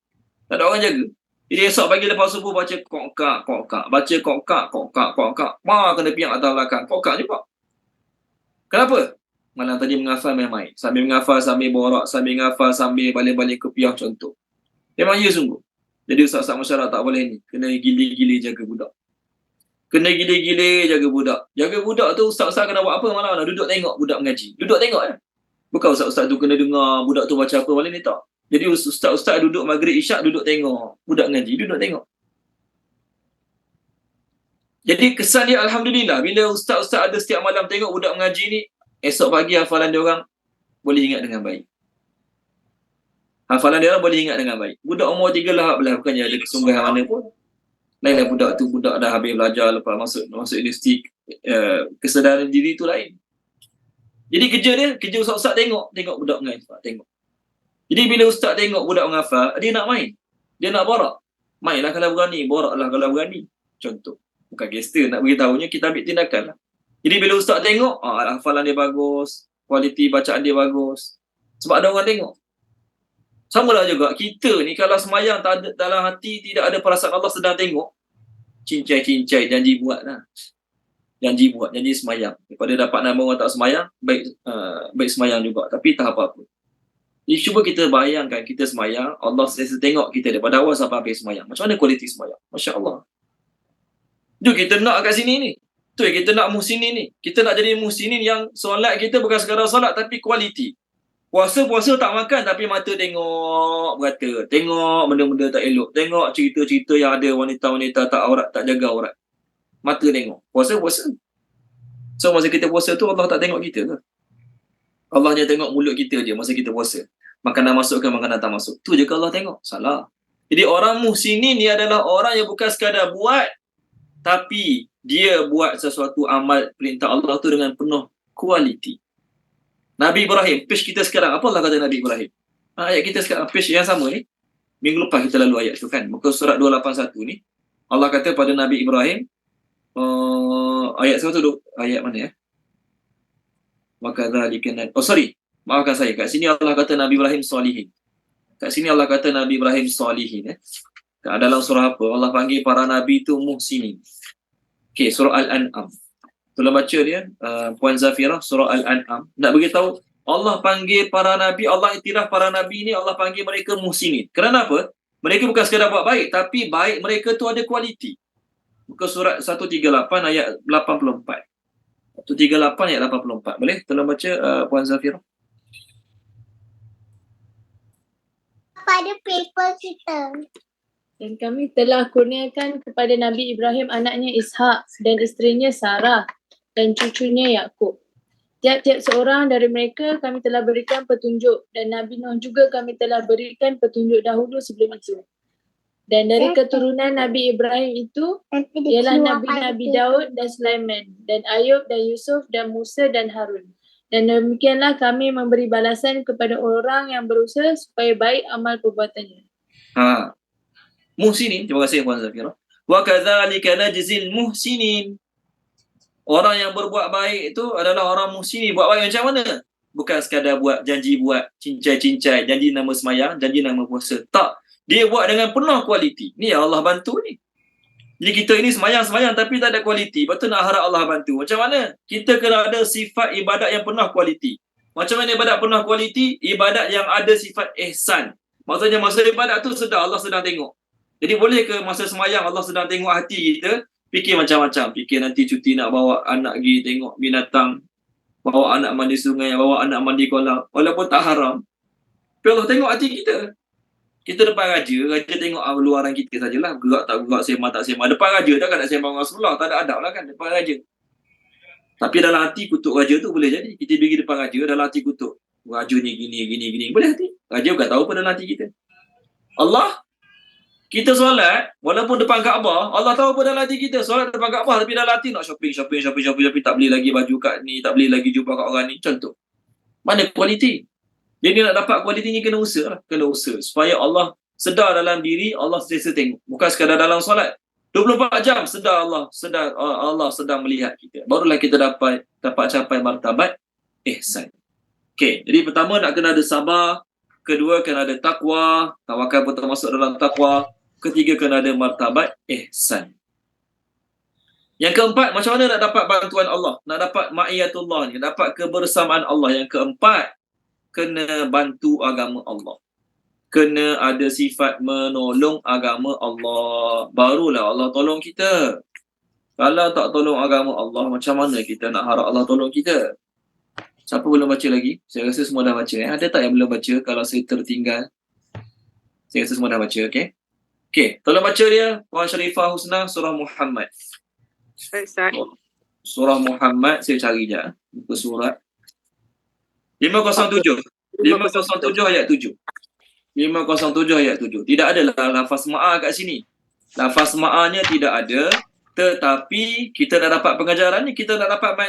Tak ada orang jaga. Jadi esok pagi lepas subuh baca kokak. Baca kokak. Kena piang atas belakang. Kokak juga. Kenapa? Malam tadi menghafal main-main. Sambil menghafal, sambil borak, sambil menghafal, sambil baling-baling kopiah contoh. Memang ya sungguh. Jadi ustaz-ustaz masyarakat tak boleh ni. Kena gili-gili jaga budak. Kena gila-gila jaga budak. Jaga budak tu ustaz-ustaz kena buat apa malam? Duduk tengok budak mengaji. Duduk tengok je. Bukan ustaz-ustaz tu kena dengar budak tu baca apa malam ni, tak. Jadi ustaz-ustaz duduk maghrib isyak duduk tengok budak mengaji. Duduk tengok. Jadi kesan dia alhamdulillah. Bila ustaz-ustaz ada setiap malam tengok budak mengaji ni, esok pagi hafalan dia orang boleh ingat dengan baik. Hafalan dia orang boleh ingat dengan baik. Budak umur 13 belah bukannya ada kesungguhan mana pun. Lainlah budak tu, budak dah habis belajar, lepas masuk universiti, kesedaran diri tu lain. Jadi kerja ustaz-ustaz tengok budak mengaji, tengok. Jadi bila ustaz tengok budak menghafal, dia nak main. Dia nak borak. Mainlah kalau berani, boraklah kalau berani. Contoh. Bukan gangster, nak beritahunya kita ambil tindakan lah. Jadi bila ustaz tengok, hafalan dia bagus, kualiti bacaan dia bagus. Sebab ada orang tengok. Sama lah juga, kita ni kalau semayang tak ada, dalam hati tidak ada perasaan Allah sedang tengok, cincai-cincai, janji buat lah. Janji semayang. Daripada dapat nama orang tak semayang, baik semayang juga. Tapi tak apa-apa. Jadi cuba kita bayangkan kita semayang, Allah sentiasa tengok kita daripada awal sampai habis semayang. Macam mana kualiti semayang? Masya Allah. Jom kita nak kat sini ni. Tu yang kita nak muhsinin ni. Kita nak jadi muhsinin yang solat kita bukan sekadar solat tapi kualiti. Puasa tak makan tapi mata tengok berkata. Tengok benda-benda tak elok. Tengok cerita-cerita yang ada wanita-wanita tak aurat, tak jaga aurat. Mata tengok. Puasa. So masa kita puasa tu Allah tak tengok kita ke? Allah hanya tengok mulut kita je masa kita puasa. Makanan masuk ke makanan tak masuk. Tu je ke Allah tengok? Salah. Jadi orang muhsinin ni adalah orang yang bukan sekadar buat tapi dia buat sesuatu amal perintah Allah tu dengan penuh kualiti. Nabi Ibrahim, page kita sekarang, apa Allah kata Nabi Ibrahim? Ayat kita sekarang, page yang sama ni. Minggu lepas kita lalu ayat tu kan. Muka surat 281 ni. Allah kata pada Nabi Ibrahim, ayat satu ayat mana ya? Maafkan saya. Kat sini Allah kata Nabi Ibrahim salihin. Kat sini Allah kata Nabi Ibrahim salihin. Dalam surah apa? Allah panggil para Nabi tu muhsinin. Okay, surah Al-An'am. Tolong baca dia, Puan Zafirah, surah Al-An'am. Nak beritahu, Allah panggil para Nabi, Allah iktiraf para Nabi ni, Allah panggil mereka muhsinin. Kerana apa? Mereka bukan sekadar buat baik, tapi baik mereka tu ada kualiti. Muka surat 138 ayat 84. 138 ayat 84. Boleh? Tolong baca, Puan Zafirah. Pada paper kita. Dan kami telah kurniakan kepada Nabi Ibrahim anaknya Ishak dan isterinya Sarah dan cucunya Yakub. Tiap-tiap seorang dari mereka kami telah berikan petunjuk dan Nabi Nuh juga kami telah berikan petunjuk dahulu sebelum itu. Dan dari keturunan Nabi Ibrahim itu ialah Nabi-Nabi Daud dan Sulaiman dan Ayub dan Yusuf dan Musa dan Harun. Dan demikianlah kami memberi balasan kepada orang yang berusaha supaya baik amal perbuatannya. Muhsinin, terima kasih Puan Zafirah. Wa kadzalika najzil muhsinin. Orang yang berbuat baik itu adalah orang muhsinin. Buat baik macam mana? Bukan sekadar buat janji buat cincai-cincai, janji nama semayang, janji nama puasa. Tak. Dia buat dengan penuh kualiti. Ni Allah bantu ni. Jadi kita ini semayang-semayang tapi tak ada kualiti. Lepas tu nak harap Allah bantu. Macam mana? Kita kena ada sifat ibadat yang penuh kualiti. Macam mana ibadat penuh kualiti? Ibadat yang ada sifat ihsan. Maksudnya masa ibadat tu Allah sedang tengok. Jadi boleh ke masa semayang Allah sedang tengok hati kita, fikir macam-macam. Fikir nanti cuti nak bawa anak pergi tengok binatang, bawa anak mandi sungai, bawa anak mandi kolam. Walaupun tak haram. Tapi Allah tengok hati kita. Kita depan raja tengok luaran kita sajalah. Gerak tak gerak, sembah tak sembah. Depan raja takkan nak sembah dengan Rasulullah. Tak ada adab lah kan depan raja. Tapi dalam hati kutuk raja tu boleh jadi. Kita pergi depan raja, dalam hati kutuk. Raja ni gini. Boleh hati. Raja bukan tahu apa dalam hati kita. Allah, kita solat, walaupun depan Kaabah, Allah tahu apa dalam hati kita. Solat depan Kaabah, tapi dalam hati nak shopping. Tak beli lagi baju kat ni, tak beli lagi jumpa kat orang ni. Contoh. Mana kualiti? Jadi nak dapat kualiti ni kena usaha lah. Kena usaha. Supaya Allah sedar dalam diri, Allah sentiasa tengok. Bukan sekadar dalam solat. 24 jam sedar Allah sedang melihat kita. Barulah kita dapat capai martabat ihsan. Okey, jadi pertama nak kena ada sabar, kedua kena ada takwa, tawakal pun termasuk dalam takwa, ketiga kena ada martabat ihsan. Yang keempat, macam mana nak dapat bantuan Allah? Nak dapat ma'iyatullah ni, dapat kebersamaan Allah. Yang keempat, kena bantu agama Allah. Kena ada sifat menolong agama Allah. Barulah Allah tolong kita. Kalau tak tolong agama Allah, macam mana kita nak harap Allah tolong kita? Siapa belum baca lagi? Saya rasa semua dah baca. Ada tak yang belum baca? Kalau saya tertinggal, saya rasa semua dah baca. Okay? Okay, tolong baca dia. Puan Sharifah Husna, surah Muhammad. Surah Muhammad, saya cari je. Buku surat 507 ayat 7. 507 ayat 7. Tidak ada lafaz ma'a kat sini. Lafaz ma'anya tidak ada. Tetapi kita nak dapat pengajaran ni, kita nak dapat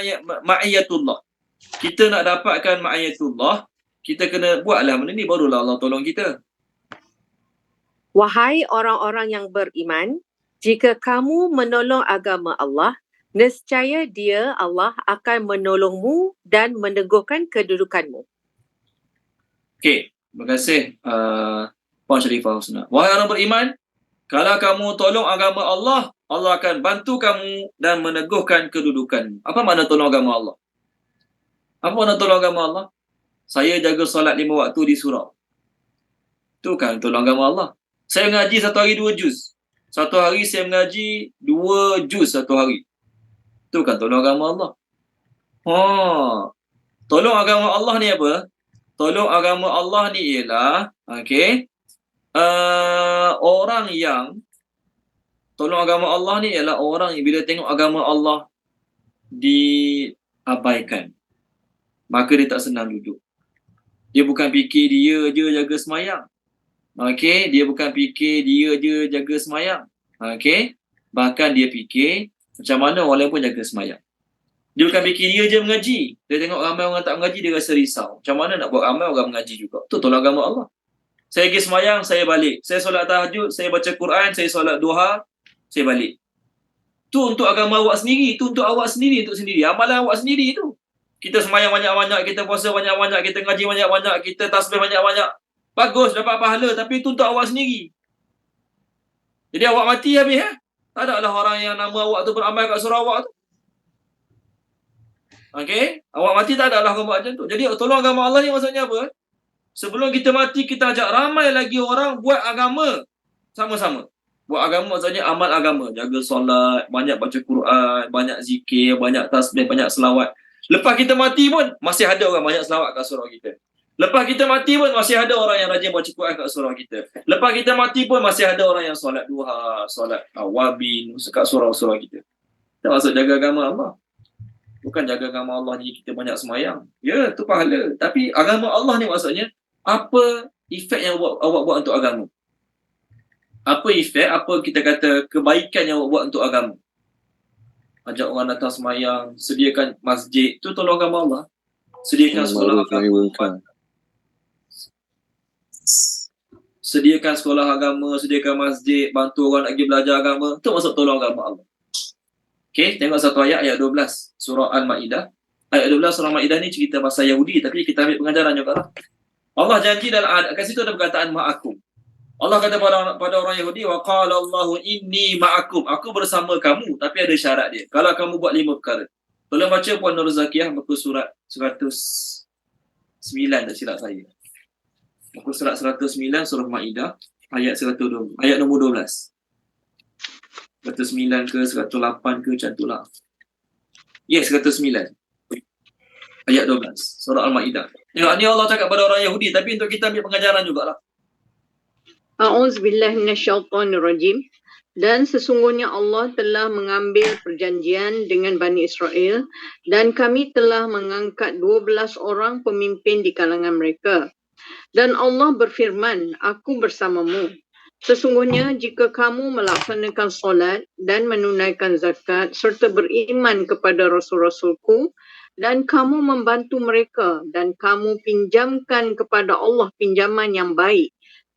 ma'iyatullah. Kita nak dapatkan ma'iyatullah, kita kena buatlah benda ni, barulah Allah tolong kita. Wahai orang-orang yang beriman, jika kamu menolong agama Allah, nescaya Dia, Allah, akan menolongmu dan meneguhkan kedudukanmu. Okey. Terima kasih Puan Sharifah Husna. Wahai orang beriman, kalau kamu tolong agama Allah, Allah akan bantu kamu dan meneguhkan kedudukan. Apa makna tolong agama Allah? Apa makna tolong agama Allah? Saya jaga solat 5 waktu di surau. Itu kan tolong agama Allah. Saya mengaji satu hari 2 juz. Satu hari saya mengaji 2 juz satu hari. Itu kan tolong agama Allah. Tolong agama Allah ni apa? Tolong agama Allah ni ialah orang yang tolong agama Allah ni ialah orang yang bila tengok agama Allah diabaikan, maka dia tak senang duduk. Dia bukan fikir dia je jaga semayang. Dia bukan fikir dia je jaga semayang. Bahkan dia fikir macam mana orang lain pun jaga semayang. Dia bukan fikir dia je mengaji. Dia tengok ramai orang tak mengaji, dia rasa risau. Macam mana nak buat ramai orang mengaji juga? Itu tolong agama Allah. Saya pergi semayang, saya balik. Saya solat tahajud, saya baca Quran, saya solat duha, saya balik. Itu untuk agama awak sendiri. Itu untuk awak sendiri, untuk sendiri. Amalan awak sendiri tu. Kita semayang banyak-banyak, kita puasa banyak-banyak, kita ngaji banyak-banyak, kita tasbih banyak-banyak. Bagus, dapat pahala. Tapi itu untuk awak sendiri. Jadi awak mati habis Tak ada lah orang yang nama awak tu beramal kat surau awak tu. Awak mati tak ada lah orang buat macam tu. Jadi tolong agama Allah ni maksudnya apa? Sebelum kita mati, kita ajak ramai lagi orang buat agama sama-sama. Buat agama maksudnya amal agama. Jaga solat, banyak baca Quran, banyak zikir, banyak tasbih, banyak selawat. Lepas kita mati pun, masih ada orang banyak selawat kat surau kita. Lepas kita mati pun, masih ada orang yang rajin baca Quran kat surau kita. Lepas kita mati pun, masih ada orang yang solat duha, solat awabin kat surau-surau kita. Itu maksud jaga agama Allah. Bukan jaga agama Allah ni kita banyak semayang. Ya, tu pahala. Tapi agama Allah ni maksudnya, apa efek yang awak buat untuk agama? Apa efek, apa kita kata kebaikan yang awak buat untuk agama? Ajak orang datang semayang, sediakan masjid, tu tolong agama Allah. Sediakan sekolah agama. Sediakan sekolah agama, sediakan masjid, bantu orang nak pergi belajar agama, tu maksud tolong agama Allah. Tengok satu ayat 12 surah Al-Ma'idah. Ayat 12 surah Al-Ma'idah ni cerita pasal Yahudi, tapi kita ambil pengajaran juga lah. Allah janji dalam kat situ ada perkataan ma'akum. Allah kata pada orang Yahudi, wa qala Allahu inni ma'akum. Aku bersama kamu, tapi ada syarat dia. Kalau kamu buat 5 perkara. Tolong baca Puan Nur Zakiyah muka surat 109 tak silap saya. Muka surat 109 surah Maidah ayat 120, ayat nombor 12. 109 ke 108 ke macam itulah. Yes, 109. Ayat 12 surah Al-Maidah. Tengok ni Allah cakap pada orang Yahudi, tapi untuk kita ambil pengajaran jugalah. A'udzubillahi minasyaitonirrajim. Dan sesungguhnya Allah telah mengambil perjanjian dengan Bani Israel dan kami telah mengangkat 12 orang pemimpin di kalangan mereka. Dan Allah berfirman, aku bersamamu. Sesungguhnya jika kamu melaksanakan solat dan menunaikan zakat serta beriman kepada Rasul-Rasulku dan kamu membantu mereka dan kamu pinjamkan kepada Allah pinjaman yang baik,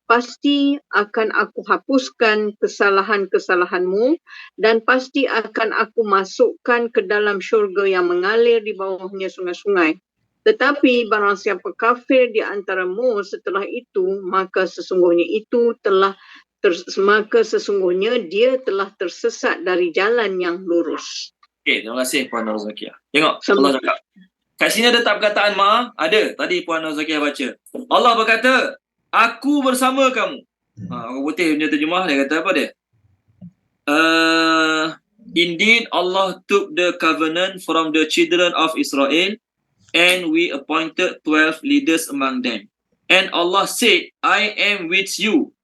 pasti akan aku hapuskan kesalahan-kesalahanmu dan pasti akan aku masukkan ke dalam syurga yang mengalir di bawahnya sungai-sungai. Tetapi barang siapa kafir di antaramu setelah itu, maka sesungguhnya dia telah tersesat dari jalan yang lurus. Okey, terima kasih Puan Nur Zakiyah. Tengok, Allah cakap. Kat sini ada tak perkataan ma? Ada. Tadi Puan Nur Zakiyah baca. Allah berkata, aku bersama kamu. Orang putih punya terjemah, dia kata apa dia? Indeed, Allah took the covenant from the children of Israel and we appointed 12 leaders among them. And Allah said, I am with you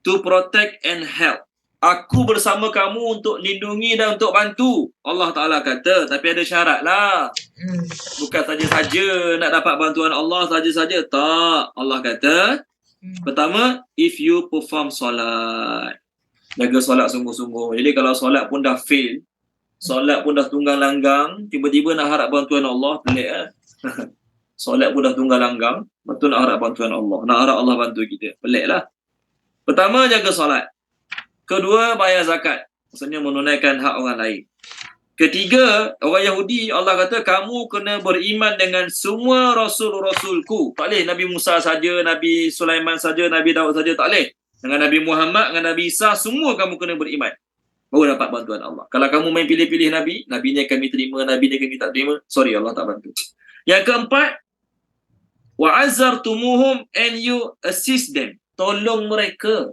to protect and help. Aku bersama kamu untuk lindungi dan untuk bantu. Allah Ta'ala kata, tapi ada syarat lah. Bukan saja-saja nak dapat bantuan Allah saja-saja. Tak. Allah kata, pertama, if you perform solat. Jaga solat sungguh-sungguh. Jadi kalau solat pun dah fail, solat pun dah tunggang langgang, tiba-tiba nak harap bantuan Allah, pelik lah. Solat pun dah tunggang langgang, betul nak harap bantuan Allah. Nak harap Allah bantu kita. Pelik lah. Pertama, jaga solat. Kedua, bayar zakat. Maksudnya menunaikan hak orang lain. Ketiga, orang Yahudi, Allah kata, kamu kena beriman dengan semua Rasul-Rasulku. Tak boleh Nabi Musa saja, Nabi Sulaiman saja, Nabi Daud saja, tak boleh. Dengan Nabi Muhammad, dengan Nabi Isa, semua kamu kena beriman. Baru dapat bantuan Allah. Kalau kamu main pilih-pilih Nabi, Nabi ni kami terima, Nabi ni kami tak terima, sorry, Allah tak bantu. Yang keempat, wa'azzartumuhum and you assist them. Tolong mereka.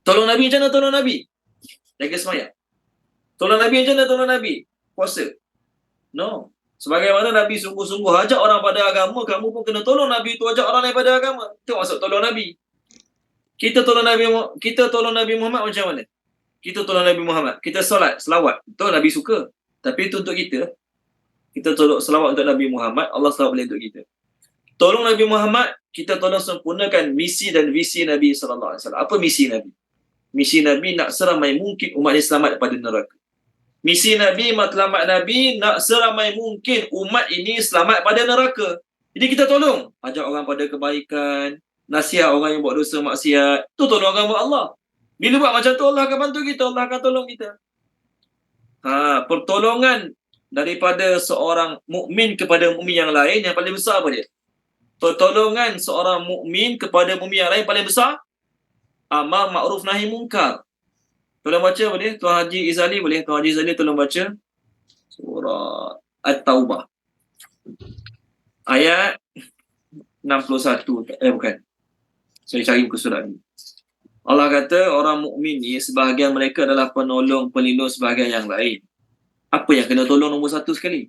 Tolong Nabi macam mana tolong Nabi? Jaga semayang. Tolong Nabi macam mana tolong Nabi? Puasa. No. Sebagaimana Nabi sungguh-sungguh ajak orang pada agama, kamu pun kena tolong Nabi itu ajak orang daripada agama. Itu maksud tolong Nabi. Kita tolong Nabi Muhammad macam mana? Kita tolong Nabi Muhammad. Kita solat, selawat. Betul Nabi suka. Tapi itu untuk kita. Kita tolong selawat untuk Nabi Muhammad, Allah selawat boleh untuk kita. Tolong Nabi Muhammad, kita tolong sempurnakan misi dan visi Nabi SAW. Apa misi Nabi? Misi Nabi nak seramai mungkin umat ini selamat daripada neraka. Misi Nabi, matlamat Nabi nak seramai mungkin umat ini selamat pada neraka. Jadi kita tolong. Ajak orang pada kebaikan, nasihat orang yang buat dosa maksiat. Itu tolong agama Allah. Bila buat macam tu, Allah akan bantu kita. Allah akan tolong kita. Pertolongan daripada seorang mukmin kepada mukmin yang lain yang paling besar apa dia? Pertolongan seorang mukmin kepada mukmin yang lain paling besar, amar ma'ruf nahi munkar. Tolong baca boleh? Tuan Haji Izali boleh? Tuan Haji Izali tolong baca surah At-Taubah. Ayat 61. Bukan. Saya cari muka surat ni. Allah kata orang mukmin ni sebahagian mereka adalah penolong, pelindung sebahagian yang lain. Apa yang kena tolong nombor satu sekali?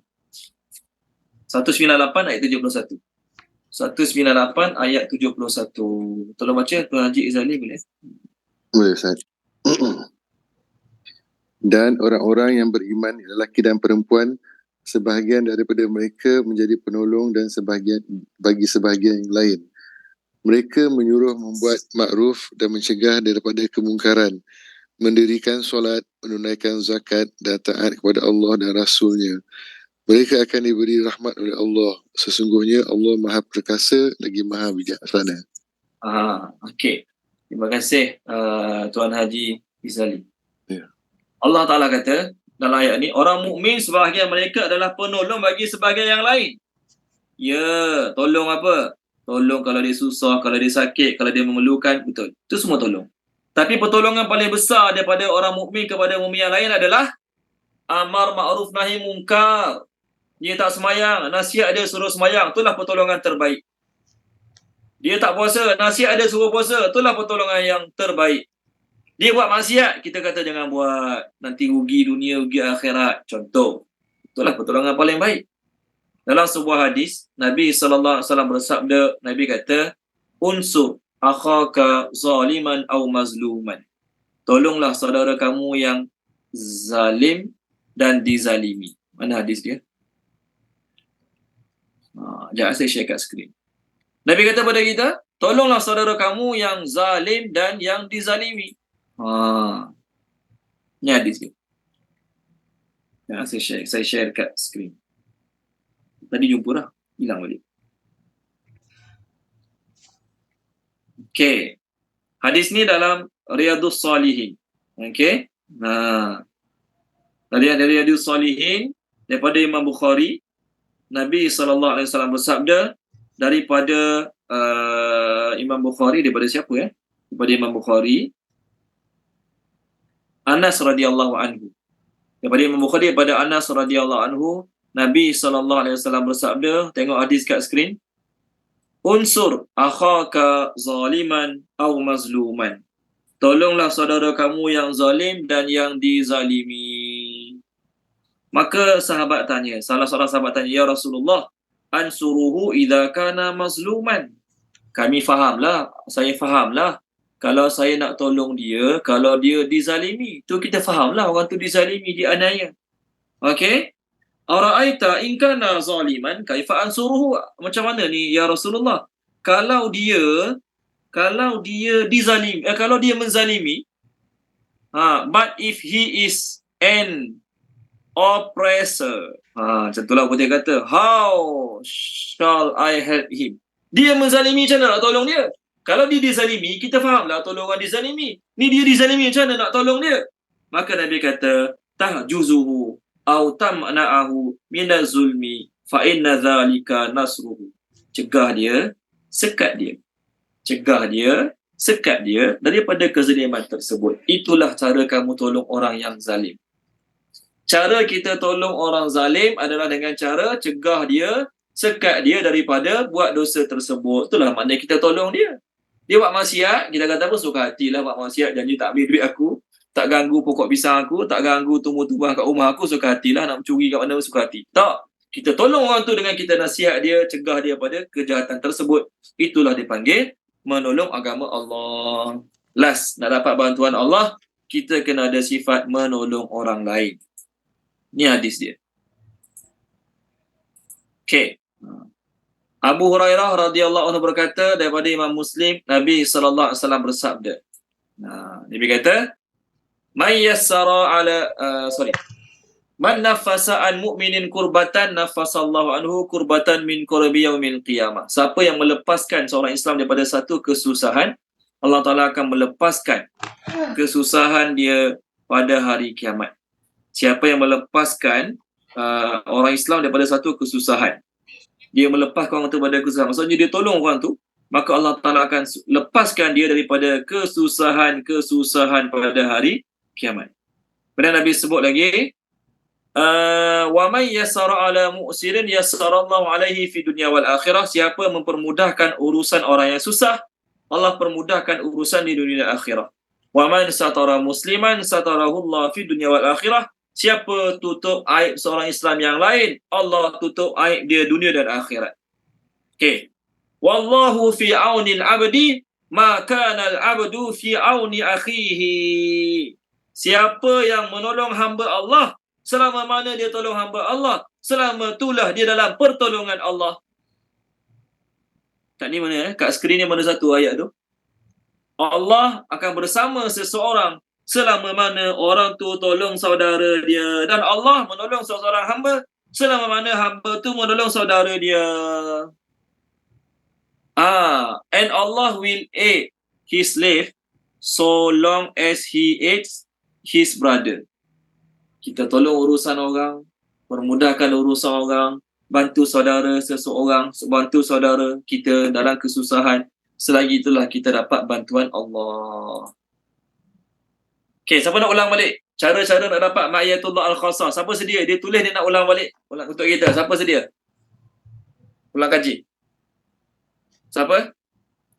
198 ayat 71. 198 ayat 71. Tolong baca Tuan Haji Izali boleh? Boleh Ustaz. Dan orang-orang yang beriman lelaki dan perempuan, sebahagian daripada mereka menjadi penolong dan sebahagian bagi sebahagian yang lain. Mereka menyuruh membuat makruf dan mencegah daripada kemungkaran, mendirikan solat, menunaikan zakat dan taat kepada Allah dan Rasulnya. Mereka akan diberi rahmat oleh Allah. Sesungguhnya Allah Maha Perkasa lagi Maha Bijaksana. Okey. Terima kasih Tuan Haji Izali. Allah Ta'ala kata dalam ayat ni, orang mukmin sebahagian mereka adalah penolong bagi sebahagian yang lain. Ya, tolong apa? Tolong kalau dia susah, kalau dia sakit, kalau dia memerlukan, betul. Itu semua tolong. Tapi pertolongan paling besar daripada orang mukmin kepada mukmin yang lain adalah amar ma'ruf nahi mungkar. Dia tak semayang, nasihat dia suruh semayang, itulah pertolongan terbaik. Dia tak puasa, nasihat dia suruh puasa, itulah pertolongan yang terbaik. Dia buat maksiat, kita kata jangan buat, nanti rugi dunia, rugi akhirat. Contoh. Itulah pertolongan paling baik. Dalam sebuah hadis, Nabi SAW bersabda, Nabi kata, unsur akhaka zaliman au mazluman. Tolonglah saudara kamu yang zalim dan dizalimi. Mana hadis dia? Jangan saya share kat skrin. Nabi kata pada kita, tolonglah saudara kamu yang zalim dan yang dizalimi. Ini hadis dia. Jangan saya share kat skrin. Tadi jumpa dah, hilang balik. Okey. Hadis ni dalam Riyadhus Salihin. Okey. Dari Riyadhus Salihin daripada Imam Bukhari, Nabi SAW bersabda daripada Imam Bukhari, daripada siapa ya? Daripada Imam Bukhari, Anas radhiyallahu anhu. Daripada Imam Bukhari, daripada Anas radhiyallahu anhu, Nabi SAW bersabda, tengok hadis kat skrin, unsur akhaka zaliman au mazluman. Tolonglah saudara kamu yang zalim dan yang dizalimi. Maka sahabat tanya, salah seorang sahabat tanya, ya Rasulullah, ansuruhu idza kana mazluman. Saya fahamlah, kalau saya nak tolong dia, kalau dia dizalimi, tu kita fahamlah orang tu dizalimi, dianiaya. Okey? Ara'aita in kana zaliman kaifa ansuruhu? Macam mana ni ya Rasulullah? Kalau dia dizalimi, kalau dia menzalimi, but if he is an oppressor, macam itulah dia kata, how shall I help him? Dia menzalimi, macam mana nak tolong dia? Kalau dia dizalimi, kita fahamlah tolong orang dizalimi. Ni dia dizalimi, macam mana nak tolong dia? Maka Nabi kata, tahjuzuhu au tamna'ahu minaz zulmi fa inna dzalika nasruhu. Cegah dia, sekat dia. Cegah dia, sekat dia daripada kezaliman tersebut. Itulah cara kamu tolong orang yang zalim. Cara kita tolong orang zalim adalah dengan cara cegah dia, sekat dia daripada buat dosa tersebut. Itulah makna kita tolong dia. Dia buat maksiat, kita kata apa, suka hatilah buat maksiat, janji tak ambil duit aku, tak ganggu pokok pisang aku, tak ganggu tumbuh-tumbuhan kat rumah aku, suka hatilah, nak mencuri kat mana suka hati. Tak. Kita tolong orang tu dengan kita nasihat dia, cegah dia pada kejahatan tersebut. Itulah dipanggil menolong agama Allah. Last, nak dapat bantuan Allah, kita kena ada sifat menolong orang lain. Ni hadis dia. Okey. Abu Hurairah radhiyallahu anhu berkata daripada Imam Muslim, Nabi SAW bersabda. Nabi kata, Man nafasa an mu'minin kurbatan nafasallahu anhu kurbatan min kurbi yaumil qiyamah. Siapa yang melepaskan seorang Islam daripada satu kesusahan, Allah Ta'ala akan melepaskan kesusahan dia pada hari kiamat. Siapa yang melepaskan orang Islam daripada satu kesusahan, dia melepaskan orang tu pada kesusahan, maksudnya dia tolong orang tu, maka Allah Ta'ala akan lepaskan dia daripada kesusahan pada hari kiamat. Kemudian Nabi sebut lagi, wa may yassara ala mu'sirin yassarallahu alaihi fi dunya wal akhirah. Siapa mempermudahkan urusan orang yang susah, Allah permudahkan urusan di dunia dan akhirat. Wa man satara musliman satarahullah fi dunya wal akhirah. Siapa tutup aib seorang Islam yang lain, Allah tutup aib dia dunia dan akhirat. Okey. Wallahu fi auni al-'abdi ma kana al-'abdu fi auni akhihi. Siapa yang menolong hamba Allah, selama mana dia tolong hamba Allah, selama itulah dia dalam pertolongan Allah. Kat ni mana kat skrin ni mana satu ayat tu? Allah akan bersama seseorang selama mana orang tu tolong saudara dia, dan Allah menolong seorang hamba selama mana hamba tu menolong saudara dia. And Allah will aid his slave so long as he aids his brother. Kita tolong urusan orang, permudahkan urusan orang, bantu saudara seseorang, bantu saudara kita dalam kesusahan, selagi itulah kita dapat bantuan Allah. Okey, siapa nak ulang balik? Cara-cara nak dapat ma'iyatullah al-khassah. Siapa sedia? Dia tulis dia nak ulang balik untuk kita. Siapa sedia? Ulang kaji. Siapa?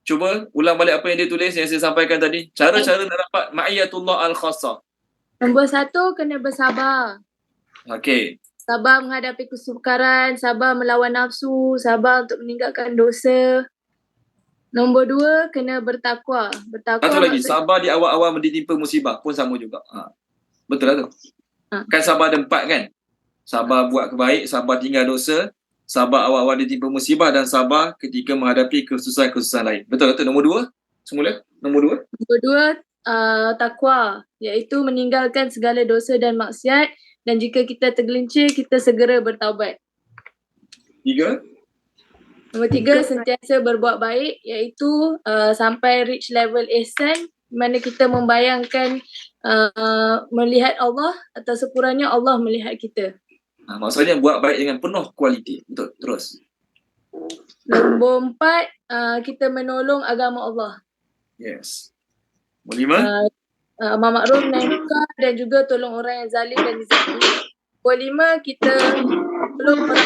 Cuba ulang balik apa yang dia tulis yang saya sampaikan tadi. Cara-cara nak dapat ma'iyatullah al-khassah. Nombor 1, kena bersabar. Okey. Sabar menghadapi kesukaran, sabar melawan nafsu, sabar untuk meninggalkan dosa. Nombor 2, kena bertakwa. Bertakwa Satu lagi, sabar di awal-awal ditimpa musibah pun sama juga. Betul lah tu. Kan sabar ada 4 kan? Sabar buat kebaik, sabar tinggal dosa, sabar awal-awal ditimpa musibah dan sabar ketika menghadapi kesusahan-kesusahan lain. Betul tu nombor 2? Semula? Nombor 2? Nombor 2, takwa, iaitu meninggalkan segala dosa dan maksiat, dan jika kita tergelincir, kita segera bertaubat. 3? Nombor 3, sentiasa berbuat baik, iaitu sampai reach level ihsan, di mana kita membayangkan melihat Allah atau sekurangnya Allah melihat kita. Maksudnya buat baik dengan penuh kualiti. Betul, terus. Nombor 4, kita menolong agama Allah. Yes. Nombor 5? Amar ma'ruf nahi munkar dan juga tolong orang yang zalim dan dizalimi. Nombor 5, kita tolong orang,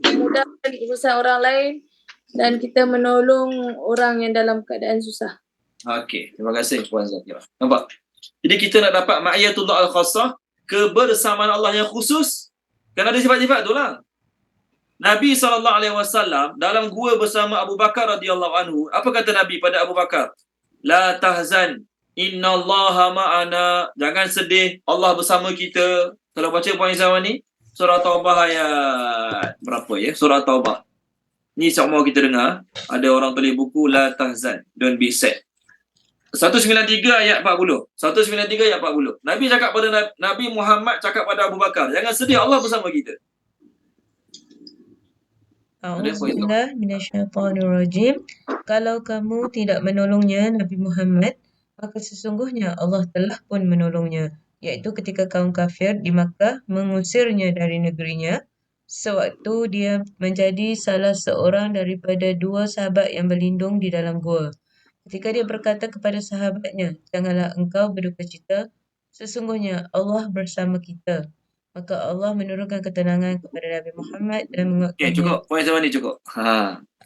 memudahkan urusan orang lain dan kita menolong orang yang dalam keadaan susah. Okey, terima kasih Puan Zakira. Nampak? Jadi kita nak dapat ma'iyatullah al-khassah, kebersamaan Allah yang khusus, kan ada sifat-sifat tu lah. Nabi SAW dalam gua bersama Abu Bakar radhiyallahu anhu, apa kata Nabi pada Abu Bakar? La tahzan, innallaha ma'ana. Jangan sedih, Allah bersama kita. Kalau baca Puan Izzawani ni, surah Taubah ayat berapa ya? Surah Taubah. Ni semua kita dengar, ada orang tulis buku La tahzan, don't be sad. 193 ayat 40. 193 ayat 40. Nabi cakap pada Nabi Muhammad cakap pada Abu Bakar, jangan sedih, Allah bersama kita. A'udzubillah minasyaitanirrajim. Kalau kamu tidak menolongnya Nabi Muhammad, maka sesungguhnya Allah telah pun menolongnya, iaitu ketika kaum kafir di Makkah mengusirnya dari negerinya sewaktu dia menjadi salah seorang daripada 2 sahabat yang berlindung di dalam gua. Ketika dia berkata kepada sahabatnya, janganlah engkau berduka cita, sesungguhnya Allah bersama kita. Maka Allah menurunkan ketenangan kepada Nabi Muhammad dan menguatkannya. Okay, cukup. Puan Izzawani cukup.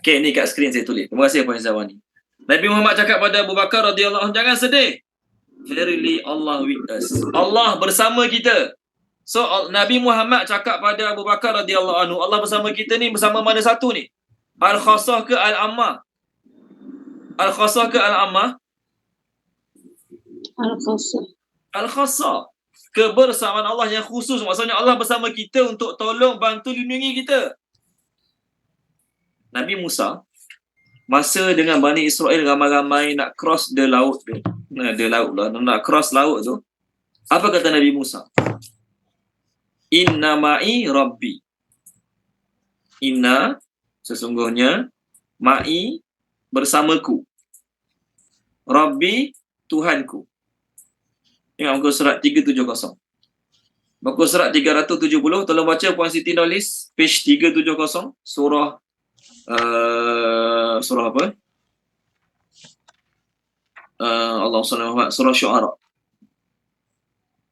Okay, ni kat skrin saya tulis. Terima kasih Puan Izzawani. Nabi Muhammad cakap pada Abu Bakar radhiyallahu anhu, jangan sedih. Verily Allah with us. Allah bersama kita. So Nabi Muhammad cakap pada Abu Bakar radhiyallahu anhu, Allah bersama kita ni bersama mana satu ni? Al-Khassah ke Al-Ammah? Al-Khassah ke Al-Ammah? Al-Khassah. Al-Khassah. Kebersamaan Allah yang khusus. Maksudnya Allah bersama kita untuk tolong, bantu, lindungi kita. Nabi Musa, masa dengan Bani Israel ramai-ramai nak cross the laut tu. Nak cross laut tu. Apa kata Nabi Musa? Inna ma'i Rabbi. Inna, sesungguhnya, ma'i, bersamaku. Rabbi, Tuhanku. Ingat muka surat 370. Muka surat 370, tolong baca Puan Siti Nolis, page 370, surah surah apa? Allah SWT, surah Syu'ara.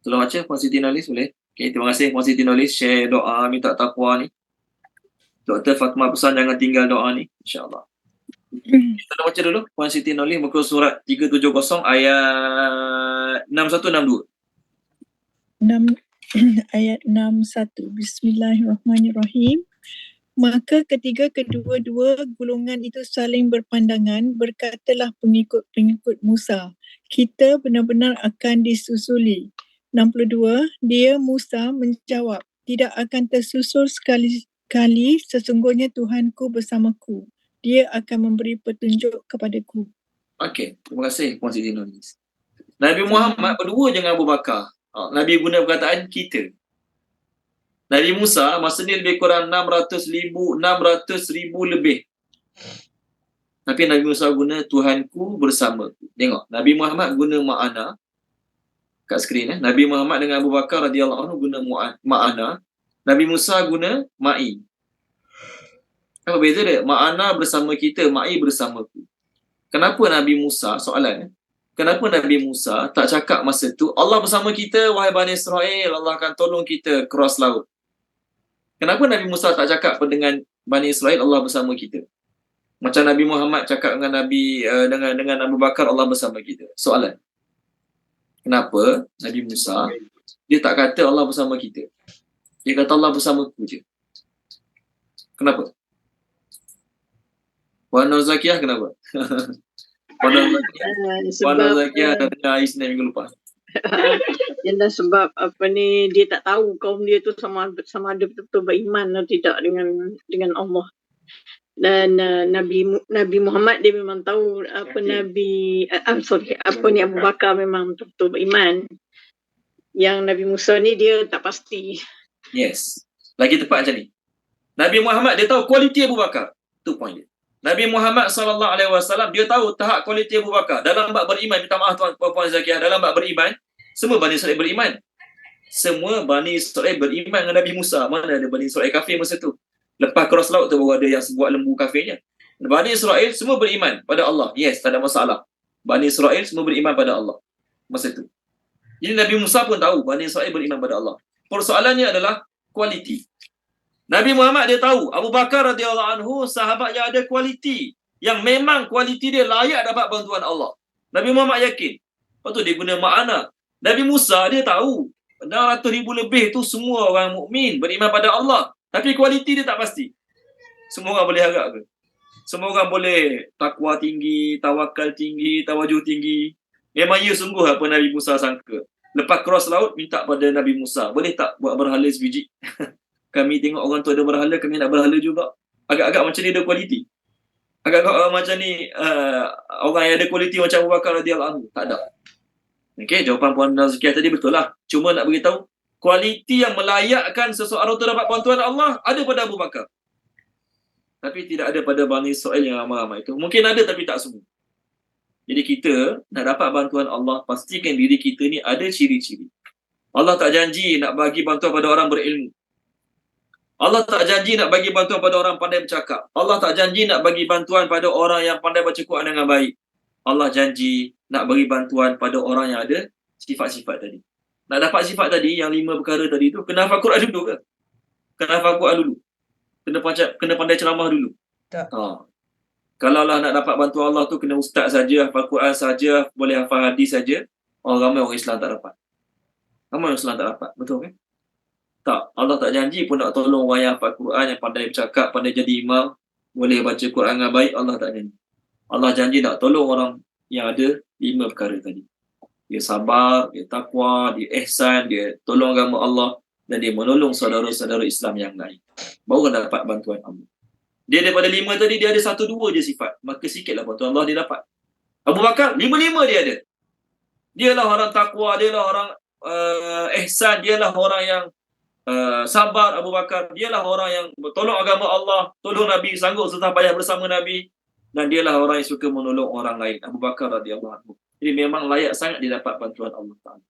Tolong baca Puan Siti Nolis, boleh? Okay, terima kasih Puan Siti Nolis, share doa minta taqwa ni. Dr. Fatma pesan jangan tinggal doa ni, insyaAllah. Kita nak baca dulu Puan Siti Nolis, muka surat 370 ayat 6162. Ayat 61. Bismillahirrahmanirrahim. Maka ketika kedua-dua golongan itu saling berpandangan, berkatalah pengikut-pengikut Musa, kita benar-benar akan disusuli. 62. Dia Musa menjawab, tidak akan tersusul sekali-kali, sesungguhnya Tuhanku bersamaku. Dia akan memberi petunjuk kepadaku. Okey, terima kasih Puan Siti Nolis. Nabi Muhammad berdua dengan Abu Bakar. Nabi guna perkataan kita. Nabi Musa masa ni lebih kurang 600,000 lebih. Tapi Nabi Musa guna Tuhanku bersama. Tengok, Nabi Muhammad guna ma'ana. Kat skrin Nabi Muhammad dengan Abu Bakar radhiyallahu anhu guna ma'ana. Nabi Musa guna ma'i. Apa beza dia? Ma'ana bersama kita, ma'i bersamaku. Kenapa Nabi Musa, soalan, kenapa Nabi Musa tak cakap masa tu, Allah bersama kita, wahai Bani Israel, Allah akan tolong kita cross laut. Kenapa Nabi Musa tak cakap dengan Bani Israel, Allah bersama kita? Macam Nabi Muhammad cakap dengan dengan Abu Bakar, Allah bersama kita. Soalan. Kenapa Nabi Musa dia tak kata Allah bersama kita? Dia kata Allah bersamaku je. Kenapa? Puan Nur Zakiyah kenapa? Puan Nur Zakiyah dah dengar Isnin minggu lepas. Ialah sebab dia tak tahu kaum dia tu sama ada betul-betul beriman atau tidak dengan Allah. Dan Nabi Muhammad dia memang tahu Abu Bakar memang betul-betul beriman. Yang Nabi Musa ni dia tak pasti. Yes. Lagi tepat macam ni. Nabi Muhammad dia tahu kualiti Abu Bakar. Tu point dia. Nabi Muhammad SAW dia tahu tahap kualiti Abu Bakar. Dalam bab beriman, minta maaf tuan puan Zakiyah, dalam bab beriman, semua Bani Israel beriman. Semua Bani Israel beriman dengan Nabi Musa. Mana ada Bani Israel kafir masa tu? Lepas cross laut tu baru ada yang buat lembu kafirnya. Bani Israel semua beriman pada Allah. Yes, tak ada masalah. Bani Israel semua beriman pada Allah masa tu. Jadi Nabi Musa pun tahu Bani Israel beriman pada Allah. Persoalannya adalah kualiti. Nabi Muhammad dia tahu Abu Bakar radhiyallahu anhu sahabat yang ada kualiti, yang memang kualiti dia layak dapat bantuan Allah. Nabi Muhammad yakin. Lepas tu dia guna makna. Nabi Musa dia tahu 600,000 lebih tu semua orang mukmin beriman pada Allah, tapi kualiti dia tak pasti. Semua orang boleh harap ke? Semua orang boleh takwa tinggi, tawakal tinggi, tawajuh tinggi. Memang ya sungguh apa Nabi Musa sangka. Lepas cross laut minta pada Nabi Musa, boleh tak buat berhala sebiji? Kami tengok orang tu ada berhala, kami nak berhala juga. Agak-agak macam ni ada kualiti. Agak-agak macam ni orang yang ada kualiti macam Abu Bakar radhiyallahu anhu. Tak ada. Okey, jawapan Puan Nazkiyah tadi betul lah. Cuma nak beritahu, kualiti yang melayakkan seseorang tu dapat bantuan Allah ada pada Abu Bakar. Tapi tidak ada pada Bani Israel yang ramai-ramai itu. Mungkin ada tapi tak semua. Jadi kita nak dapat bantuan Allah, pastikan diri kita ni ada ciri-ciri. Allah tak janji nak bagi bantuan pada orang berilmu. Allah tak janji nak bagi bantuan pada orang pandai bercakap. Allah tak janji nak bagi bantuan pada orang yang pandai baca Quran dengan baik. Allah janji nak bagi bantuan pada orang yang ada sifat-sifat tadi. Nak dapat sifat tadi, yang 5 perkara tadi tu, kena hafal Quran dulu ke? Kena hafal Quran dulu. Kena pandai ceramah dulu. Tak. Kalau lah nak dapat bantuan Allah tu, kena ustaz saja, hafal Quran saja, boleh hafal hadis saja. Ramai orang Islam tak dapat. Ramai orang Islam tak dapat. Betul kan? Tak. Allah tak janji pun nak tolong orang yang hafal Quran, yang pandai bercakap, pandai jadi imam, boleh baca Quran dengan baik. Allah tak janji. Allah janji nak tolong orang yang ada 5 perkara tadi. Dia sabar, dia takwa, dia ihsan, dia tolong agama Allah, dan dia menolong saudara-saudara Islam yang lain. Baru dapat bantuan Allah. Dia daripada 5 tadi, dia ada 1-2 je sifat. Maka sikitlah bantuan Allah dia dapat. Abu Bakar, 5-5 dia ada. Dialah orang takwa, dialah orang ihsan, dialah orang yang sabar. Abu Bakar, dialah orang yang tolong agama Allah, tolong Nabi, sanggup susah payah bersama Nabi. Dan dialah orang yang suka menolong orang lain. Abu Bakar radhiyallahu anhu. Jadi memang layak sangat dia dapat bantuan Allah Ta'ala.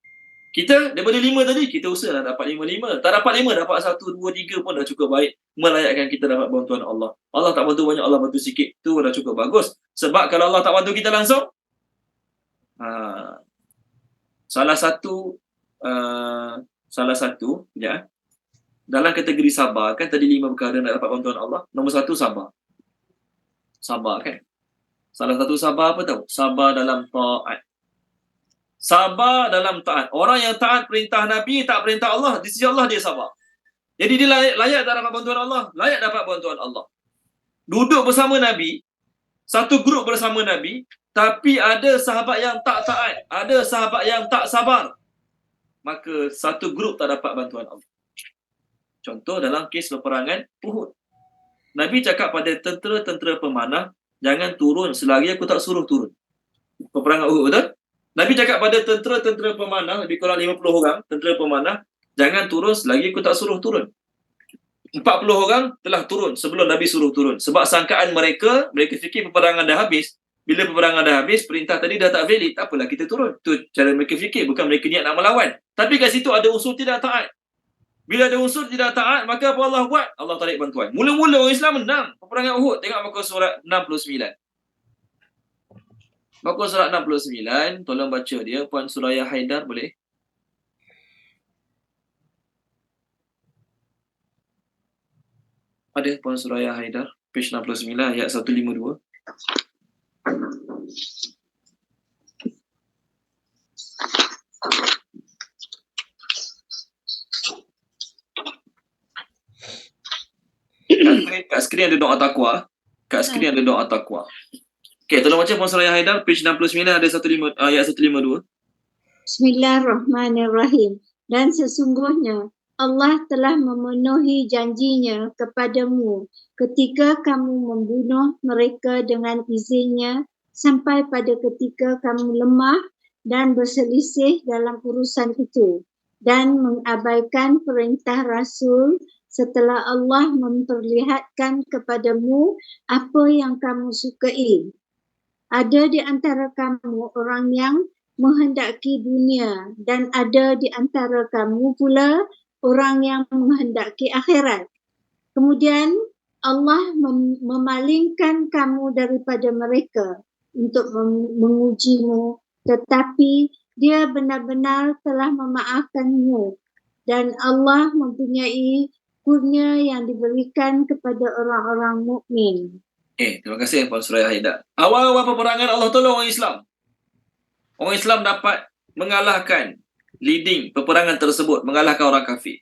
Kita daripada 5 tadi, kita usaha nak dapat 5-5. Tak dapat 5, dapat 1, 2, 3 pun dah cukup baik. Melayakkan kita dapat bantuan Allah. Allah tak bantu banyak, Allah bantu sikit. Tu dah cukup bagus. Sebab kalau Allah tak bantu kita langsung, salah satu dalam kategori sabar, kan tadi 5 perkara nak dapat bantuan Allah. Nombor 1 sabar. Sabar kan? Salah satu sabar apa tahu? Sabar dalam taat. Sabar dalam taat. Orang yang taat perintah Nabi, tak perintah Allah, di sisi Allah dia sabar. Jadi dia layak tak dapat bantuan Allah? Layak dapat bantuan Allah. Duduk bersama Nabi, satu grup bersama Nabi, tapi ada sahabat yang tak taat, ada sahabat yang tak sabar, maka satu grup tak dapat bantuan Allah. Contoh dalam kes peperangan Uhud. Nabi cakap pada tentera-tentera pemanah, jangan turun selagi aku tak suruh turun. Peperangan Uhud, betul? Nabi cakap pada tentera-tentera pemanah, lebih kurang 50 orang, tentera pemanah, jangan turun selagi aku tak suruh turun. 40 orang telah turun sebelum Nabi suruh turun. Sebab sangkaan mereka fikir peperangan dah habis. Bila peperangan dah habis, perintah tadi dah tak valid, tak apalah kita turun. Itu cara mereka fikir, bukan mereka niat nak melawan. Tapi kat situ ada unsur tidak taat. Bila ada unsur tidak taat, maka apa Allah buat? Allah tarik bantuan. Mula-mula orang Islam menang peperangan Uhud. Tengok muka surat 69. Muka surat 69, tolong baca dia. Puan Suraya Haidar boleh? Ada Puan Suraya Haidar, page 69 ayat 152. Kat skrin ada doa taqwa. Kat skrin ada doa taqwa. Okey, tolong baca Puan Suraya Haidar, page 69 ada ayat 152. Bismillahirrahmanirrahim. Dan sesungguhnya Allah telah memenuhi janjinya kepadamu ketika kamu membunuh mereka dengan izinnya sampai pada ketika kamu lemah dan berselisih dalam urusan itu dan mengabaikan perintah Rasul setelah Allah memperlihatkan kepadamu apa yang kamu sukai. Ada di antara kamu orang yang menghendaki dunia dan ada di antara kamu pula orang yang menghendaki akhirat. Kemudian Allah memalingkan kamu daripada mereka untuk mengujimu, tetapi Dia benar-benar telah memaafkanmu dan Allah mempunyai kurnia yang diberikan kepada orang-orang mukmin. Terima kasih Puan Suraya Haidar. Awal-awal peperangan Allah tolong orang Islam. Orang Islam dapat mengalahkan leading peperangan tersebut, mengalahkan orang kafir.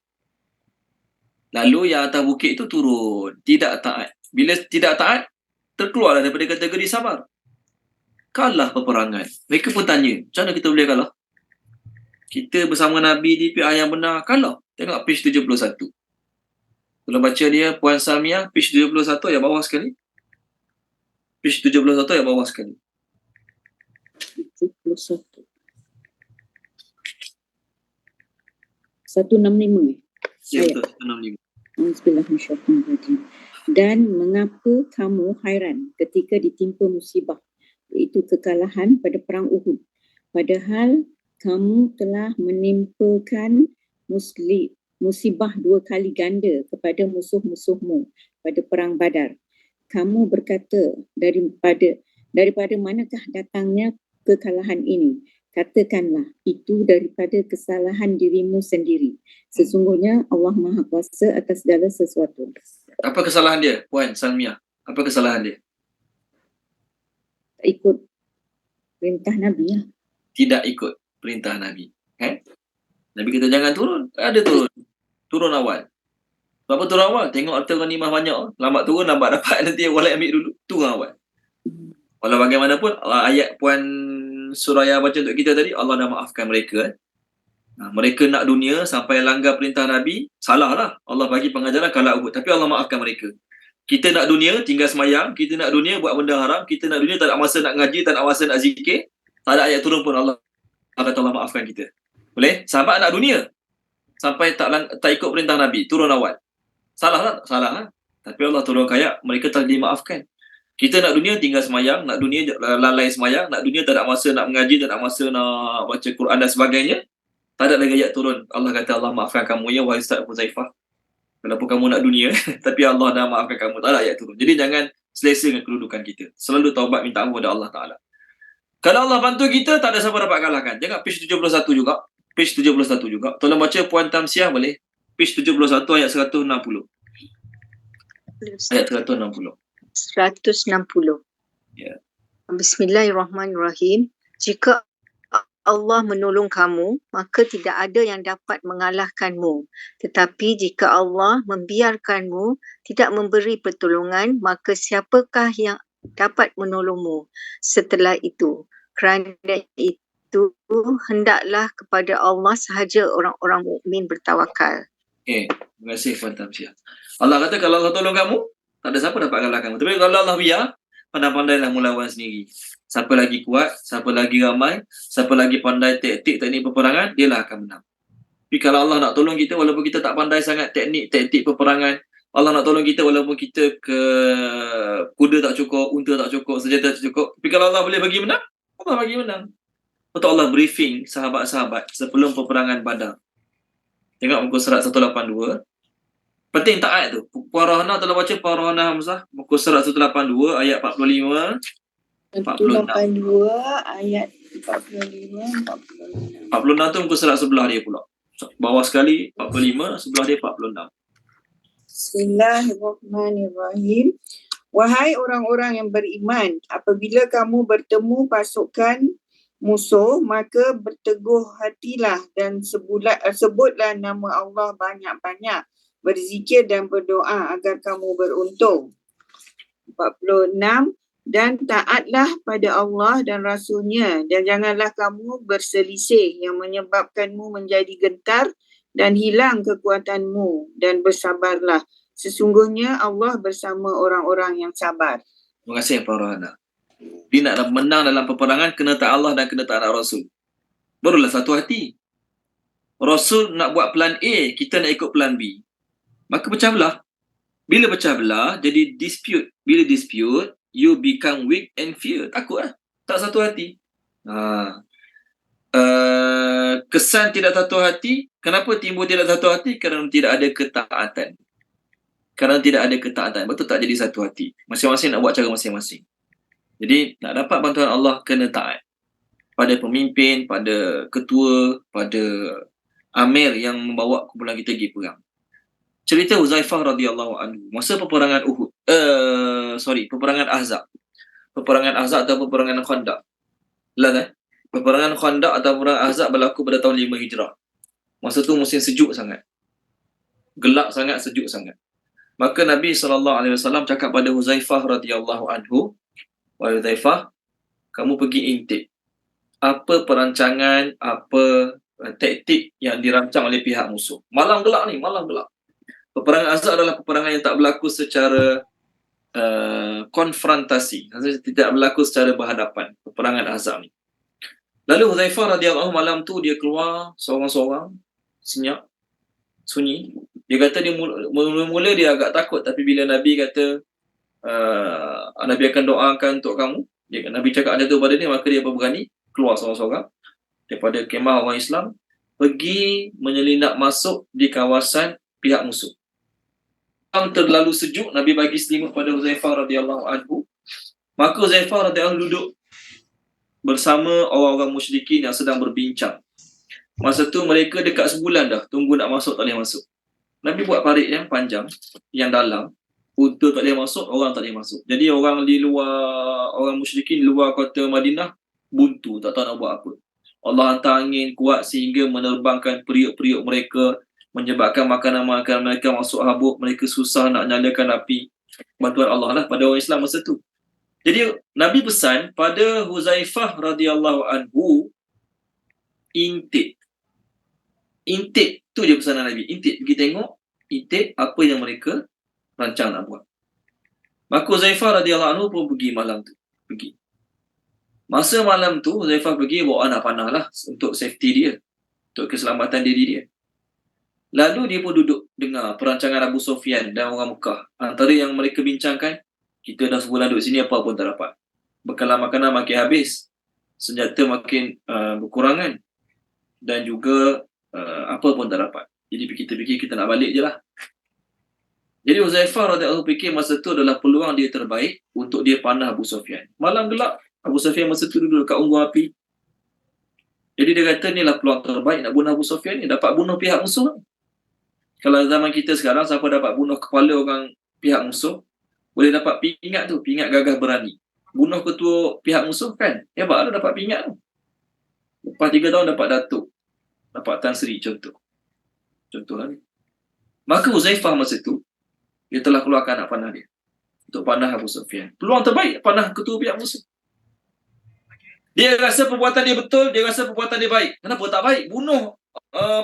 Lalu yang atas bukit itu turun, tidak taat. Bila tidak taat, terkeluarlah daripada kategori sabar. Kalah peperangan. Mereka pun tanya, macam mana kita boleh kalah? Kita bersama Nabi di pihak yang benar, kalah. Tengok page 71. Tolong baca dia, Puan Samia, page 71 yang bawah sekali. Page 71 yang bawah sekali. 71. 165. Ya, betul, 165. Bismillahirrahmanirrahim. Dan mengapa kamu hairan ketika ditimpa musibah, iaitu kekalahan pada perang Uhud, padahal kamu telah menimpakan musibah 2 kali ganda kepada musuh-musuhmu pada perang Badar. Kamu berkata, daripada manakah datangnya kekalahan ini? Katakanlah, itu daripada kesalahan dirimu sendiri. Sesungguhnya Allah Maha Kuasa atas segala sesuatu. Apa kesalahan dia, Puan Salmiah? Apa kesalahan dia? Tak ikut perintah Nabi ya. Tidak ikut perintah Nabi. Nabi kata jangan turun. Ada turun. Turun awal. Berapa turun awal? Tengok harta ghanimah banyak. Lambat turun, lambat dapat. Nanti orang lain ambil dulu. Turun awal. Walau bagaimanapun, ayat Puan Suraya baca untuk kita tadi, Allah dah maafkan mereka. Mereka nak dunia sampai langgar perintah Nabi, salah lah. Allah bagi pengajaran kalah Uhud. Tapi Allah maafkan mereka. Kita nak dunia, tinggal semayang. Kita nak dunia, buat benda haram. Kita nak dunia, tak ada masa nak ngaji, tak ada masa nak zikir. Tak ada ayat turun pun Allah kata Allah maafkan kita. Boleh? Sahabat nak dunia sampai tak ikut perintah Nabi, turun awal. Salah lah? Salah lah. Tapi Allah tolong kaya, mereka telah dimaafkan. Kita nak dunia tinggal semayang, nak dunia lalai semayang, nak dunia tak ada masa nak mengaji, tak ada masa nak baca Quran dan sebagainya. Tak ada lagi ayat turun. Allah kata Allah maafkan kamu ya wahai Ustaz Huzaifah. Walaupun kamu nak dunia, tapi Allah dah maafkan kamu. Tak ada ayat turun. Jadi jangan selesa dengan kedudukan kita. Selalu taubat minta ampun kepada Allah Ta'ala. Kalau Allah bantu kita, tak ada siapa dapat kalahkan. Tengok page 71 juga. Page 71 juga. Tolong baca Puan Tamsiah boleh? Page 71 ayat 160. Ayat 160. 160. Ya. Bismillahirrahmanirrahim. Jika Allah menolong kamu, maka tidak ada yang dapat mengalahkanmu. Tetapi jika Allah membiarkanmu, tidak memberi pertolongan, maka siapakah yang dapat menolongmu setelah itu? Kerana itu, hendaklah kepada Allah sahaja orang-orang mukmin bertawakal. Terima kasih Puan Tamsiah. Allah kata kalau Allah tolong kamu, tak ada siapa dapat kalahkan kamu. Tapi kalau Allah biar, pandai-pandailah melawan sendiri. Siapa lagi kuat, siapa lagi ramai, siapa lagi pandai teknik peperangan, dialah akan menang. Tapi kalau Allah nak tolong kita, walaupun kita tak pandai sangat teknik peperangan, Allah nak tolong kita walaupun kita kuda tak cukup, unta tak cukup, senjata tak cukup. Tapi kalau Allah boleh bagi menang, Allah bagi menang. Untuk Allah briefing sahabat-sahabat sebelum peperangan Badar. Tengok muka surat 182. Penting taat tu. Puan Rohana telah baca Puan Rohana Hamzah, muka surat 182 ayat 45, 46. 182 ayat 45, 46. 46 tu muka surat sebelah dia pula. Bawah sekali 45, sebelah dia 46. Bismillahirrahmanirrahim. Wahai orang-orang yang beriman, apabila kamu bertemu pasukan musuh, maka berteguh hatilah dan sebutlah nama Allah banyak-banyak, berzikir dan berdoa agar kamu beruntung. 46. Dan taatlah pada Allah dan Rasulnya, dan janganlah kamu berselisih yang menyebabkanmu menjadi gentar dan hilang kekuatanmu, dan bersabarlah. Sesungguhnya Allah bersama orang-orang yang sabar. Terima kasih Puan Rohana. Dia nak menang dalam peperangan, kena taat Allah dan kena taat Rasul. Barulah satu hati. Rasul nak buat plan A, kita nak ikut plan B. Maka pecah belah. Bila pecah belah, jadi dispute. Bila dispute, you become weak and fear. Takut lah. Tak satu hati. Kesan tidak satu hati. Kenapa timbul tidak satu hati? Kerana tidak ada ketaatan. Kerana tidak ada ketaatan. Betul tak jadi satu hati. Masing-masing nak buat cara masing-masing. Jadi nak dapat bantuan Allah, kena taat. Pada pemimpin, pada ketua, pada amir yang membawa kumpulan kita pergi perang. Cerita Huzaifah radhiyallahu anhu. Masa peperangan peperangan Ahzab. Peperangan Ahzab atau peperangan Khandaq. Peperangan Khandaq atau peperangan Ahzab berlaku pada tahun 5 Hijrah. Masa tu musim sejuk sangat. Gelap sangat, sejuk sangat. Maka Nabi SAW cakap pada Huzaifah radhiyallahu anhu, wahai Huzaifah, kamu pergi intake. Apa perancangan, apa taktik yang dirancang oleh pihak musuh. Malam gelap ni, malam gelap. Peperangan Ahzab adalah peperangan yang tak berlaku secara konfrontasi. Maksudnya tidak berlaku secara berhadapan. Peperangan Ahzab ni. Lalu Huzaifah radhiyallahu anhu malam tu dia keluar seorang-seorang, senyap, sunyi. Dia kata dia mula-mula dia agak takut, tapi bila Nabi kata Nabi akan doakan untuk kamu, Nabi cakap ada tu pada dia, maka dia berani keluar seorang-seorang daripada kemah orang Islam, pergi menyelinap masuk di kawasan pihak musuh. Terlalu sejuk, Nabi bagi selimut pada Huzaifah radhiyallahu anhu. Maka Huzaifah radhiyallahu anhu duduk bersama orang-orang musyrikin yang sedang berbincang. Masa tu mereka dekat sebulan dah tunggu nak masuk, tak boleh masuk. Nabi buat parit yang panjang, yang dalam, untuk tak boleh masuk, orang tak boleh masuk. Jadi orang di luar, orang musyrikin di luar kota Madinah buntu, tak tahu nak buat apa. Allah hantar angin kuat sehingga menerbangkan periuk-periuk mereka, menyebabkan makanan-makanan mereka masuk habuk, mereka susah nak nyalakan api. Bantuan Allah lah pada orang Islam masa tu. Jadi Nabi pesan pada Huzaifah radhiyallahu anhu, intake tu je pesanan Nabi. Intake, pergi tengok, intake apa yang mereka rancang nak buat. Maka Huzaifah radhiyallahu anhu pun pergi malam tu. Pergi. Masa malam tu Huzaifah pergi bawa anak panah lah untuk safety dia, untuk keselamatan diri dia. Lalu dia pun duduk dengar perancangan Abu Sufyan dan orang Mekah. Antara yang mereka bincangkan, kita dah sebulan duduk sini, apa pun tak dapat. Bekalan makanan makin habis, senjata makin berkurangan, dan juga apa pun tak dapat. Jadi kita fikir kita nak balik je lah. Jadi Huzaifah radhiyallahu anhu fikir masa tu adalah peluang dia terbaik untuk dia panah Abu Sufyan. Malam gelap, Abu Sufyan masa tu duduk dekat unggun api. Jadi dia kata inilah peluang terbaik nak bunuh Abu Sufyan ni, dapat bunuh pihak musuh. Kalau zaman kita sekarang, siapa dapat bunuh kepala orang pihak musuh, boleh dapat pingat tu, pingat gagah berani. Bunuh ketua pihak musuh kan, hebat lah dapat pingat tu. Lepas 3 tahun dapat datuk, dapat Tan Sri contoh lah ni. Maka Huzaifah masa tu, dia telah keluarkan anak panah dia untuk panah Abu Sufyan. Peluang terbaik panah ketua pihak musuh. Dia rasa perbuatan dia betul, dia rasa perbuatan dia baik. Kenapa tak baik? Bunuh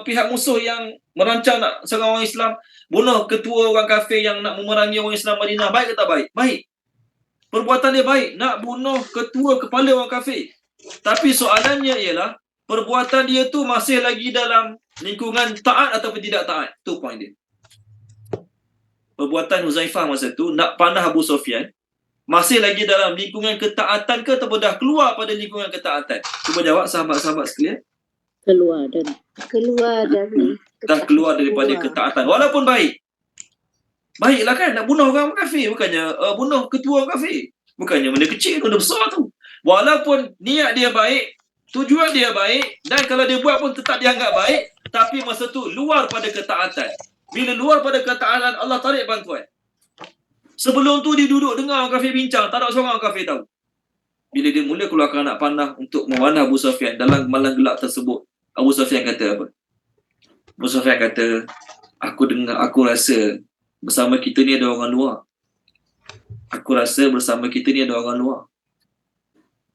pihak musuh yang merancang nak serang orang Islam, bunuh ketua orang kafir yang nak memerangi orang Islam Madinah. Baik ke tak baik? Baik. Perbuatan dia baik, nak bunuh ketua kepala orang kafir. Tapi soalannya ialah, perbuatan dia tu masih lagi dalam lingkungan taat ataupun tidak taat. Tu point dia. Perbuatan Huzaifah masa tu nak panah Abu Sufyan masih lagi dalam lingkungan ketaatan ke ataupun dah keluar pada lingkungan ketaatan? Cuba jawab sahabat-sahabat sekalian. Keluar dari dah keluar daripada ketaatan walaupun baik. Baiklah kan, nak bunuh orang kafir, bukannya bunuh ketua kafir, bukannya benda kecil, benda besar tu. Walaupun niat dia baik, tujuan dia baik, dan kalau dia buat pun tetap dianggap baik, tapi masa tu luar pada ketaatan. Bila luar pada ketaatan, Allah tarik bantuan. Sebelum tu dia duduk dengar orang kafir bincang, tak ada seorang orang kafir tahu. Bila dia mula keluarkan anak panah untuk memanah Abu Sufyan, dalam malam gelap tersebut, Abu Sufyan kata apa? Abu Sufyan kata, aku rasa bersama kita ni ada orang luar. Aku rasa bersama kita ni ada orang luar.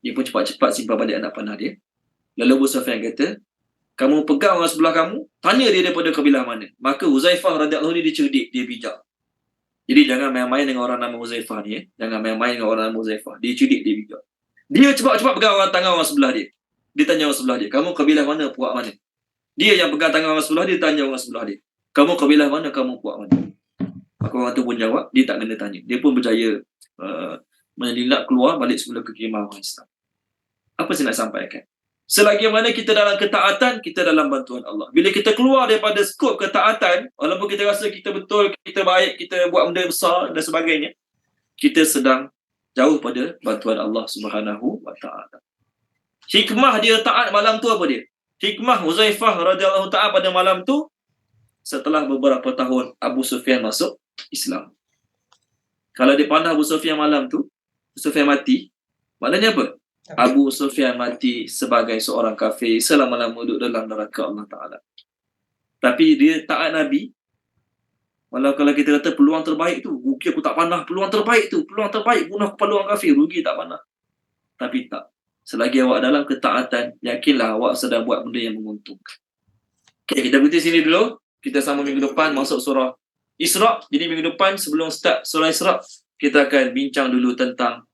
Dia pun cepat-cepat simpan balik anak panah dia. Lalu Abu Sufyan kata, kamu pegang orang sebelah kamu, tanya dia daripada kabilah mana. Maka Huzaifah radhiyallahu anhu dia cerdik, dia bijak. Jadi jangan main-main dengan orang nama Huzaifah ni. Jangan main-main dengan orang nama Huzaifah. Dia cerdik, dia bijak. Dia cepat-cepat pegang tangan orang sebelah dia. Dia tanya orang sebelah dia, kamu kabilah mana, puak mana? Dia yang pegang tangan orang sebelah dia, tanya orang sebelah dia, kamu kabilah mana, kamu puak mana? Maka orang tu pun jawab, dia tak kena tanya. Dia pun berjaya menyelinap keluar balik semula ke kemah orang Islam. Apa saya nak sampaikan? Selagi mana kita dalam ketaatan, kita dalam bantuan Allah. Bila kita keluar daripada skop ketaatan, walaupun kita rasa kita betul, kita baik, kita buat benda besar dan sebagainya, kita sedang jauh pada bantuan Allah Subhanahu wa taala. Hikmah dia taat malam tu apa dia? Hikmah Huzaifah radhiyallahu taala pada malam tu, setelah beberapa tahun Abu Sufyan masuk Islam. Kalau dia panah Abu Sufyan malam tu, Abu Sufyan mati, maknanya apa? Abu Sufyan mati sebagai seorang kafir, selama-lama duduk dalam neraka Allah Ta'ala. Tapi dia taat Nabi. Walau kalau kita kata peluang terbaik tu, rugi aku tak panah, peluang terbaik tu, peluang terbaik bunuh kepala orang kafir, rugi tak panah. Tapi tak. Selagi awak dalam ketaatan, yakinlah awak sedang buat benda yang menguntungkan. Okay, kita berhenti sini dulu. Kita sama minggu depan masuk surah Isra. Jadi minggu depan sebelum start surah Isra, kita akan bincang dulu tentang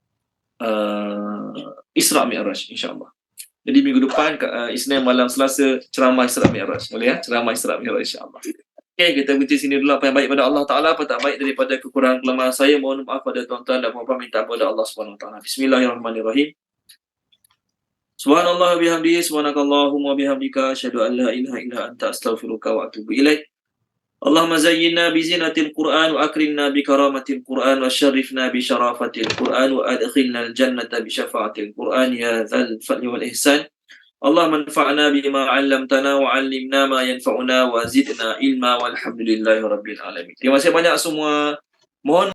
Isra Mi'raj, insyaAllah. Jadi minggu depan, Isnin malam Selasa, ceramah Isra Mi'raj. Boleh ya? Ceramah Isra Mi'raj, insyaAllah. Okay, kita berhenti sini dulu. Apa yang baik pada Allah Ta'ala, apa tak baik daripada kekurangan kelemahan saya. Mohon maaf pada tuan-tuan dan puan-puan, minta kepada Allah Subhanahu Wa Ta'ala. Bismillahirrahmanirrahim. Subhanallah bihamdihi, subhanakallahumma bihamdika, asyhadu an la ilaha illa anta, astaghfiruka wa atubu ilaik. Allahumma zayyinna bi zinatil Qur'an wa akrimna bi karamatil Qur'an wa syarrifna bi syarafatil Qur'an wa adkhilna al-jannata bi syafa'atil Qur'an ya dzal fadli wal ihsan. Allahumma anfa'na bima 'allamtana wa 'allimna ma yanfa'una wa zidna ilma walhamdulillahi rabbil alamin. Terima kasih banyak semua. Mohon